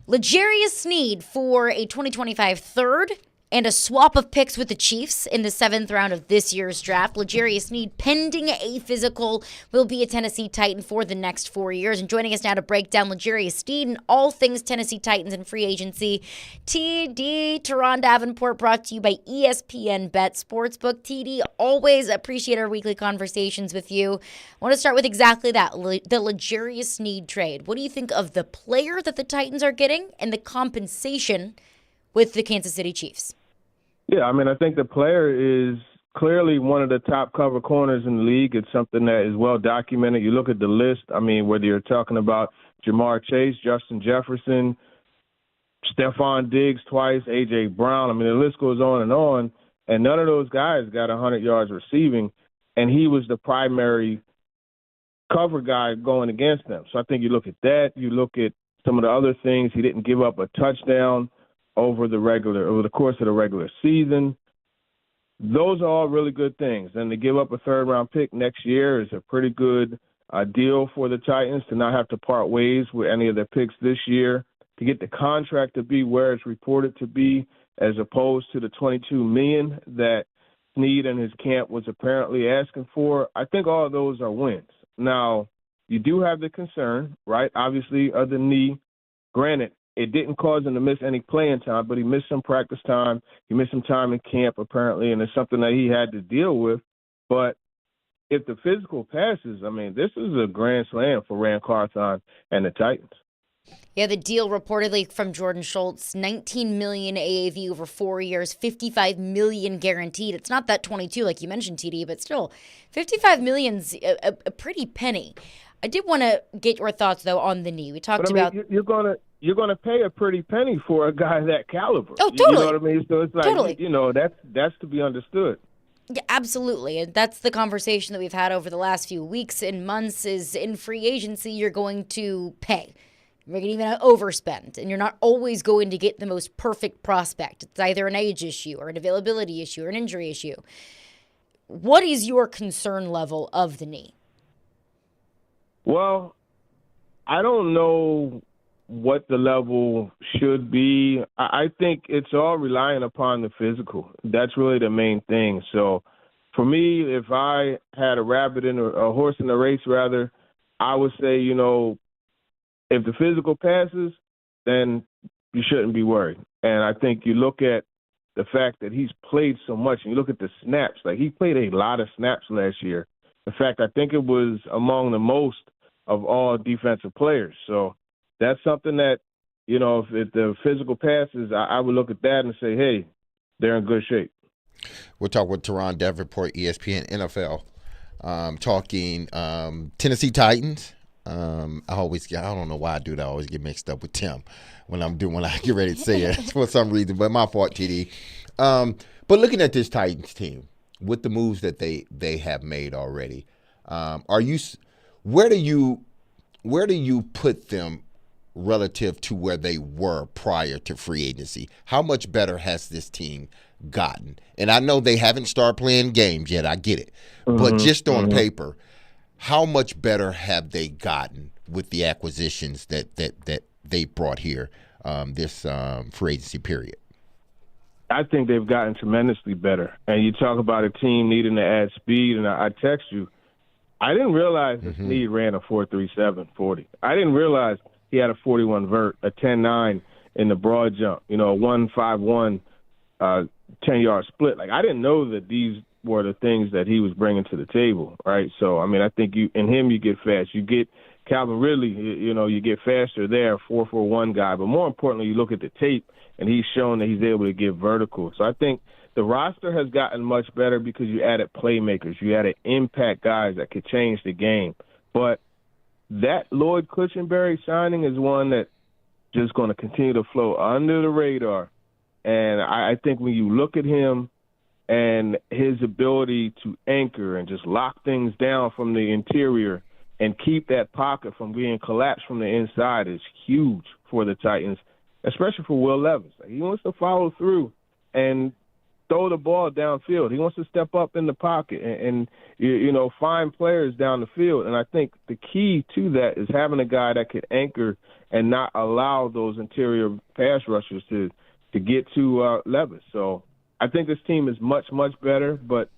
L'Jarius Sneed for a 2025 third and a swap of picks with the Chiefs in the 7th round of this year's draft. L'Jarius Sneed, pending a physical, will be a Tennessee Titan for the next 4 years. And joining us now to break down L'Jarius Sneed and all things Tennessee Titans and free agency, TD Teron Davenport, brought to you by ESPN Bet Sportsbook. TD, always appreciate our weekly conversations with you. I want to start with exactly that, the L'Jarius Sneed trade. What do you think of the player that the Titans are getting and the compensation with the Kansas City Chiefs? Yeah, I mean, I think the player is clearly one of the top cover corners in the league. It's something that is well documented. You look at the list, I mean, whether you're talking about Jamar Chase, Justin Jefferson, Stephon Diggs twice, A.J. Brown. I mean, the list goes on, and none of those guys got 100 yards receiving, and he was the primary cover guy going against them. So I think you look at that. You look at some of the other things. He didn't give up a touchdown over the course of the regular season. Those are all really good things. And to give up a third-round pick next year is a pretty good deal for the Titans to not have to part ways with any of their picks this year, to get the contract to be where it's reported to be as opposed to the $22 million that Sneed and his camp was apparently asking for. I think all of those are wins. Now, you do have the concern, right, obviously, of the knee. Granted, it didn't cause him to miss any playing time, but he missed some practice time. He missed some time in camp, apparently, and it's something that he had to deal with. But if the physical passes, I mean, this is a grand slam for Rand Carthon and the Titans. Yeah, the deal reportedly from Jordan Schultz, $19 million AAV over 4 years, $55 million guaranteed. It's not that 22 like you mentioned, TD, but still, $55 million's a pretty penny. I did want to get your thoughts, though, on the knee. We talked about... You're gonna pay a pretty penny for a guy that caliber. Oh, totally. You know what I mean? So it's like, totally. That's to be understood. Yeah, absolutely. And that's the conversation that we've had over the last few weeks and months is in free agency, you're going to pay. You're going to even overspend. And you're not always going to get the most perfect prospect. It's either an age issue or an availability issue or an injury issue. What is your concern level of the knee? Well, I don't know what the level should be. I think it's all relying upon the physical. That's really the main thing. So for me, if I had a horse in a race, rather, I would say, if the physical passes, then you shouldn't be worried. And I think you look at the fact that he's played so much, and you look at the snaps. Like, he played a lot of snaps last year. In fact, I think it was among the most of all defensive players. So that's something that, if the physical passes, I would look at that and say, hey, they're in good shape. We'll talk with Teron Davenport, ESPN NFL, talking Tennessee Titans. I don't know why I do that. I always get mixed up with Tim when I get ready to say it for some reason, but my fault, TD. But looking at this Titans team with the moves that they have made already, where do you put them relative to where they were prior to free agency? How much better has this team gotten? And I know they haven't started playing games yet. I get it. But just on paper, how much better have they gotten with the acquisitions that they brought here this free agency period? I think they've gotten tremendously better. And you talk about a team needing to add speed, and I text you, I didn't realize that Snead ran a 4.37 40. I didn't realize he had a 41 vert, a 10.9 in the broad jump, a 1.51 10-yard split. Like, I didn't know that these were the things that he was bringing to the table, right? So, I mean, I think you get fast. You get Calvin Ridley, you get faster there, 4.41 guy. But more importantly, you look at the tape, and he's shown that he's able to get vertical. So I think the roster has gotten much better because you added playmakers. You added impact guys that could change the game. But that Lloyd Cushenberry signing is one that just going to continue to flow under the radar. And I think when you look at him and his ability to anchor and just lock things down from the interior and keep that pocket from being collapsed from the inside is huge for the Titans, especially for Will Levis. He wants to follow through and throw the ball downfield. He wants to step up in the pocket and find players down the field. And I think the key to that is having a guy that could anchor and not allow those interior pass rushers to get to Levis. So I think this team is much, much better, but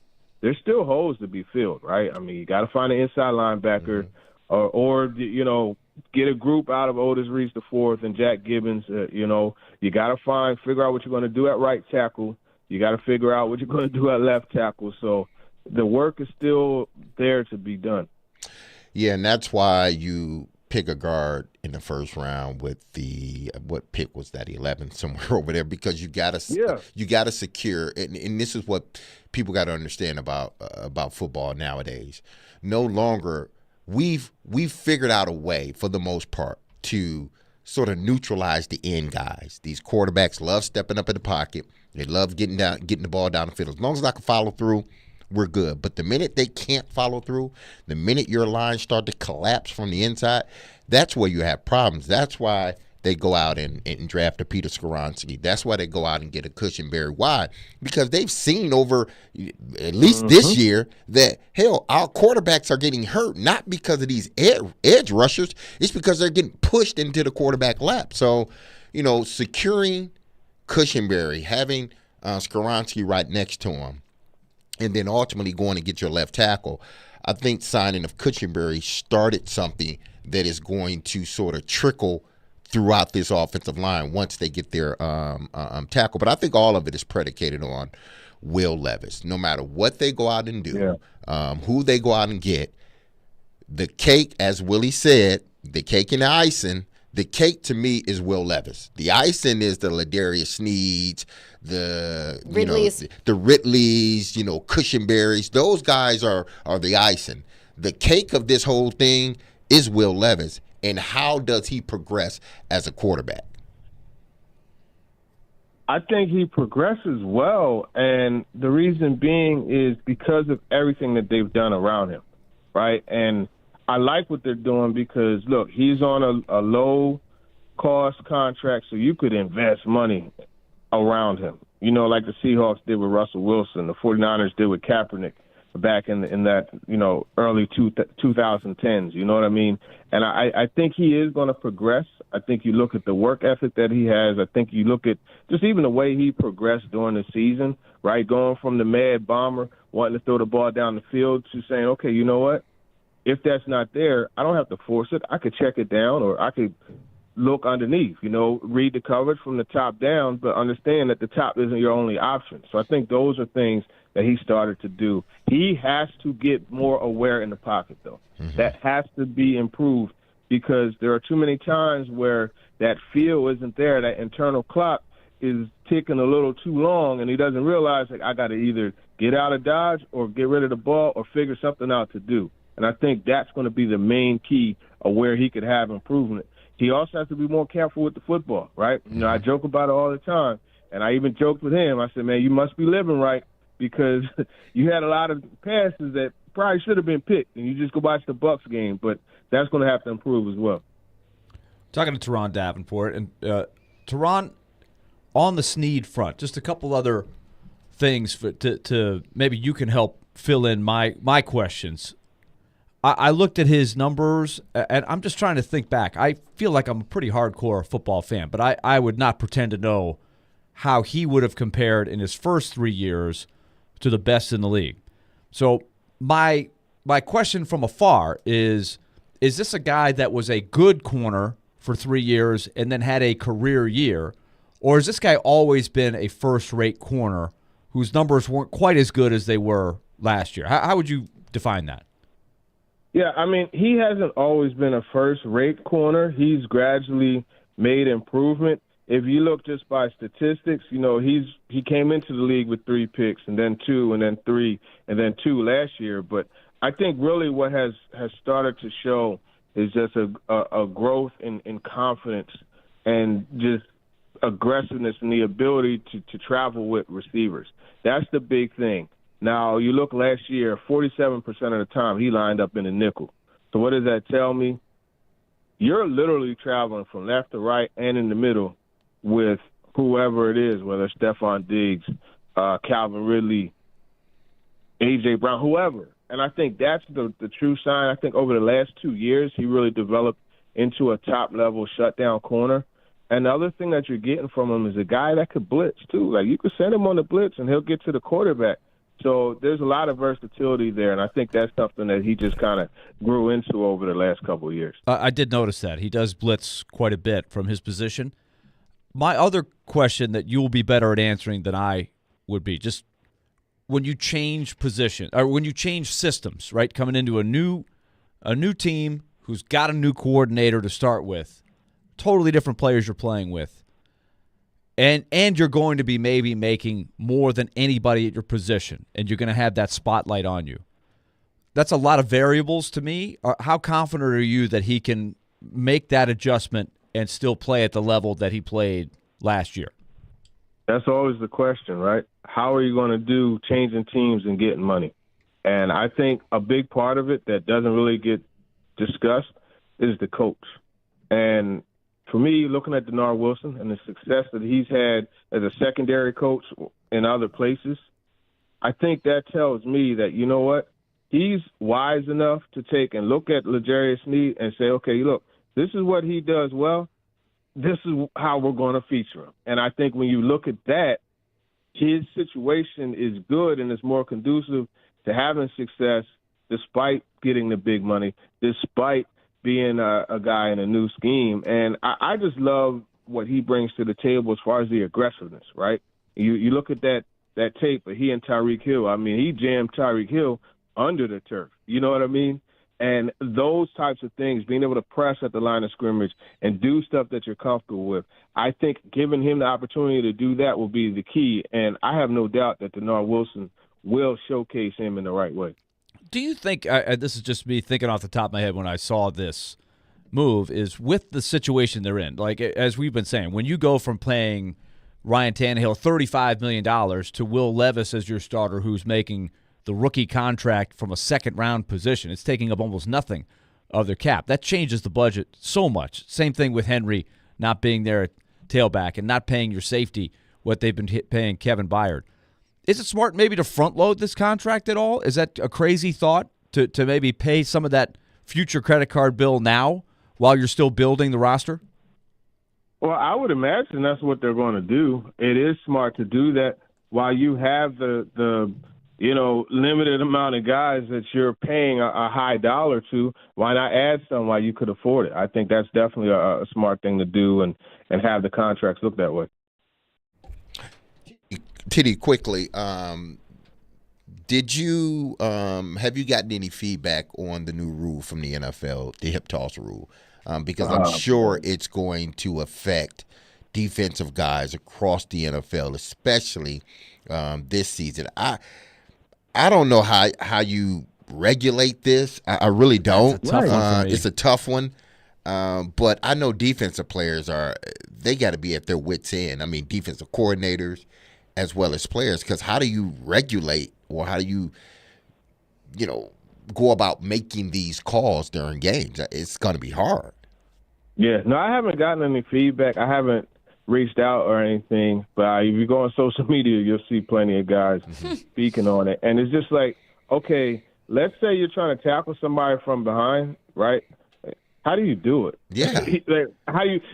there's still holes to be filled, right? I mean, you got to find an inside linebacker or get a group out of Otis Reese IV and Jack Gibbons. You got to figure out what you're going to do at right tackle. You got to figure out what you're going to do at left tackle. So the work is still there to be done. Yeah, and that's why you pick a guard in the first round with what pick was that, 11 somewhere over there, because you got to secure, and this is what people got to understand about football nowadays. No longer we've figured out a way for the most part to sort of neutralize the end guys. These quarterbacks love stepping up in the pocket. They love getting the ball down the field. As long as I can follow through, we're good. But the minute they can't follow through, the minute your lines start to collapse from the inside, that's where you have problems. That's why they go out and draft a Peter Skoronski. That's why they go out and get a Cushenberry. Why? Because they've seen over at least this year that, hell, our quarterbacks are getting hurt, not because of these edge rushers. It's because they're getting pushed into the quarterback lap. So, securing Cushenberry, having Skoronski right next to him, and then ultimately going to get your left tackle, I think signing of Cushenberry started something that is going to sort of trickle throughout this offensive line once they get their tackle. But I think all of it is predicated on Will Levis. No matter what they go out and do, who they go out and get, the cake, as Willie said, the cake and the icing, the cake to me is Will Levis. The icing is the Ladarius Sneeds, the Ridleys, Cushenberries. Those guys are the icing. The cake of this whole thing is Will Levis, and how does he progress as a quarterback? I think he progresses well, and the reason being is because of everything that they've done around him, right? And I like what they're doing because, look, he's on a low-cost contract, so you could invest money around him. Like the Seahawks did with Russell Wilson, the 49ers did with Kaepernick back in that, early 2010s, you know what I mean? And I think he is going to progress. I think you look at the work ethic that he has. I think you look at just even the way he progressed during the season, right? Going from the mad bomber, wanting to throw the ball down the field, to saying, okay, you know what? If that's not there, I don't have to force it. I could check it down, or I could look underneath, read the coverage from the top down, but understand that the top isn't your only option. So I think those are things that he started to do. He has to get more aware in the pocket, though. Mm-hmm. That has to be improved because there are too many times where that feel isn't there, that internal clock is ticking a little too long, and he doesn't realize, I got to either get out of Dodge or get rid of the ball or figure something out to do. And I think that's going to be the main key of where he could have improvement. He also has to be more careful with the football, right? I joke about it all the time, and I even joked with him. I said, man, you must be living right because you had a lot of passes that probably should have been picked, and you just go watch the Bucs game. But that's going to have to improve as well. Talking to Teron Davenport, and Teron, on the Snead front, just a couple other things to maybe you can help fill in my questions. I looked at his numbers, and I'm just trying to think back. I feel like I'm a pretty hardcore football fan, but I would not pretend to know how he would have compared in his first 3 years to the best in the league. So my question from afar is this a guy that was a good corner for 3 years and then had a career year, or has this guy always been a first-rate corner whose numbers weren't quite as good as they were last year? How would you define that? Yeah, I mean, he hasn't always been a first-rate corner. He's gradually made improvement. If you look just by statistics, he came into the league with 3 picks and then 2 and then 3 and then 2 last year. But I think really what has started to show is just a growth in confidence and just aggressiveness and the ability to travel with receivers. That's the big thing. Now, you look last year, 47% of the time he lined up in a nickel. So what does that tell me? You're literally traveling from left to right and in the middle with whoever it is, whether it's Stephon Diggs, Calvin Ridley, A.J. Brown, whoever. And I think that's the true sign. I think over the last 2 years he really developed into a top-level shutdown corner. And the other thing that you're getting from him is a guy that could blitz, too. Like, you could send him on the blitz, and he'll get to the quarterback. So there's a lot of versatility there, and I think that's something that he just kind of grew into over the last couple of years. I did notice that. He does blitz quite a bit from his position. My other question that you will be better at answering than I would be, just when you change position or when you change systems, right, coming into a new team who's got a new coordinator to start with, totally different players you're playing with, and you're going to be maybe making more than anybody at your position, and you're going to have that spotlight on you. That's a lot of variables to me. How confident are you that he can make that adjustment and still play at the level that he played last year? That's always the question, right? How are you going to do changing teams and getting money? And I think a big part of it that doesn't really get discussed is the coach. And for me, looking at Denard Wilson and the success that he's had as a secondary coach in other places, I think that tells me that, you know what, he's wise enough to take and look at L'Jarius Sneed and say, okay, look, this is what he does well. This is how we're going to feature him. And I think when you look at that, his situation is good and it's more conducive to having success despite getting the big money, despite being a guy in a new scheme. And I just love what he brings to the table as far as the aggressiveness, right? You look at that tape of he and Tyreek Hill. I mean, he jammed Tyreek Hill under the turf. You know what I mean? And those types of things, being able to press at the line of scrimmage and do stuff that you're comfortable with, I think giving him the opportunity to do that will be the key. And I have no doubt that Denard Wilson will showcase him in the right way. Do you think, this is just me thinking off the top of my head when I saw this move, is with the situation they're in, like as we've been saying, when you go from paying Ryan Tannehill $35 million to Will Levis as your starter who's making the rookie contract from a second-round position, it's taking up almost nothing of their cap. That changes the budget so much. Same thing with Henry not being there at tailback and not paying your safety what they've been paying Kevin Byard. Is it smart maybe to front-load this contract at all? Is that a crazy thought to maybe pay some of that future credit card bill now while you're still building the roster? Well, I would imagine that's what they're going to do. It is smart to do that while you have the limited amount of guys that you're paying a high dollar to, why not add some while you could afford it? I think that's definitely a smart thing to do and have the contracts look that way. Titty, quickly, did you have you gotten any feedback on the new rule from the NFL, the hip toss rule? Because I'm sure it's going to affect defensive guys across the NFL, especially this season. I don't know how you regulate this. I really don't. It's a tough one for me. It's a tough one. But I know defensive players they got to be at their wits' end. I mean, defensive coordinators as well as players, because how do you regulate or how do you go about making these calls during games? It's going to be hard. Yeah, no, I haven't gotten any feedback. I haven't reached out or anything, but if you go on social media, you'll see plenty of guys speaking on it. And it's just like, okay, let's say you're trying to tackle somebody from behind, right? How do you do it? Yeah.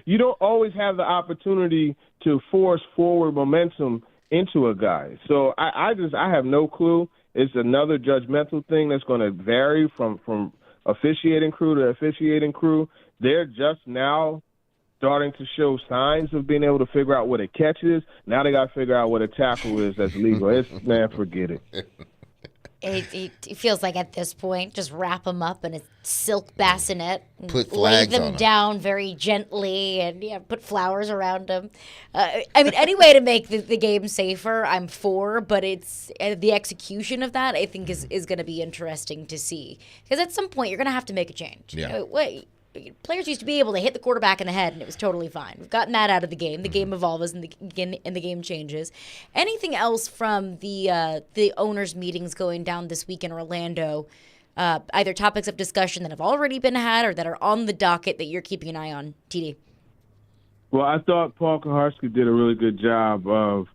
You don't always have the opportunity to force forward momentum into a guy. So I have no clue. It's another judgmental thing that's going to vary from officiating crew to officiating crew. They're just now starting to show signs of being able to figure out what a catch is. Now they got to figure out what a tackle is that's legal. Man, forget it. It feels like at this point, just wrap them up in a silk bassinet, put lay flags them down very gently, and put flowers around them. Any way to make the game safer, I'm for. But it's the execution of that, I think, is going to be interesting to see, because at some point you're going to have to make a change. Yeah. Players used to be able to hit the quarterback in the head, and it was totally fine. We've gotten that out of the game. The game evolves, and the game changes. Anything else from the owners' meetings going down this week in Orlando? Either topics of discussion that have already been had or that are on the docket that you're keeping an eye on, TD? Well, I thought Paul Kaharski did a really good job of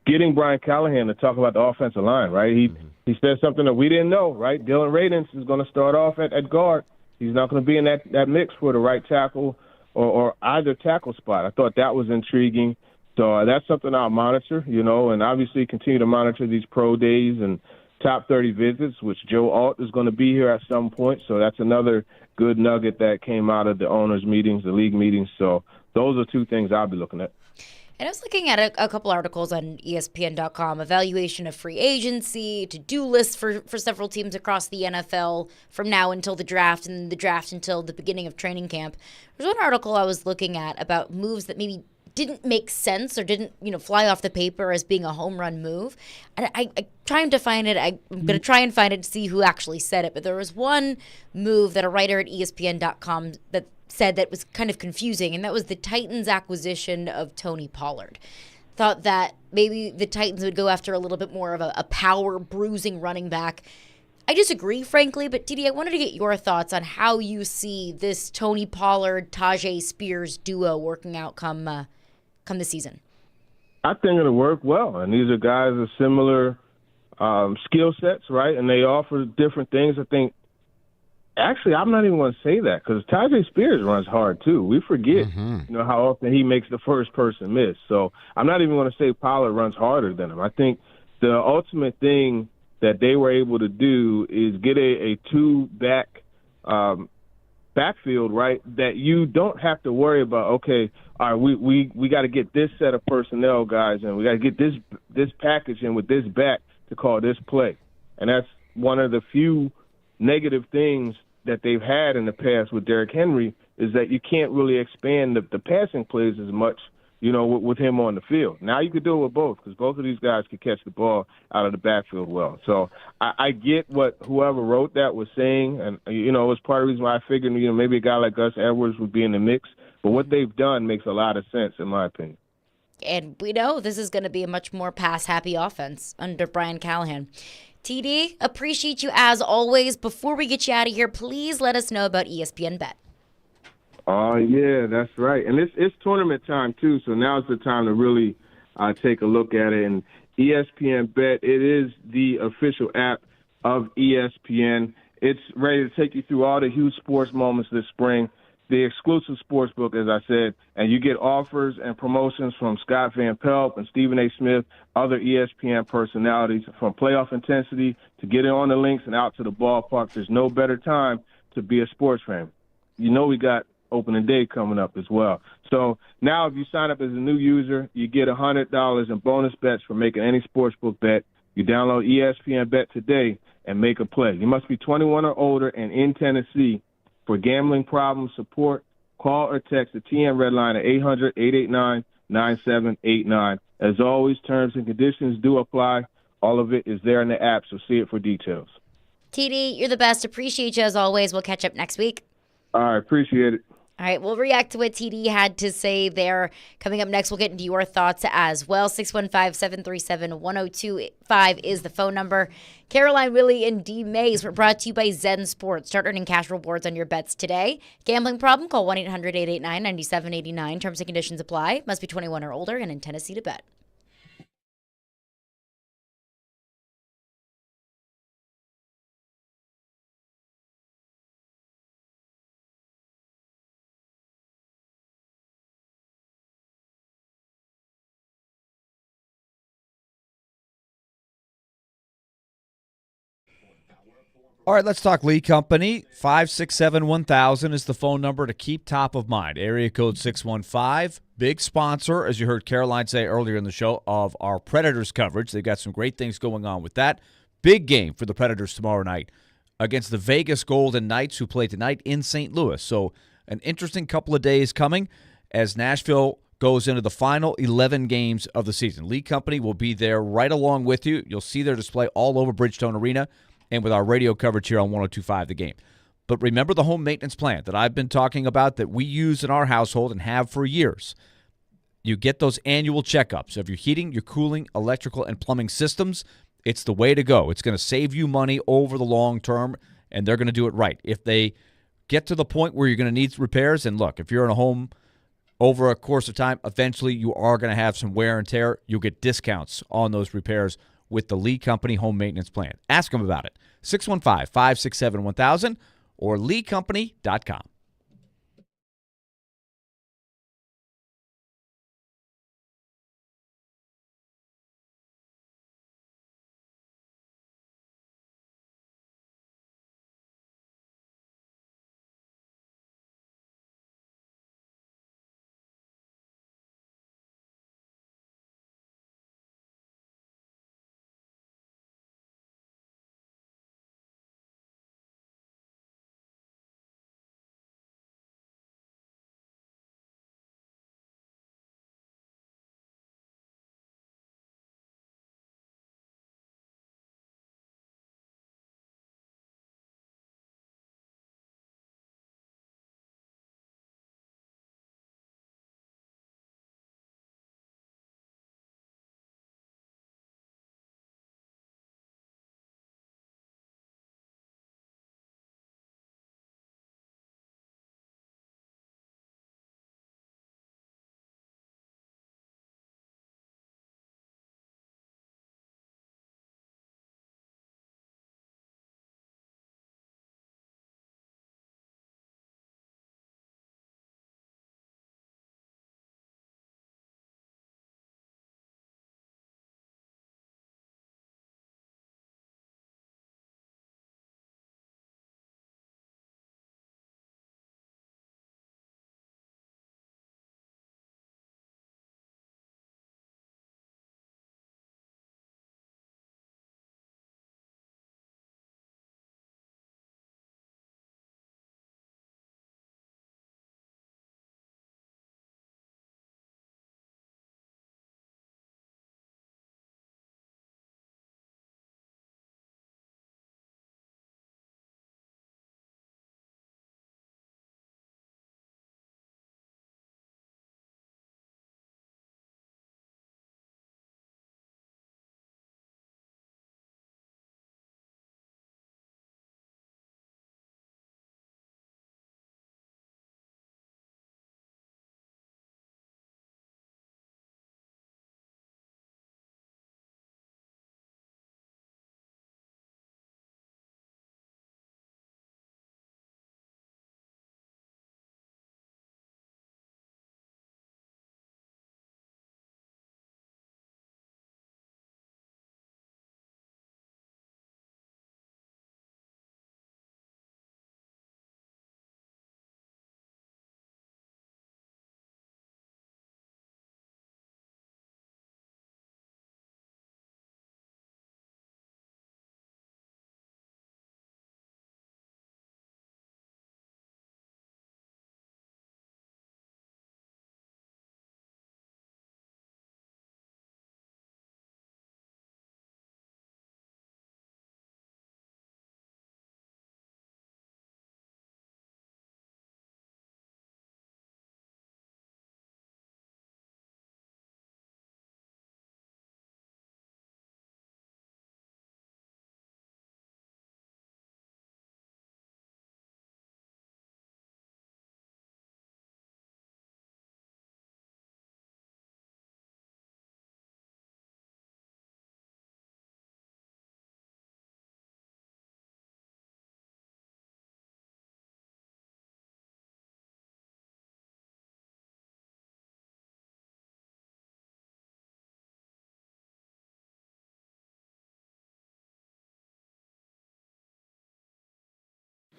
getting Brian Callahan to talk about the offensive line, right? He said something that we didn't know, right? Dylan Radins is going to start off at guard. He's not going to be in that mix for the right tackle or either tackle spot. I thought that was intriguing. So that's something I'll monitor, and obviously continue to monitor these pro days and top 30 visits, which Joe Alt is going to be here at some point. So that's another good nugget that came out of the owners' meetings, the league meetings. So those are two things I'll be looking at. And I was looking at a couple articles on ESPN.com, evaluation of free agency, to-do lists for several teams across the NFL from now until the draft, and the draft until the beginning of training camp. There's one article I was looking at about moves that maybe didn't make sense or didn't fly off the paper as being a home run move. And I'm trying to find it. I'm going to try and find it to see who actually said it. But there was one move that a writer at ESPN.com that said that was kind of confusing, and that was the Titans' acquisition of Tony Pollard. Thought that maybe the Titans would go after a little bit more of a power bruising running back. I disagree, frankly, but TD, I wanted to get your thoughts on how you see this Tony Pollard, Tajay Spears duo working out come the season. I think it'll work well, and these are guys with similar skill sets, right? And they offer different things. I think. Actually, I'm not even going to say that because Tajay Spears runs hard, too. We forget, how often he makes the first person miss. So I'm not even going to say Pollard runs harder than him. I think the ultimate thing that they were able to do is get a two-back backfield, right, that you don't have to worry about, okay, all right, we got to get this set of personnel guys and we got to get this package in with this back to call this play. And that's one of the few negative things that they've had in the past with Derrick Henry is that you can't really expand the passing plays as much, with him on the field. Now you could do it with both because both of these guys could catch the ball out of the backfield well. So I get what whoever wrote that was saying, and, it was part of the reason why I figured, maybe a guy like Gus Edwards would be in the mix. But what they've done makes a lot of sense, in my opinion. And we know this is going to be a much more pass-happy offense under Brian Callahan. TD, appreciate you as always. Before we get you out of here, please let us know about ESPN Bet. Oh, yeah, that's right. And it's tournament time, too, so now's the time to really take a look at it. And ESPN Bet, it is the official app of ESPN. It's ready to take you through all the huge sports moments this spring. the exclusive sports book, as I said, and you get offers and promotions from Scott Van Pelt and Stephen A. Smith, other ESPN personalities, from playoff intensity to getting on the links and out to the ballpark. There's no better time to be a sports fan. You know we got opening day coming up as well. So now if you sign up as a new user, you get $100 in bonus bets for making any sportsbook bet. You download ESPN Bet today and make a play. You must be 21 or older and in Tennessee. For gambling problem support, call or text the TN Red Line at 800-889-9789. As always, terms and conditions do apply. All of it is there in the app, so see it for details. TD, you're the best. Appreciate you as always. We'll catch up next week. All right, appreciate it. All right, we'll react to what TD had to say there. Coming up next, we'll get into your thoughts as well. 615-737-1025 is the phone number. Caroline, Willy, and D-Mase were brought to you by Zen Sports. Start earning cash rewards on your bets today. Gambling problem? Call 1-800-889-9789. Terms and conditions apply. Must be 21 or older and in Tennessee to bet. All right, let's talk Lee Company. 567-1000 is the phone number to keep top of mind. Area code 615. Big sponsor, as you heard Caroline say earlier in the show, of our Predators coverage. They've got some great things going on with that. Big game for the Predators tomorrow night against the Vegas Golden Knights, who play tonight in St. Louis. So an interesting couple of days coming as Nashville goes into the final 11 games of the season. Lee Company will be there right along with you. You'll see their display all over Bridgestone Arena and with our radio coverage here on 102.5 The Game. But remember the home maintenance plan that I've been talking about that we use in our household and have for years. You get those annual checkups of your heating, your cooling, electrical, and plumbing systems. It's the way to go. It's going to save you money over the long term, and they're going to do it right. If they get to the point where you're going to need repairs, and look, if you're in a home over a course of time, eventually you are going to have some wear and tear. You'll get discounts on those repairs with the Lee Company home maintenance plan. Ask them about it. 615-567-1000 or leecompany.com.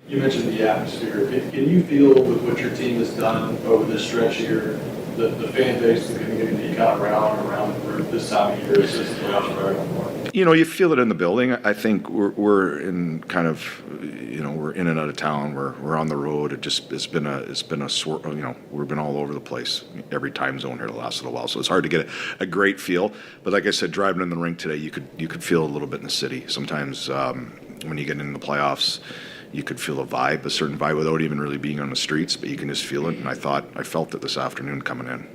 You mentioned the atmosphere. Can you feel with what your team has done over this stretch here, the fan base, the community kind of rallying around the group this time of year? Is this the playoffs are very important? You feel it in the building. I think we're in kind of, we're in and out of town. We're on the road. It's been a sort. We've been all over the place, every time zone here the last little while. So it's hard to get a great feel. But like I said, driving in the rink today, you could feel a little bit in the city. Sometimes when you get into the playoffs, you could feel a certain vibe without even really being on the streets, but you can just feel it. And I felt it this afternoon coming in.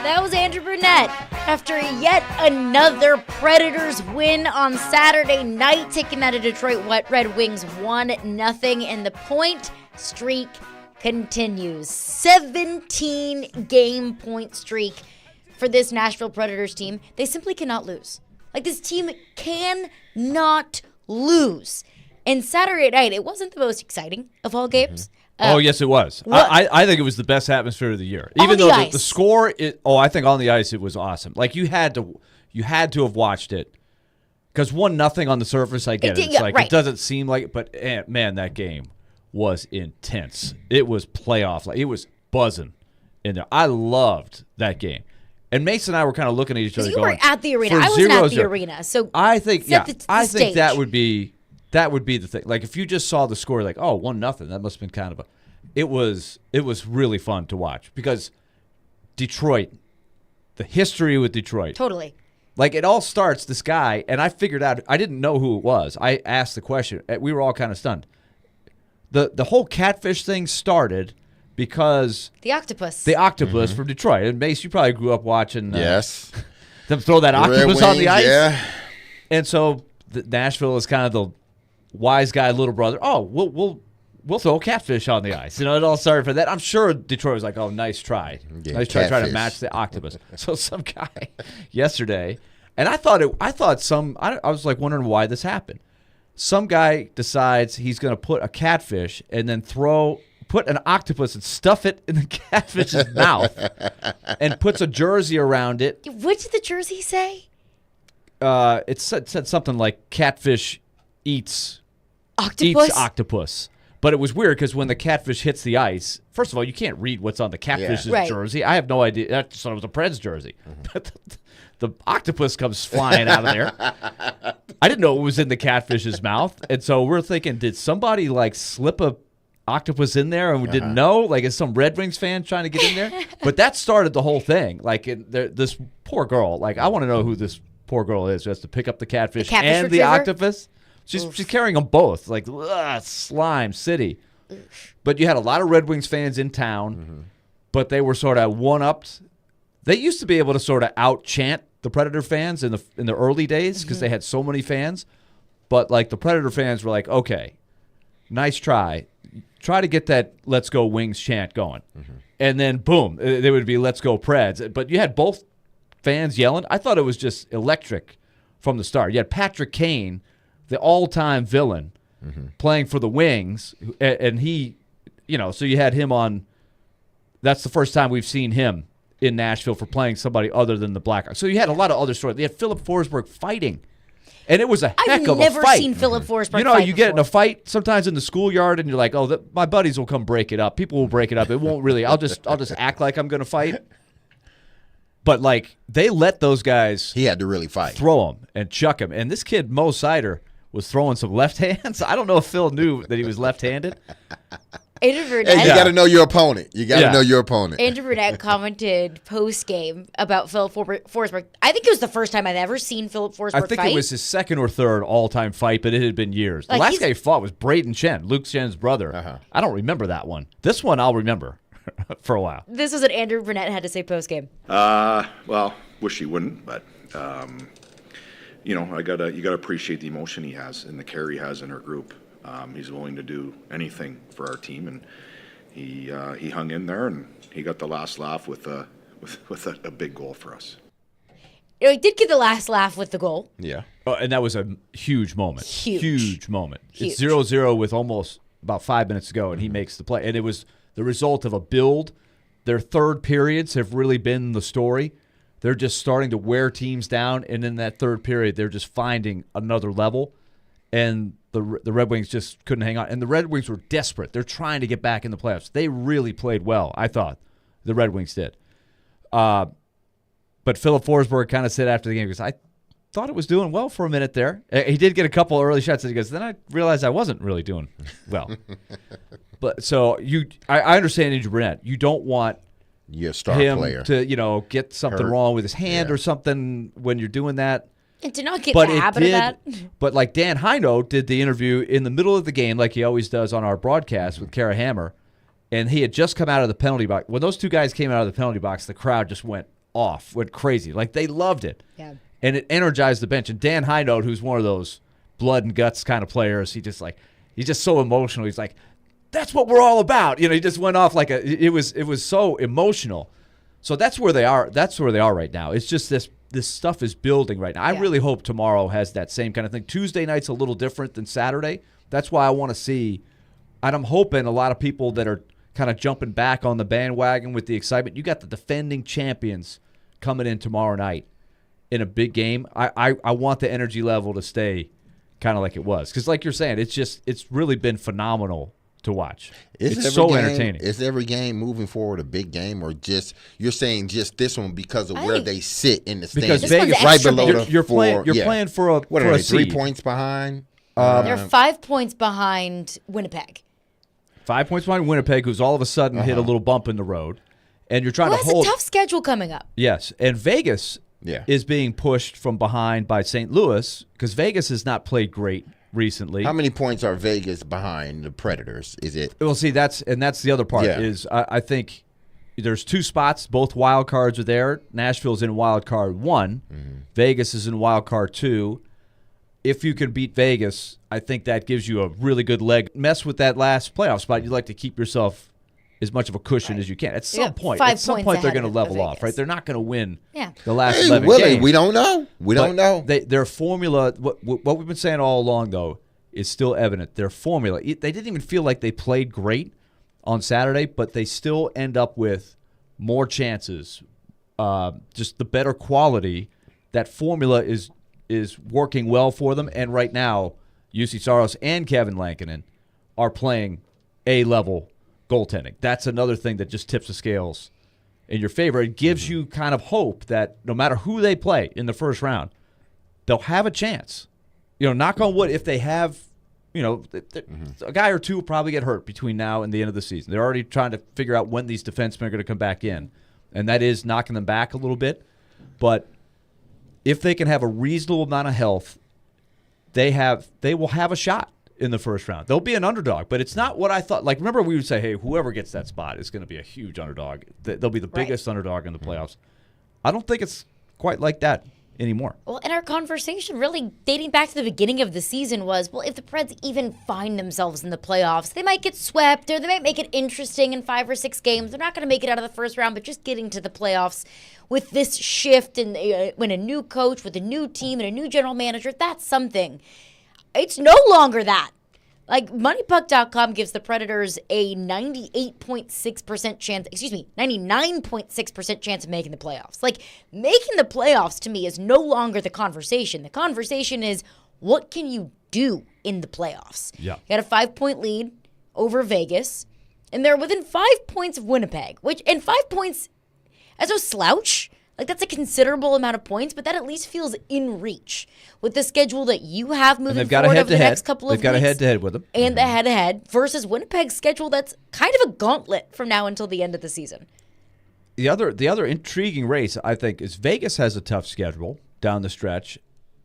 That was Andrew Brunette after yet another Predators win on Saturday night, taking out a Detroit Red Wings 1-0, and the point streak continues. 17-game point streak for this Nashville Predators team. They simply cannot lose. This team cannot lose. And Saturday night, it wasn't the most exciting of all games. Oh, yes, it was. I think it was the best atmosphere of the year. Even though the score, I think on the ice it was awesome. You had to have watched it. Because 1-0 on the surface, I get it. It's it doesn't seem like it, but man, that game was intense. It was playoff. It was buzzing in there. I loved that game. And Mason and I were kind of looking at each other going, you were at the arena. I wasn't at the arena. So I think, I think that would be the thing. If you just saw the score, 1-0, that must have been kind of it was really fun to watch because Detroit, the history with Detroit. Totally. It all starts, this guy, and I figured out, I didn't know who it was. I asked the question. We were all kind of stunned. The whole catfish thing started because the octopus from Detroit. And Mace, you probably grew up watching yes. them throw that octopus on the ice. Yeah. And so Nashville is kind of the wise guy, little brother. Oh, we'll throw a catfish on the ice. It all started for that. I'm sure Detroit was like, oh, nice try. Yeah, nice try trying to match the octopus. So some guy yesterday, and I was wondering why this happened. Some guy decides he's going to put a catfish and then put an octopus and stuff it in the catfish's mouth and puts a jersey around it. What did the jersey say? It said something like catfish eats octopus. But it was weird because when the catfish hits the ice, first of all, you can't read what's on the catfish's jersey. I have no idea. I just thought it was a Preds jersey. But the octopus comes flying out of there. I didn't know it was in the catfish's mouth. And so we're thinking, did somebody slip a octopus in there and we didn't know? Is some Red Wings fan trying to get in there? But that started the whole thing. This poor girl, I want to know who this poor girl is who has to pick up the catfish and the octopus. She's carrying them both, slime city. But you had a lot of Red Wings fans in town, but they were sort of one-upped. They used to be able to sort of out-chant the Predator fans in the early days because they had so many fans. But the Predator fans were like, okay, nice try. Try to get that "Let's Go Wings" chant going. And then, boom, they would be "Let's Go Preds." But you had both fans yelling. I thought it was just electric from the start. You had Patrick Kane, the all-time villain, playing for the Wings, and he, so you had him on. That's the first time we've seen him in Nashville for playing somebody other than the Blackhawks. So you had a lot of other stories. They had Philip Forsberg fighting, and it was a heck of a fight. I've never seen Philip Forsberg fight you get in a fight sometimes in the schoolyard, and you're like, oh, my buddies will come break it up. People will break it up. It won't really. I'll just act like I'm going to fight. But they let those guys. He had to really fight. Throw him and chuck him. And this kid Mo Sider was throwing some left hands. I don't know if Phil knew that he was left-handed. Andrew Burnett. Hey, you got to know your opponent. Andrew Burnett commented post-game about Philip Forsberg. I think it was the first time I've ever seen Philip Forsberg fight. I think it was his second or third all-time fight, but it had been years. The last guy he fought was Braden Chen, Luke Chen's brother. I don't remember that one. This one I'll remember for a while. This is what Andrew Burnett had to say post-game. Well, wish he wouldn't, but... you gotta appreciate the emotion he has and the care he has in our group. He's willing to do anything for our team, and he hung in there and he got the last laugh with a big goal for us. He did get the last laugh with the goal. Yeah, and that was a huge moment. Huge moment. Huge. It's 0-0 with almost about 5 minutes to go, and he makes the play, and it was the result of a build. Their third periods have really been the story. They're just starting to wear teams down, and in that third period, they're just finding another level. And the Red Wings just couldn't hang on. And the Red Wings were desperate. They're trying to get back in the playoffs. They really played well, I thought. The Red Wings did. But Philip Forsberg kind of said after the game, because I thought it was doing well for a minute there. He did get a couple early shots, and he goes, then I realized I wasn't really doing well. But so I understand Andrew Burnett. You don't want your star him player to get something wrong with his hand or something when you're doing that. And to not get in the habit of that. But like Dan Hino did the interview in the middle of the game, like he always does on our broadcast with Kara Hammer, and he had just come out of the penalty box. When those two guys came out of the penalty box, the crowd just went crazy. Like they loved it. Yeah. And it energized the bench. And Dan Hino, who's one of those blood and guts kind of players, he's just so emotional. He's like, that's what we're all about. He just went off like it was so emotional. So that's where they are. That's where they are right now. It's just this stuff is building right now. I really hope tomorrow has that same kind of thing. Tuesday night's a little different than Saturday. That's why I want to see, and I'm hoping a lot of people that are kind of jumping back on the bandwagon with the excitement. You got the defending champions coming in tomorrow night in a big game. I want the energy level to stay kind of like it was. Because like you're saying, it's really been phenomenal to watch. It's so entertaining. Is every game moving forward a big game, or just you're saying just this one because of where they sit in the standings? Because Vegas right below you're playing for a what for are a they, 3 seed. points behind? They're 5 points behind Winnipeg. 5 points behind Winnipeg, who's all of a sudden hit a little bump in the road, and you're trying to hold. It's a tough schedule coming up. Yes, and Vegas is being pushed from behind by St. Louis because Vegas has not played great recently. How many points are Vegas behind the Predators? Is it? Well, see, that's the other part. Is I think there's 2 spots. Both wild cards are there. Nashville's in wild card 1. Vegas is in wild card 2. If you can beat Vegas, I think that gives you a really good leg. Mess with that last playoff spot. You'd like to keep yourself as much of a cushion as you can. At some point, they're going to level off, right? They're not going to win the last 11 Willy, games. we don't know. We don't know. Their formula, what we've been saying all along, though, is still evident. Their formula, they didn't even feel like they played great on Saturday, but they still end up with more chances, just the better quality. That formula is working well for them, and right now, UC Saros and Kevin Lankinen are playing A-level goaltending. That's another thing that just tips the scales in your favor. It gives you kind of hope that no matter who they play in the first round, they'll have a chance. Knock on wood, if they have, a guy or two will probably get hurt between now and the end of the season. They're already trying to figure out when these defensemen are going to come back in, and that is knocking them back a little bit. But if they can have a reasonable amount of health, they will have a shot in the first round. They'll be an underdog, but it's not what I thought. Like, remember we would say, hey, whoever gets that spot is going to be a huge underdog. They'll be the biggest underdog in the playoffs. I don't think it's quite like that anymore. Well, and our conversation really dating back to the beginning of the season was, well, if the Preds even find themselves in the playoffs, they might get swept or they might make it interesting in 5 or 6 games. They're not going to make it out of the first round, but just getting to the playoffs with this shift and when a new coach with a new team and a new general manager, that's something. It's no longer that. Like, MoneyPuck.com gives the Predators a 99.6% chance of making the playoffs. Like, making the playoffs to me is no longer the conversation. The conversation is, what can you do in the playoffs? Yeah. You got a 5-point lead over Vegas, and they're within 5 points of Winnipeg, and 5 points as a slouch. Like, that's a considerable amount of points, but that at least feels in reach with the schedule that you have moving forward over the next couple of weeks. They've got a head-to-head with them. And the head-to-head versus Winnipeg's schedule that's kind of a gauntlet from now until the end of the season. The other intriguing race, I think, is Vegas has a tough schedule down the stretch,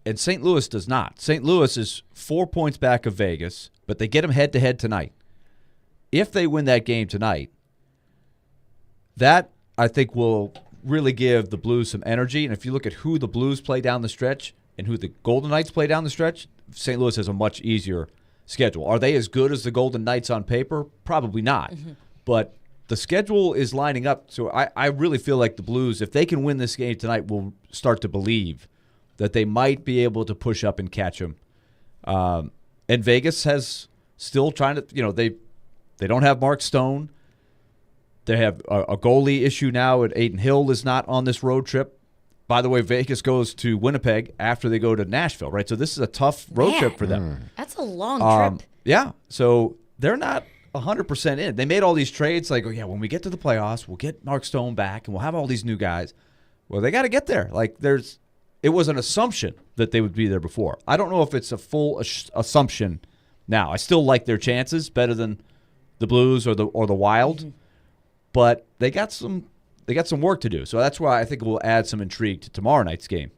and St. Louis does not. St. Louis is 4 points back of Vegas, but they get them head-to-head tonight. If they win that game tonight, that, I think, will really give the Blues some energy. And if you look at who the Blues play down the stretch and who the Golden Knights play down the stretch, St. Louis has a much easier schedule. Are they as good as the Golden Knights on paper? Probably not. Mm-hmm. But the schedule is lining up. So I really feel like the Blues, if they can win this game tonight, will start to believe that they might be able to push up and catch them. And Vegas has still trying to, they don't have Mark Stone. They have a goalie issue now. Aiden Hill is not on this road trip. by the way, Vegas goes to Winnipeg after they go to Nashville, right? So this is a tough road trip for them. That's a long trip. Yeah, so they're not 100% in. They made all these trades like, oh, yeah, when we get to the playoffs, we'll get Mark Stone back, and we'll have all these new guys. Well, they got to get there. Like, it was an assumption that they would be there before. I don't know if it's a full assumption now. I still like their chances better than the Blues or the Wild, but they got some work to do. So that's why I think we'll add some intrigue to tomorrow night's game,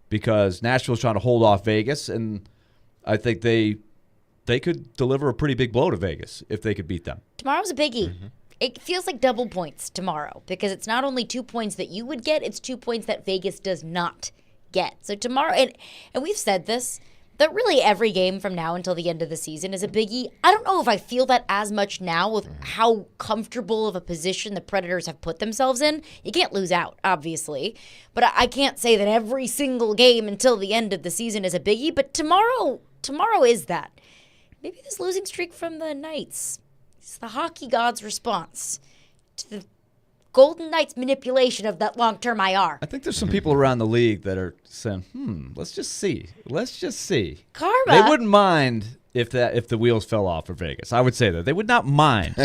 because Nashville's trying to hold off Vegas, and I think they could deliver a pretty big blow to Vegas if they could beat them. Tomorrow's a biggie. It feels like double points tomorrow, because it's not only 2 points that you would get, it's 2 points that Vegas does not get. So tomorrow, and we've said this, that really every game from now until the end of the season is a biggie. I don't know if I feel that as much now with how comfortable of a position the Predators have put themselves in. You can't lose out, obviously. But I can't say that every single game until the end of the season is a biggie. But tomorrow is that. Maybe this losing streak from the Knights. It's the hockey gods' response to the Golden Knights' manipulation of that long-term IR. I think there's some people around the league that are saying, let's just see. Karma. They wouldn't mind if the wheels fell off for Vegas. I would say that. They would not mind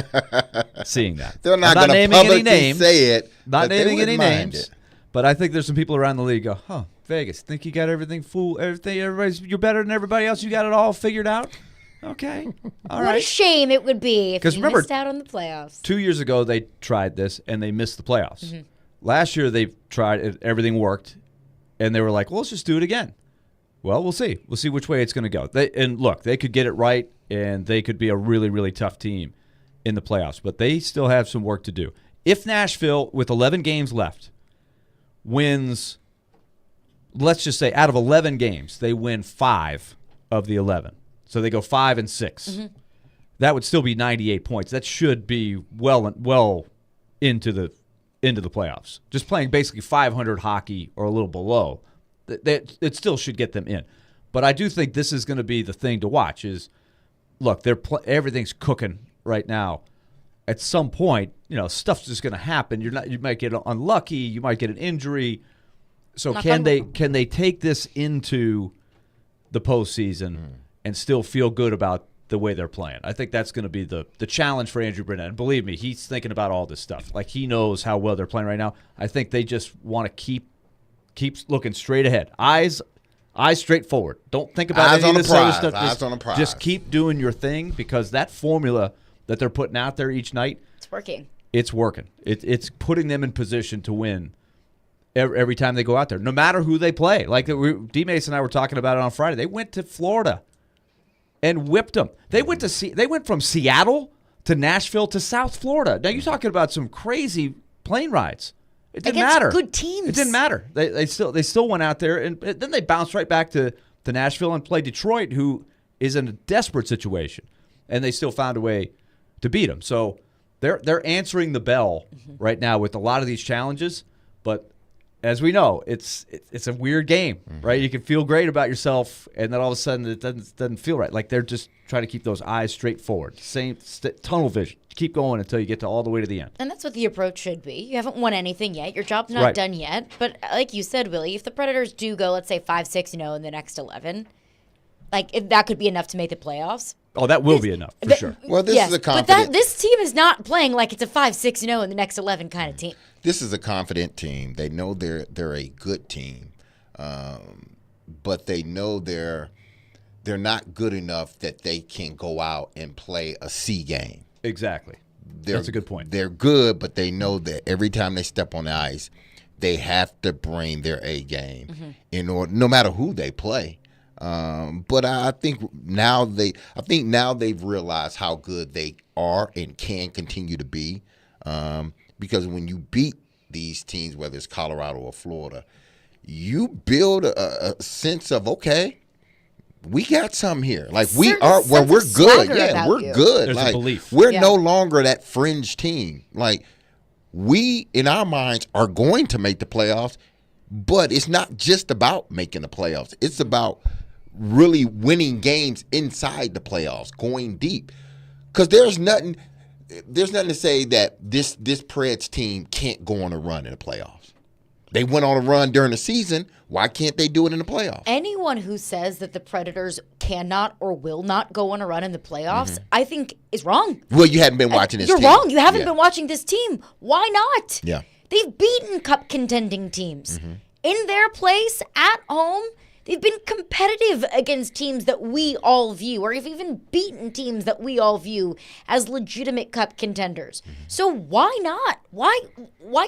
seeing that. They're not going to publicly say it. Not naming any names. But I think there's some people around the league go, Vegas, think you got everything you're better than everybody else, you got it all figured out? Okay. All right. What a shame it would be if you remember, missed out on the playoffs. 2 years ago, they tried this, and they missed the playoffs. Last year, they tried it. Everything worked, and they were like, well, let's just do it again. Well, we'll see. We'll see which way it's going to go. And look, they could get it right, and they could be a really, really tough team in the playoffs, but they still have some work to do. If Nashville, with 11 games left, wins, let's just say out of 11 games, they win 5 of the 11. So they go 5-6. That would still be 98 points. That should be well into the playoffs. Just playing basically 500 hockey or a little below, it still should get them in. But I do think this is going to be the thing to watch. Is look, everything's cooking right now. At some point, stuff's just going to happen. You might get unlucky. You might get an injury. So can they take this into the postseason and still feel good about the way they're playing? I think that's going to be the challenge for Andrew Brunette. And believe me, he's thinking about all this stuff. Like, he knows how well they're playing right now. I think they just want to keep looking straight ahead. Eyes straight forward. Don't think about any of this other stuff. Eyes on the prize. Just keep doing your thing, because that formula that they're putting out there each night, it's working. It's working. It's putting them in position to win every time they go out there, no matter who they play. Like D-Mase and I were talking about it on Friday. They went to Florida and whipped them. They went from Seattle to Nashville to South Florida. Now, you're talking about some crazy plane rides. It didn't matter. Good teams. It didn't matter. They still went out there, and then they bounced right back to Nashville and played Detroit, who is in a desperate situation, and they still found a way to beat them. So they're answering the bell right now with a lot of these challenges, but as we know, it's a weird game, right? You can feel great about yourself, and then all of a sudden it doesn't feel right. Like, they're just trying to keep those eyes straight forward, same tunnel vision. Keep going until you get all the way to the end. And that's what the approach should be. You haven't won anything yet. Your job's not done yet. But like you said, Willie, if the Predators do go, let's say 5-6-0 in the next 11, that could be enough to make the playoffs. Oh, that will be enough for sure. Well, this is a confident. But this team is not playing like it's a 5-6-0 in the next 11 kind of team. This is a confident team. They know they're a good team, but they know they're not good enough that they can go out and play a C game. Exactly. That's a good point. They're good, but they know that every time they step on the ice, they have to bring their A game in order, no matter who they play. But I think now they've realized how good they are and can continue to be. Because when you beat these teams, whether it's Colorado or Florida, you build a sense of, okay, we got something here. Like, we're good. Yeah, we're good. There's like, a belief. We're no longer that fringe team. Like, we, in our minds, are going to make the playoffs, but it's not just about making the playoffs. It's about really winning games inside the playoffs, going deep. Because there's nothing to say that this Preds team can't go on a run in the playoffs. They went on a run during the season. Why can't they do it in the playoffs? Anyone who says that the Predators cannot or will not go on a run in the playoffs, I think is wrong. Well, you hadn't been watching this You're team. wrong. You haven't been watching this team. Why not? Yeah. They've beaten cup contending teams. In their place, at home, they've been competitive against teams that we all view, or have even beaten teams that we all view as legitimate cup contenders. So why not? Why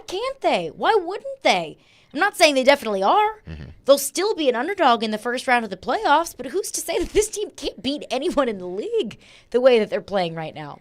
can't they? Why wouldn't they? I'm not saying they definitely are. They'll still be an underdog in the first round of the playoffs, but who's to say that this team can't beat anyone in the league the way that they're playing right now?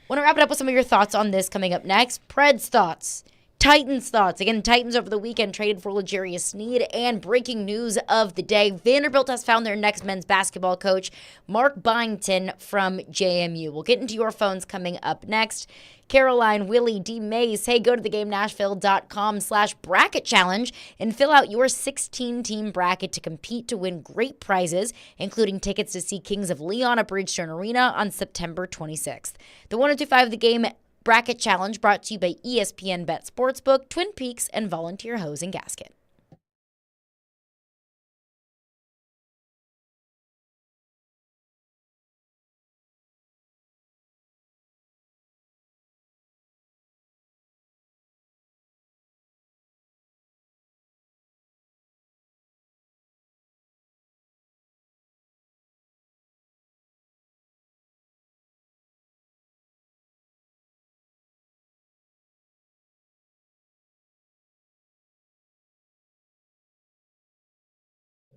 Want to wrap it up with some of your thoughts on this coming up next. Preds thoughts. Titans thoughts. Again, Titans over the weekend traded for L'Jarius Sneed, and breaking news of the day, Vanderbilt has found their next men's basketball coach, Mark Byington from JMU. We'll get into your phones coming up next. Caroline, Willy, D-Mase, hey, go to theGameNashville.com/bracket challenge and fill out your 16-team bracket to compete to win great prizes, including tickets to see Kings of Leon at Bridgestone Arena on September 26th. The 102.5 The Game Bracket Challenge brought to you by ESPN Bet Sportsbook, Twin Peaks, and Volunteer Hose and Gasket.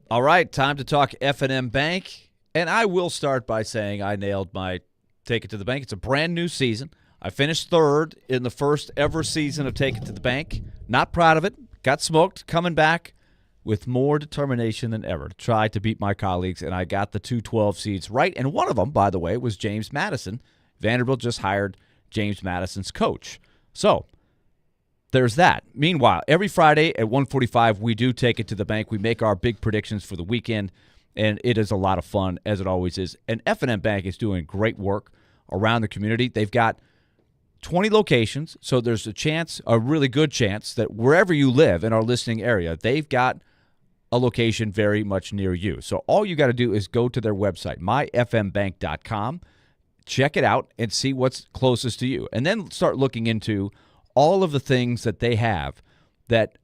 All right, time to talk F&M Bank. And I will start by saying I nailed my Take It to the Bank. It's a brand new season. I finished third in the first ever season of Take It to the Bank. Not proud of it. Got smoked. Coming back with more determination than ever to try to beat my colleagues, and I got the 212 seeds right. And one of them, by the way, was James Madison. Vanderbilt just hired James Madison's coach. So there's that. Meanwhile, every Friday at 1:45, we do Take It to the Bank. We make our big predictions for the weekend, and it is a lot of fun, as it always is. And F&M Bank is doing great work around the community. They've got 20 locations, so there's a really good chance that wherever you live in our listening area, they've got a location very much near you. So all you got to do is go to their website, myfmbank.com, check it out, and see what's closest to you. And then start looking into all of the things that they have that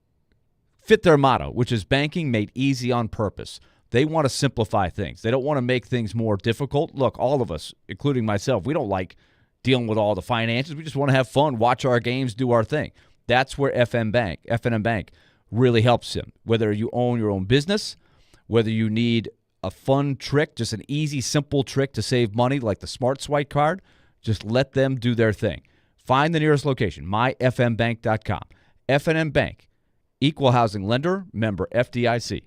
fit their motto, which is banking made easy on purpose. They want to simplify things. They don't want to make things more difficult. Look, all of us, including myself, we don't like dealing with all the finances. We just want to have fun, watch our games, do our thing. That's where F&M Bank really helps them. Whether you own your own business, whether you need a fun trick, just an easy, simple trick to save money like the Smart Swipe card, just let them do their thing. Find the nearest location, myfmbank.com. F&M Bank, equal housing lender, member FDIC.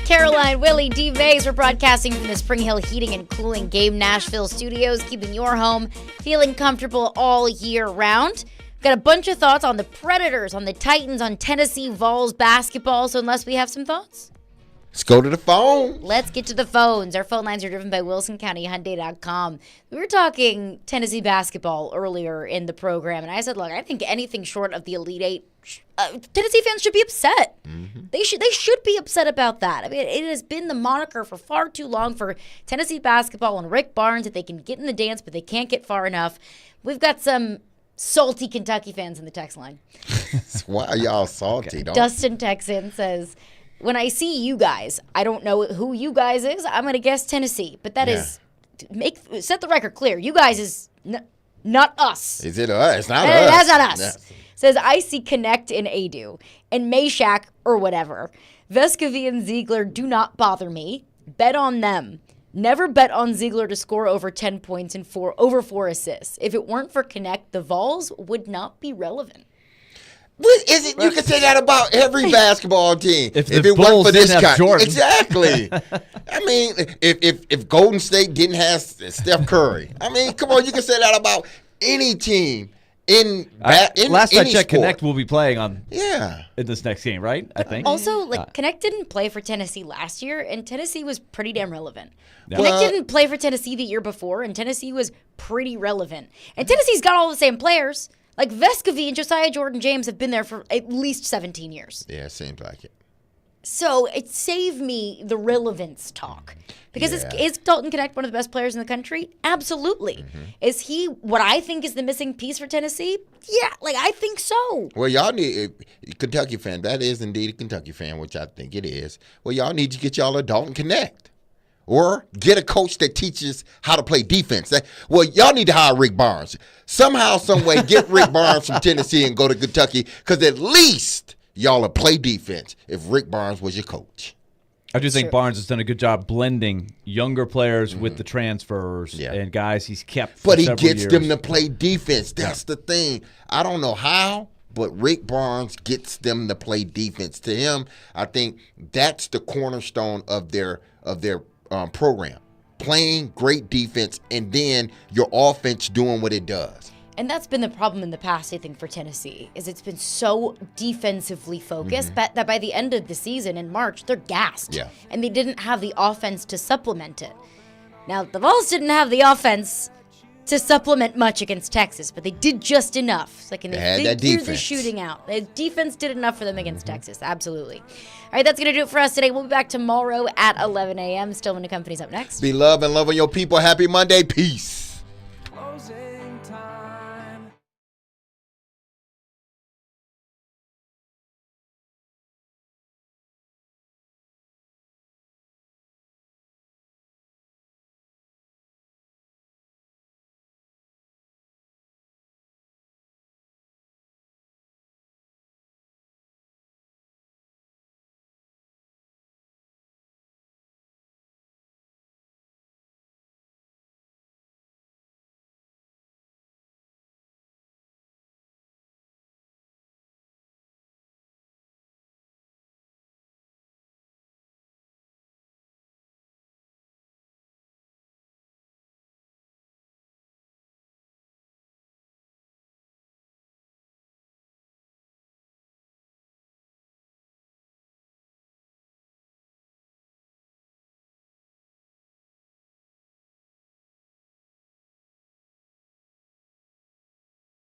Caroline, Willy, D-Mase, we're broadcasting from the Spring Hill Heating and Cooling Game Nashville studios, keeping your home feeling comfortable all year round. We've got a bunch of thoughts on the Predators, on the Titans, on Tennessee Vols basketball, so unless we have some thoughts, let's go to the phone. let's get to the phones. Our phone lines are driven by WilsonCountyHyundai.com. We were talking Tennessee basketball earlier in the program, and I said, look, I think anything short of the Elite Eight, Tennessee fans should be upset. Mm-hmm. They should be upset about that. I mean, it has been the moniker for far too long for Tennessee basketball and Rick Barnes that they can get in the dance, but they can't get far enough. We've got some salty Kentucky fans in the text line. Why are y'all salty? Okay. Dustin Texan says, when I see you guys, I don't know who you guys is. I'm going to guess Tennessee, but that is set the record clear. You guys is not us. Is it us? It's not us. That's not us. No. Says, I see Connect and Adu and Meshack or whatever. Vescovy and Ziegler do not bother me. Bet on them. Never bet on Ziegler to score over 10 points and over 4 assists. If it weren't for Connect, the Vols would not be relevant. What is it? You can say that about every basketball team. If it the weren't Bulls for this didn't have guy, Jordan. exactly. I mean, if Golden State didn't have Steph Curry, I mean, come on, you can say that about any team in last I any checked, sport. Connect will be playing on in this next game, right? I think. Also, Connect didn't play for Tennessee last year, and Tennessee was pretty damn relevant. Yeah. Connect didn't play for Tennessee the year before, and Tennessee was pretty relevant. And Tennessee's got all the same players. Like Vescovy and Josiah Jordan-James have been there for at least 17 years. Yeah, it seems like it. So it saved me the relevance talk. Because is Dalton Connect one of the best players in the country? Absolutely. Mm-hmm. Is he what I think is the missing piece for Tennessee? Yeah, I think so. Well, y'all need a Kentucky fan. That is indeed a Kentucky fan, which I think it is. Well, y'all need to get y'all a Dalton Connect. Or get a coach that teaches how to play defense. Well, y'all need to hire Rick Barnes. Somehow, some way, get Rick Barnes from Tennessee and go to Kentucky, because at least y'all will play defense if Rick Barnes was your coach. I do think Barnes has done a good job blending younger players with the transfers and guys he's kept for But he several gets years. them to play defense. That's the thing. I don't know how, but Rick Barnes gets them to play defense. To him, I think that's the cornerstone of their program. Playing great defense and then your offense doing what it does. And that's been the problem in the past, I think, for Tennessee, is it's been so defensively focused that by the end of the season in March, they're gassed. Yeah. And they didn't have the offense to supplement it. Now, the Vols didn't have the offense to supplement much against Texas, but they did just enough. They had that through the defense. shooting out. The defense did enough for them against Texas, absolutely. All right, that's going to do it for us today. We'll be back tomorrow at 11 a.m. Stillman & Company's up next. Be love and loving your people. Happy Monday. Peace. Closing time.